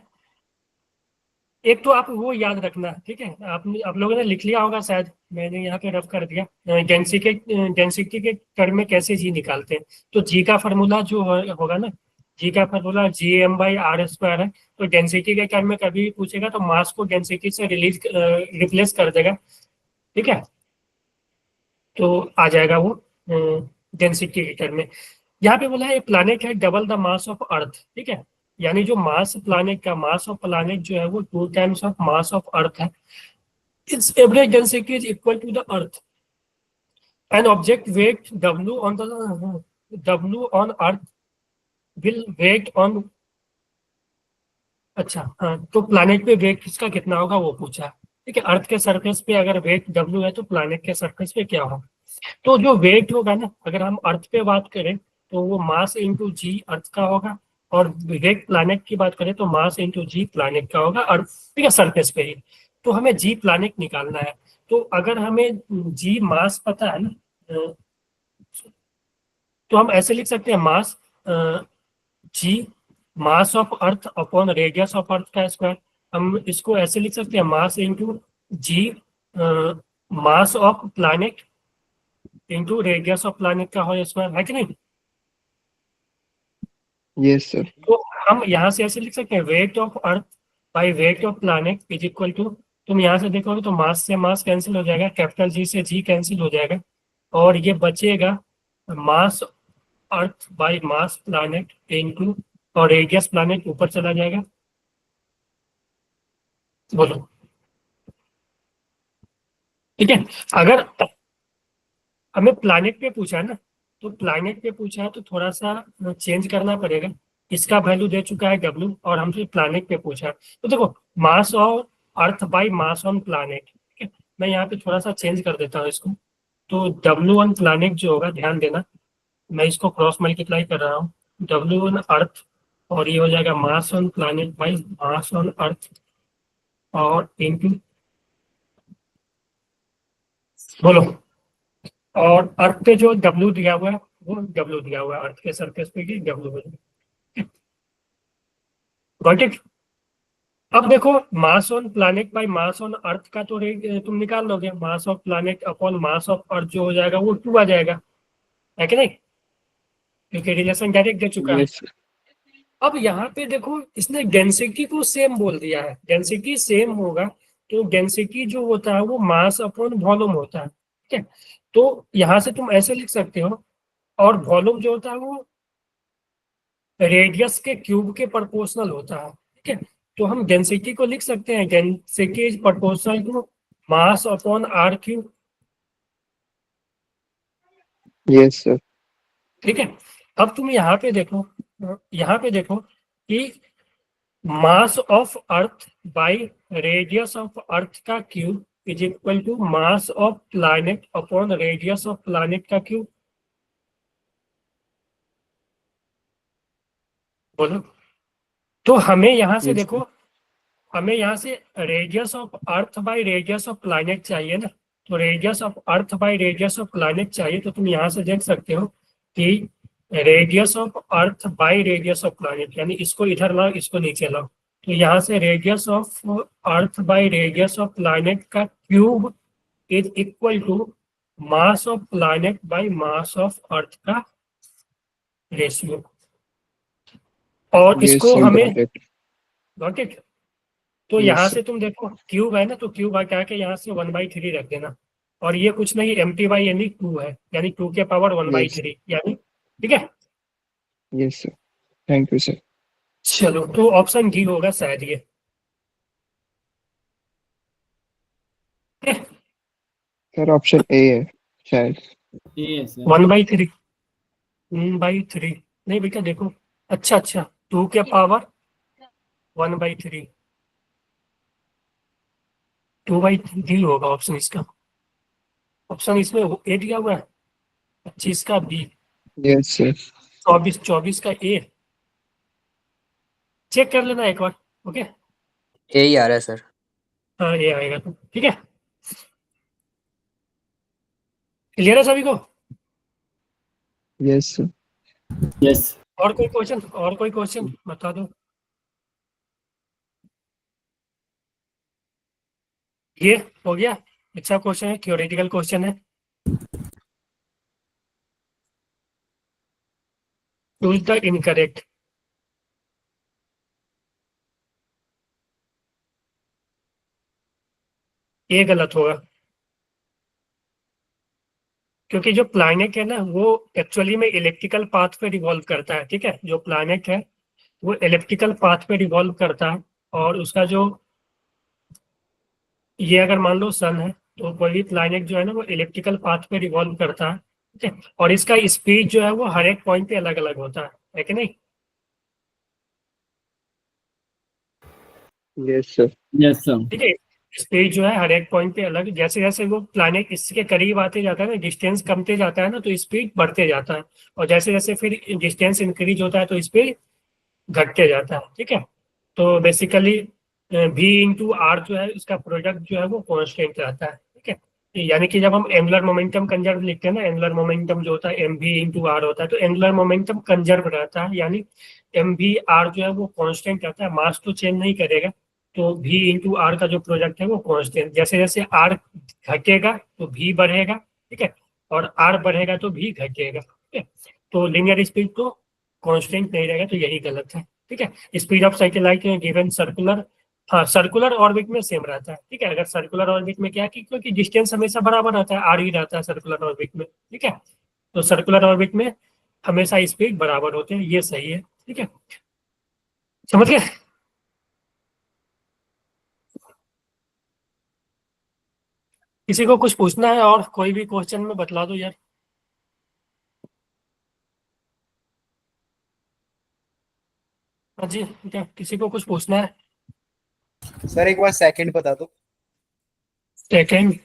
Speaker 1: एक तो आप वो याद रखना, ठीक है, आपने आप लोगों ने लिख लिया होगा शायद, मैंने यहाँ पे रफ कर दिया। डेंसिटी के टर्म में कैसे जी निकालते हैं, तो जी का फार्मूला जो होगा ना, जी का फार्मूला Gm/r² है। तो डेंसिटी के टर्म में कभी भी पूछेगा तो मास को डेंसिटी से रिप्लेस कर देगा, ठीक है, तो आ जाएगा वो डेंसिटी के टर्म में। यहाँ पे बोला है प्लानिट है double the mass of earth, ठीक है, यानी जो मास प्लानिट का, मास ऑफ प्लानिट जो है वो 2 times of mass of earth है। It's average density is equal to the earth. An object weight W on earth will weigh on, अच्छा हाँ, तो प्लानिट पे वेट किसका कितना होगा वो पूछा, ठीक है। अर्थ के सरफेस पे अगर वेट W है तो प्लानिट के सरफेस पे क्या होगा। तो जो वेट होगा ना, अगर हम अर्थ पे बात करें तो वो मास इंटू जी अर्थ का होगा, और वेट प्लानिट की बात करें तो मास इंटू जी प्लानिट का होगा, अर्थ, ठीक है, सरफेस पे ही। तो हमें जी प्लानिट निकालना है। तो अगर हमें जी मास पता है ना, तो हम ऐसे लिख सकते हैं mass G mass of earth upon radius of earth का स्क्वायर। हम इसको ऐसे लिख सकते हैं mass into G mass of planet into radius of planet का होल स्क्वायर, है कि नहीं।
Speaker 6: Yes sir.
Speaker 1: तो हम यहाँ से ऐसे लिख सकते हैं weight of earth by weight of planet is equal to, तुम यहाँ से देखोगे तो मास से मास कैंसिल हो जाएगा, कैपिटल जी से जी कैंसिल हो जाएगा, और ये बचेगा mass earth by mass planet into, और रेडियस प्लानिट ऊपर चला जाएगा। बोलो, ठीक है। अगर हमें प्लानिट पे पूछा है ना, तो प्लानिट पे पूछा है तो थोड़ा सा चेंज करना पड़ेगा। इसका वैल्यू दे चुका है W, और हमसे प्लानिट पे पूछा है, तो देखो मास of earth by mass on planet, ठीक है। मैं यहाँ पे थोड़ा सा चेंज कर देता हूँ इसको। तो W ऑन प्लानिट जो होगा, ध्यान देना, मैं इसको क्रॉस मल्टीप्लाई कर रहा हूँ, W ऑन अर्थ, और ये हो जाएगा मास on planet by mass on earth, और इंटू, बोलो, और अर्थ पे जो W दिया हुआ है वो W दिया हुआ है, अर्थ के सरफेस पे की W हो जाएगा। Got it. अब देखो मास on planet by mass on earth का तो तुम निकाल लोगे, मास of planet upon mass of अर्थ जो हो जाएगा वो 2 आ जाएगा, है कि नहीं, क्योंकि रिलेशन डायरेक्ट दे चुका है।
Speaker 6: यस
Speaker 1: अब यहाँ पे देखो इसने डेंसिटी को सेम बोल दिया है, डेंसिटी सेम होगा तो डेंसिटी जो होता है वो मास अपॉन वॉल्यूम होता है, ठीक है। तो यहाँ से तुम ऐसे लिख सकते हो, और वॉल्यूम जो होता है वो रेडियस के क्यूब के प्रोपोर्शनल होता है, ठीक है। तो हम डेंसिटी को लिख सकते हैं, density is proportional to mass upon R cube,
Speaker 6: yes sir.
Speaker 1: ठीक है। अब तुम यहाँ पे देखो, यहाँ पे देखो कि mass of earth by radius of earth का cube is equal to mass of planet upon radius of planet का क्यूब, बोलो। तो हमें यहाँ से
Speaker 6: Yes,
Speaker 1: देखो, हमें यहाँ से radius of earth by radius of planet चाहिए ना, तो radius of earth by radius of planet चाहिए, तो तुम यहाँ से देख सकते हो कि radius of earth by radius of planet, यानी इसको इधर लाओ इसको नीचे लाओ, तो यहाँ से radius of earth by radius of planet का cube is equal to mass of planet by mass of earth का रेशियो, और
Speaker 6: yes,
Speaker 1: इसको
Speaker 6: sir,
Speaker 1: हमें,
Speaker 6: got it.
Speaker 1: Got it. तो
Speaker 6: Yes,
Speaker 1: यहाँ
Speaker 6: sir.
Speaker 1: से तुम देखो क्यूब है ना, तो क्यूब हटा के यहाँ से 1/3 रख देना, और ये कुछ नहीं MT बाई यानी 2 है, यानी 2 के पावर 1/3, यानी, ठीक है।
Speaker 6: Yes, sir. Thank you, sir.
Speaker 1: चलो तो ऑप्शन डी होगा शायद ये।
Speaker 6: सर ऑप्शन ए है शायद।
Speaker 3: ये है सर।
Speaker 1: 1/3 1/3 नहीं बेटा देखो, अच्छा अच्छा 2 के पावर 1/3 2/3 होगा ऑप्शन इसका। ऑप्शन इसमें ए दिया हुआ है, 25 का बी,
Speaker 6: यस सर।
Speaker 1: 24 का ए। चेक कर लेना एक बार। ओके,
Speaker 9: यही आ रहा है सर।
Speaker 1: हाँ ये आएगा तो ठीक है। क्लियर है सभी को?
Speaker 6: Yes sir.
Speaker 3: यस।
Speaker 1: और कोई क्वेश्चन बता दो। ये हो गया, अच्छा क्वेश्चन है, थ्योरेटिकल क्वेश्चन है। Choose the incorrect. ये गलत होगा, क्योंकि जो प्लैनेट है ना वो एक्चुअली में इलेक्ट्रिकल पाथ पे रिवॉल्व करता है। ठीक है, जो प्लैनेट है वो इलेक्ट्रिकल पाथ पे रिवॉल्व करता है, और उसका जो ये अगर मान लो सन है तो कोई भी प्लैनेट जो है ना वो इलेक्ट्रिकल पाथ पे रिवॉल्व करता है। ठीक है, और इसका स्पीड जो है वो हर एक पॉइंट पे अलग अलग होता है कि नहीं?
Speaker 6: Yes sir.
Speaker 3: Yes sir.
Speaker 1: ठीक है, स्पीड जो है हर एक पॉइंट पे अलग, जैसे जैसे वो प्लैनेट इसके करीब आते जाता है ना, डिस्टेंस कमते जाता है ना, तो स्पीड बढ़ते जाता है, और जैसे जैसे फिर डिस्टेंस इंक्रीज होता है तो स्पीड घटते जाता है। ठीक है, तो बेसिकली V/R जो है इसका प्रोडक्ट जो है वो कांस्टेंट रहता है। ठीक है, यानी कि जब हम एंगुलर मोमेंटम कंजर्व लिखते हैं ना, एंगुलर मोमेंटम जो होता है mv/r होता है, तो एंगुलर मोमेंटम कंजर्व रहता है, यानी mv/r जो है वो कांस्टेंट रहता है, मास तो चेंज नहीं करेगा। तो V/R का जो प्रोडक्ट है वो कांस्टेंट, जैसे जैसे R घटेगा तो V बढ़ेगा। ठीक है, और R बढ़ेगा तो V घटेगा। ठीक है, तो लिनियर स्पीड तो कांस्टेंट नहीं रहेगा, तो यही गलत है। ठीक है, speed of satellite given circular, हाँ सर्कुलर ऑर्बिट में सेम रहता है। ठीक है, अगर सर्कुलर ऑर्बिट में क्या है कि क्योंकि डिस्टेंस हमेशा बराबर रहता है, आर ही रहता है सर्कुलर ऑर्बिट में। ठीक है, तो सर्कुलर ऑर्बिट में हमेशा स्पीड बराबर होते हैं, ये सही है। ठीक है, समझ गए? किसी को कुछ पूछना है और कोई भी क्वेश्चन में बतला दो यार। हाँ जी, क्या किसी को कुछ पूछना है?
Speaker 8: सर एक बार सेकंड बता दो।
Speaker 1: सेकेंड,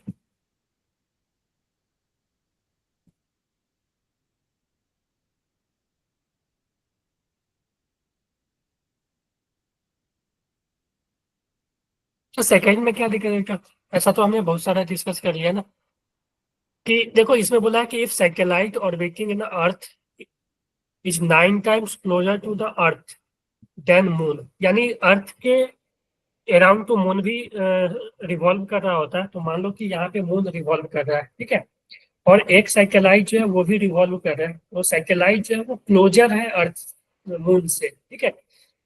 Speaker 1: तो सेकेंड में क्या दिक्कत है? ऐसा तो हमने बहुत सारा डिस्कस कर लिया ना, कि देखो इसमें बोला है कि if satellite orbiting in earth is 9 times closer to the earth than moon, यानी अर्थ के अराउंड टू मून भी रिवॉल्व कर रहा होता है, तो मान लो कि यहाँ पे मून रिवॉल्व कर रहा है। ठीक है, और एक सैटेलाइट जो है वो भी रिवॉल्व कर रहा है, वो सैटेलाइट जो है वो क्लोजर है अर्थ मून से। ठीक है,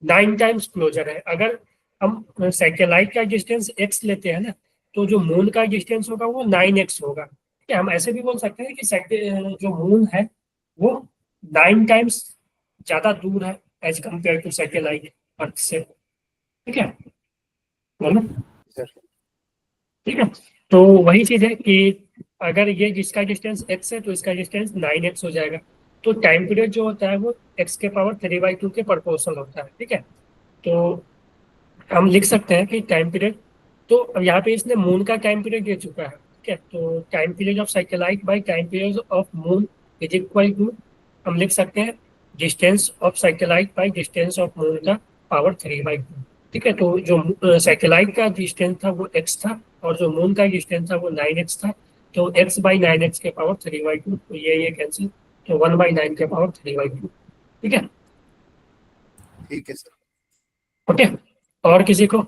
Speaker 1: 9 टाइम्स क्लोजर है। अगर हम सैटेलाइट का डिस्टेंस x लेते हैं ना, तो जो मून का डिस्टेंस होगा वो 9x होगा। ठीक है, हम ऐसे भी बोल सकते हैं कि जो मून है वो 9 टाइम्स ज्यादा दूर है एज कम्पेयर टू सैटेलाइट अर्थ से। ठीक है, बोलो।
Speaker 8: सर
Speaker 1: ठीक है, तो वही चीज है कि अगर ये जिसका डिस्टेंस x है तो इसका डिस्टेंस 9x हो जाएगा, तो टाइम पीरियड जो होता है वो x के पावर 3/2 के प्रोपोर्शनल होता है। ठीक है, तो हम लिख सकते हैं कि टाइम पीरियड, तो अब यहाँ पे इसने मून का टाइम पीरियड दे चुका है। ठीक है, तो time period of satellite by time period of moon is equal to, हम लिख सकते हैं distance of satellite by distance of moon का पावर 3/2। ठीक है, तो जो सैटेलाइट का डिस्टेंस था वो x था, और जो मून का डिस्टेंस था वो 9x था, तो x/9x के पावर 3/2, तो ये कैंसिल, तो 1/9 के पावर 3/2। ठीक है,
Speaker 8: ठीक है सर।
Speaker 1: ओके, और किसी को?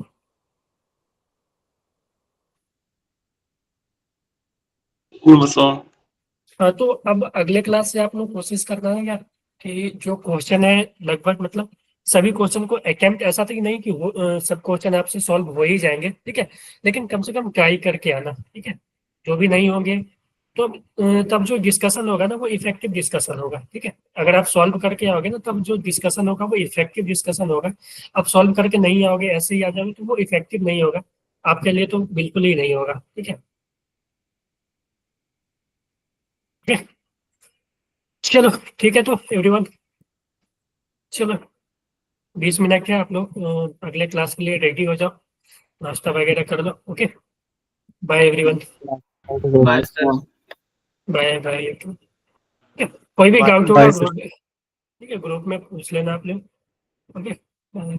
Speaker 1: हाँ, तो अब अगले क्लास से आप लोग कोशिश करना है यार कि जो क्वेश्चन है लगभग मतलब सभी क्वेश्चन को अटेम्प्ट, ऐसा तो कि नहीं कि सब क्वेश्चन आपसे सॉल्व हो ही जाएंगे। ठीक है, लेकिन कम से कम ट्राई करके आना। ठीक है, जो भी नहीं होंगे तो तब जो डिस्कशन होगा ना वो इफेक्टिव डिस्कशन होगा, ठीक है। अगर आप सॉल्व करके आओगे ना तब जो डिस्कशन होगा वो इफेक्टिव डिस्कशन होगा। आप सॉल्व करके नहीं आओगे, ऐसे ही आ जाओगे तो वो इफेक्टिव नहीं होगा, आपके लिए तो बिल्कुल ही नहीं होगा, ठीक है। ठीक है? चलो ठीक है, तो एवरीवन चलो 20 मिनट है, आप लोग अगले क्लास के लिए रेडी हो जाओ, नाश्ता वगैरह कर लो। Okay, bye everyone,
Speaker 3: bye sir.
Speaker 1: Bye bye. कोई भी डाउट होगा ग्रुप, ठीक है, ग्रुप में पूछ लेना आप लोग। Okay bye.